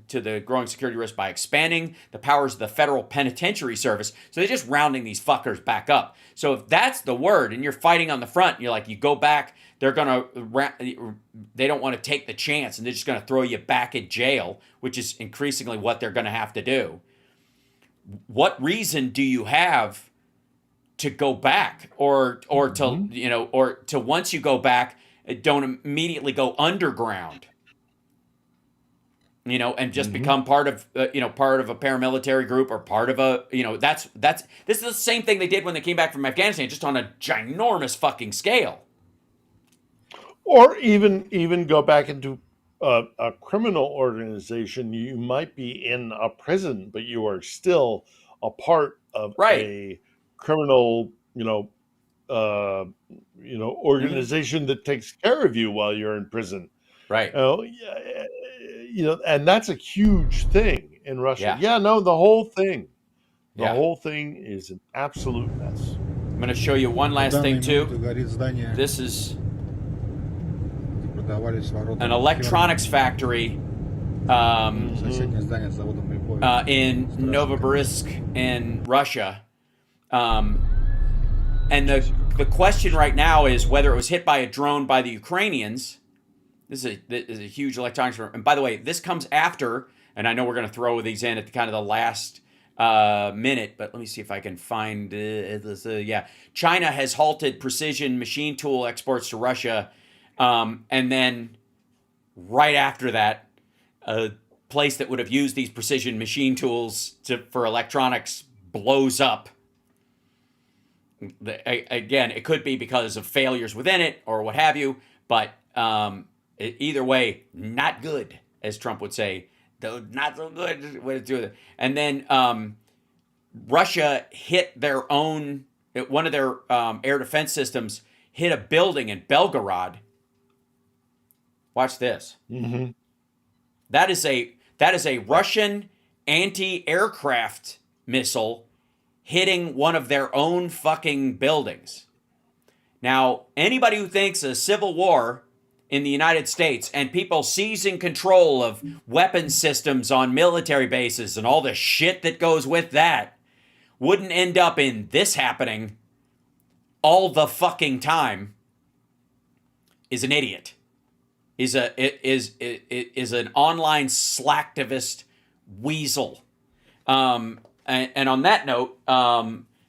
to the growing security risk by expanding the powers of the Federal Penitentiary Service. So they're just rounding these fuckers back up. So if that's the word, and you're fighting on the front, and you're like, you go back, they don't want to take the chance, and they're just going to throw you back in jail, which is increasingly what they're going to have to do. What reason do you have to go back, or to once you go back, don't immediately go underground? And just become part of a paramilitary group, or part of this is the same thing they did when they came back from Afghanistan, just on a ginormous fucking scale. Or even go back into a criminal organization. You might be in a prison, but you are still a part of a criminal, organization that takes care of you while you're in prison. Right. And that's a huge thing in Russia. The whole thing. The whole thing is an absolute mess. I'm going to show you one last thing, too. This is an electronics factory in Novosibirsk in Russia. And the question right now is whether it was hit by a drone by the Ukrainians. This is a huge electronics firm. And by the way, this comes after, and I know we're going to throw these in at the kind of the last minute, but let me see if I can find this. China has halted precision machine tool exports to Russia. And then right after that, a place that would have used these precision machine tools for electronics blows up. Again, it could be because of failures within it or what have you, but either way, not good, as Trump would say. Though not so good way to do it. And then Russia hit their own, one of their air defense systems hit a building in Belgorod. Watch this. Mm-hmm. That is a Russian anti-aircraft missile hitting one of their own fucking buildings. Now, anybody who thinks a civil war in the United States and people seizing control of weapons systems on military bases and all the shit that goes with that wouldn't end up in this happening all the fucking time is an idiot. Is an online slacktivist weasel. And on that note,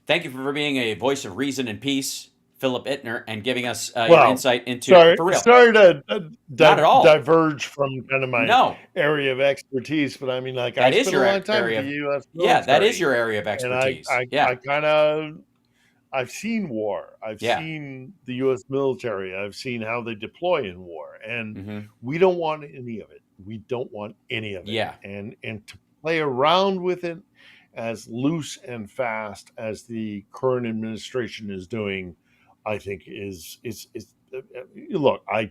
thank you for being a voice of reason and peace, Philip Ittner, and giving us your insight into for real. Sorry to Not at all. diverge from kind of my area of expertise, but I mean, like, I spent a lot of time with the U.S. military. Yeah, that is your area of expertise. And I've seen war. I've seen the U.S. military. I've seen how they deploy in war, and we don't want any of it. We don't want any of it. Yeah. And to play around with it as loose and fast as the current administration is doing, I think is look, I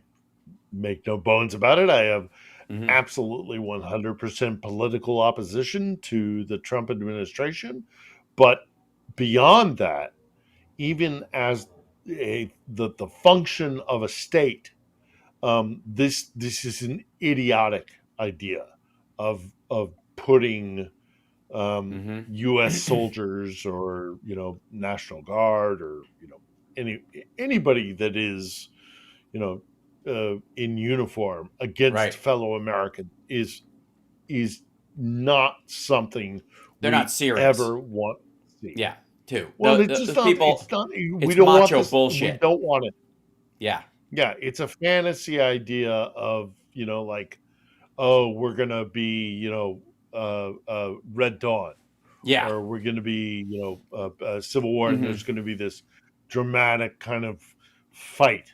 make no bones about it. I have absolutely 100% political opposition to the Trump administration, but beyond that, even as the function of a state, this is an idiotic idea of putting U.S. soldiers or National Guard or anybody that is in uniform against Right. fellow Americans is not something They're not we serious. ever want to see. Yeah, too. Well, it's just The not. people, It's not. We it's don't want macho this. We bullshit. don't want it. Yeah. Yeah, it's a fantasy idea of like, oh, we're gonna be Red Dawn, Yeah. or we're gonna be Civil War, and Mm-hmm. there's gonna be this dramatic kind of fight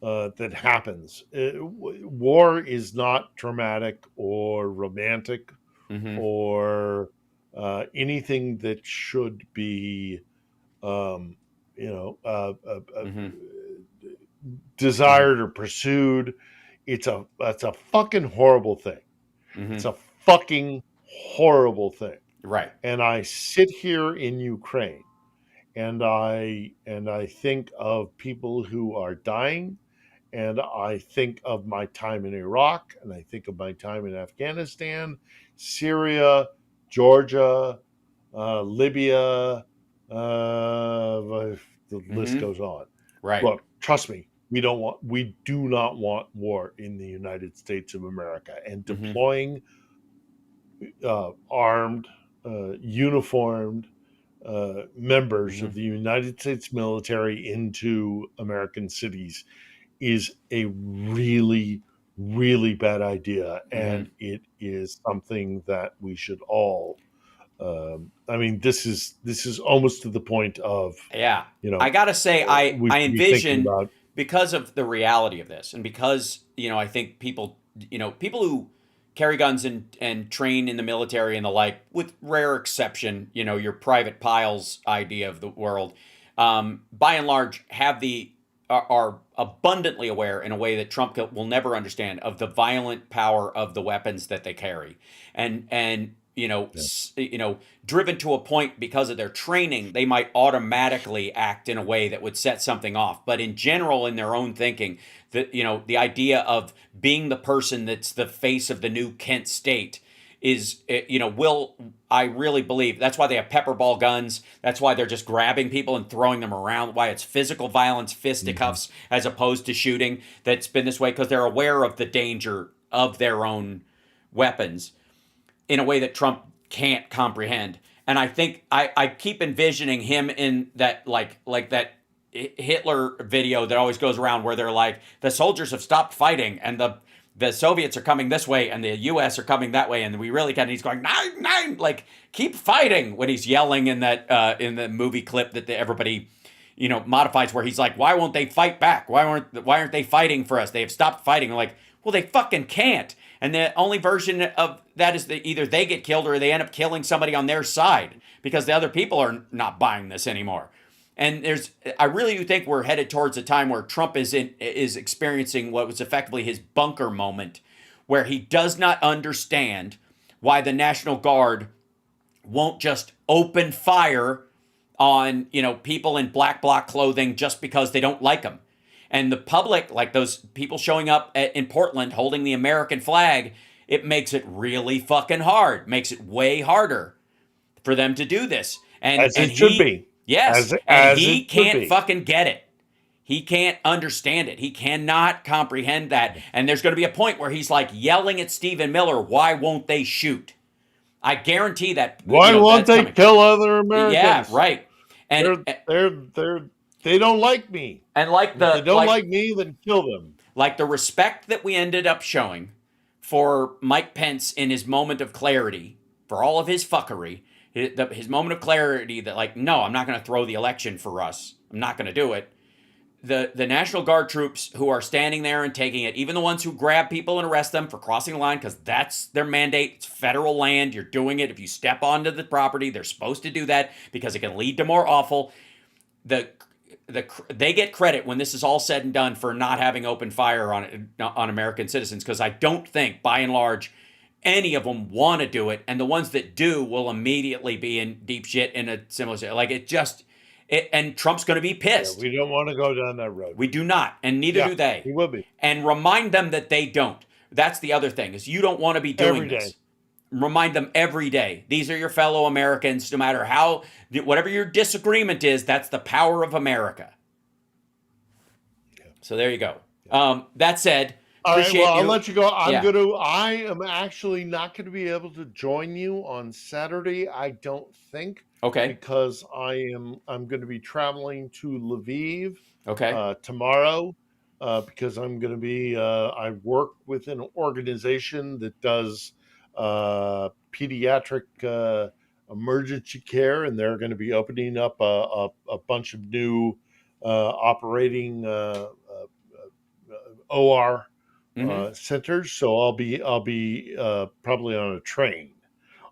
that happens. War is not dramatic or romantic Mm-hmm. or anything that should be, um, you know, uh, uh, uh, Mm-hmm. desired or pursued. That's a fucking horrible thing. Mm-hmm. It's a fucking horrible thing. Right. And I sit here in Ukraine and I think of people who are dying, and I think of my time in Iraq, and I think of my time in Afghanistan, Syria, Georgia, Libya. The list goes on. Right. Look, trust me, we do not want war in the United States of America, and deploying armed, uniformed members of the United States military into American cities is a really, really bad idea, and it is something that we should all. I mean, this is almost to the point of Yeah. I gotta say, I we should be thinking envision, about. because of the reality of this, and because I think people who carry guns and train in the military and the like, with rare exception, your Private Piles idea of the world, by and large are abundantly aware, in a way that Trump will never understand, of the violent power of the weapons that they carry, and driven to a point because of their training, they might automatically act in a way that would set something off. But in general, in their own thinking, the idea of being the person that's the face of the new Kent state is, I really believe that's why they have pepper ball guns. That's why they're just grabbing people and throwing them around. Why it's physical violence, fisticuffs, as opposed to shooting. That's been this way because they're aware of the danger of their own weapons in a way that Trump can't comprehend. And I think I keep envisioning him in that like that Hitler video that always goes around, where they're like, the soldiers have stopped fighting and the Soviets are coming this way and the US are coming that way, and we really can. He's going 9-9, like, keep fighting, when he's yelling in that in the movie clip that everybody modifies, where he's like, why won't they fight back? Why aren't they fighting for us? They have stopped fighting. I'm like, well, they fucking can't. And the only version of that is that either they get killed or they end up killing somebody on their side, because the other people are not buying this anymore. And I really do think we're headed towards a time where Trump is experiencing what was effectively his bunker moment, where he does not understand why the National Guard won't just open fire on people in black bloc clothing just because they don't like them. And the public, like those people showing up in Portland holding the American flag, it makes it really fucking hard. Makes it way harder for them to do this. As it should be. Yes. And he can't fucking get it. He can't understand it. He cannot comprehend that. And there's going to be a point where he's like yelling at Stephen Miller, why won't they shoot? I guarantee that. Why won't they kill other Americans? Yeah, right. And they don't like me. And if they don't like me, then kill them. Like the respect that we ended up showing for Mike Pence in his moment of clarity, for all of his fuckery, his moment of clarity that, like, no, I'm not going to throw the election for us. I'm not going to do it. The National Guard troops who are standing there and taking it, even the ones who grab people and arrest them for crossing the line, because that's their mandate. It's federal land. You're doing it. If you step onto the property, they're supposed to do that because it can lead to more awful. They get credit when this is all said and done for not having opened fire on American citizens, because I don't think, by and large, any of them want to do it, and the ones that do will immediately be in deep shit in a similar, like, and Trump's going to be pissed. Yeah, we don't want to go down that road. We do not, and neither do they. He will be. And remind them that they don't. That's the other thing, is you don't want to be doing this. remind them every day. These are your fellow Americans, no matter whatever your disagreement is, that's the power of America. So there you go. That said, all right, well, I'll you. let you go. I am actually not going to be able to join you on Saturday, I don't think. Okay. Because I'm going to be traveling to Lviv tomorrow because I'm going to be I work with an organization that does pediatric emergency care, and they're going to be opening up a bunch of new operating OR centers. So I'll be probably on a train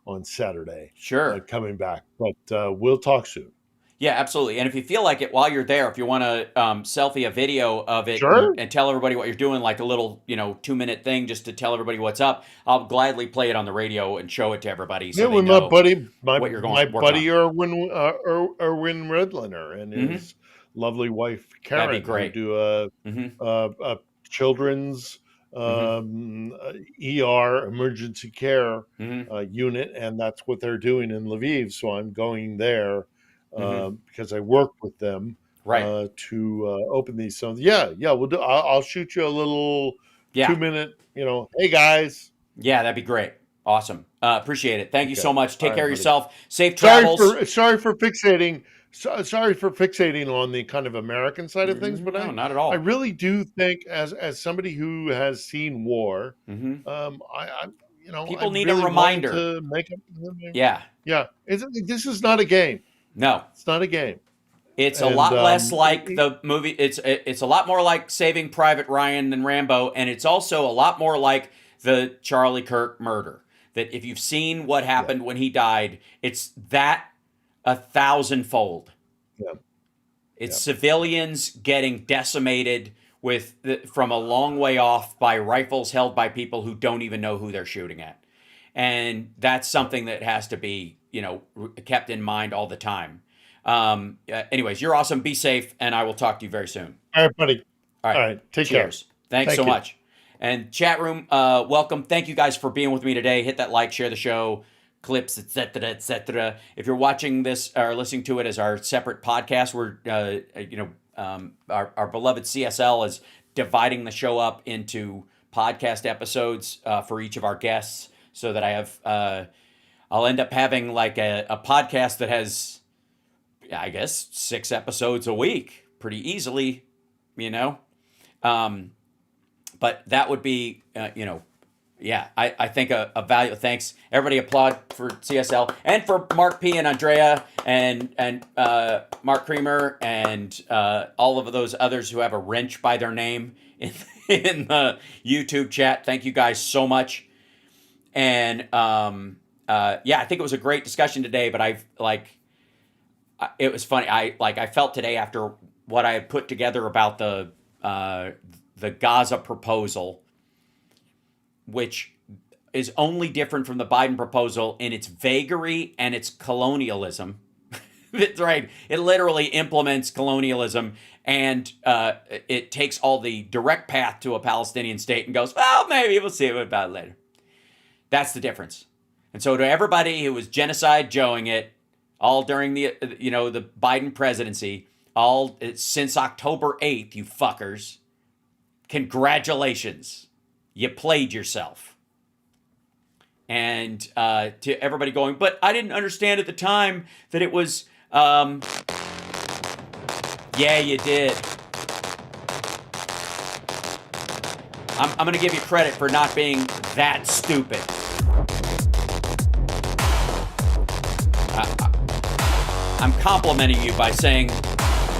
on Saturday. Sure. Coming back, but we'll talk soon. Yeah, absolutely. And if you feel like it while you're there, if you want to selfie a video of it Sure. and tell everybody what you're doing, like a little 2-minute thing just to tell everybody what's up, I'll gladly play it on the radio and show it to everybody. So with they know my buddy, what you're going my to work buddy on. Erwin Redliner and his lovely wife Karen. That'd be great. Who do a children's ER emergency care unit, and that's what they're doing in Lviv. So I'm going there because I work with them to open these. So we'll do. I'll shoot you a little 2-minute. Hey guys. Yeah, that'd be great. Awesome. Appreciate it. Thank you so much. Take care of yourself. Safe Sorry travels. Sorry for fixating on the kind of American side of things, but not at all. I really do think, as somebody who has seen war, people need a reminder to make this is not a game. No, it's not a game. It's a lot less like the movie. It's a lot more like Saving Private Ryan than Rambo, and it's also a lot more like the Charlie Kirk murder. That if you've seen what happened when he died, it's that 1,000-fold. Yeah. It's civilians getting decimated from a long way off by rifles held by people who don't even know who they're shooting at. And that's something that has to be, kept in mind all the time. Anyways, you're awesome. Be safe, and I will talk to you very soon. All right, buddy. All right. Take care. Thanks so much. And chat room, welcome. Thank you guys for being with me today. Hit that like, share the show, clips, etc., etc. If you're watching this or listening to it as our separate podcast, we're, our beloved CSL is dividing the show up into podcast episodes for each of our guests, so that I have, I'll end up having like a podcast that has, I guess, 6 episodes a week pretty easily, But that would be, I think a value. Thanks, everybody. Applaud for CSL and for Mark P and Andrea and Mark Creamer and all of those others who have a wrench by their name in the YouTube chat. Thank you guys so much. And I think it was a great discussion today. But it was funny. I felt today after what I had put together about the Gaza proposal, which is only different from the Biden proposal in its vagary and its colonialism. That's right. It literally implements colonialism, and it takes all the direct path to a Palestinian state and goes, well, maybe we'll see about it later. That's the difference. And so to everybody who was genocide joeing it, all during the Biden presidency, all since October 8th, you fuckers, congratulations. You played yourself. And to everybody going, but I didn't understand at the time that it was, yeah, you did. I'm going to give you credit for not being that stupid. I'm complimenting you by saying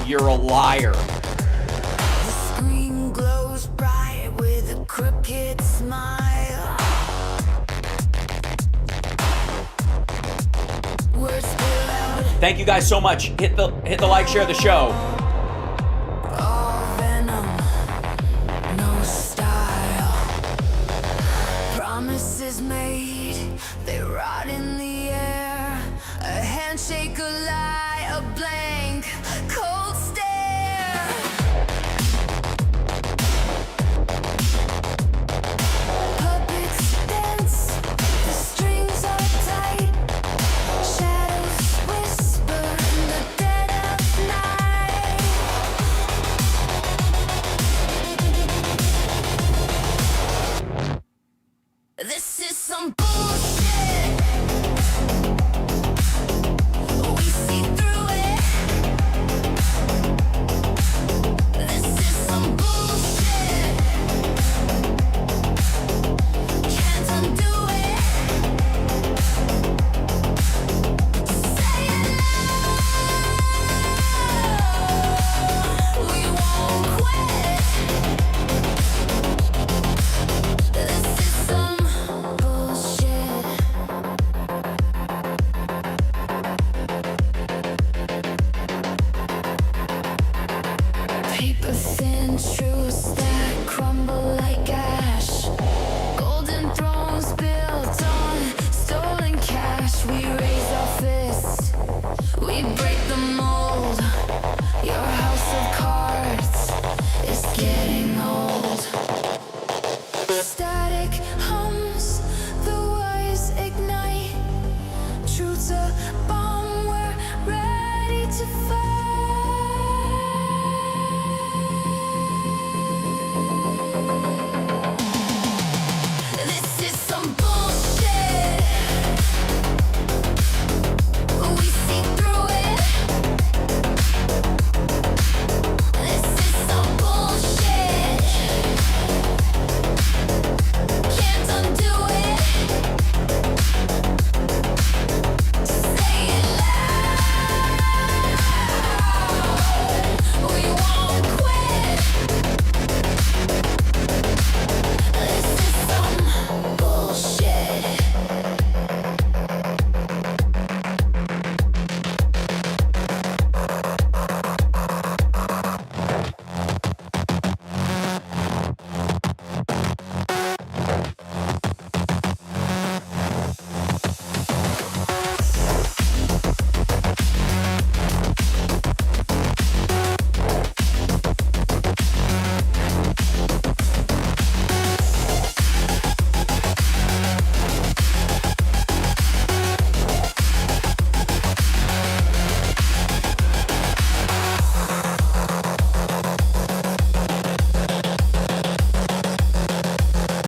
you're a liar. The screen glows bright with a crooked smile. Thank you guys so much. Hit the like, share the show.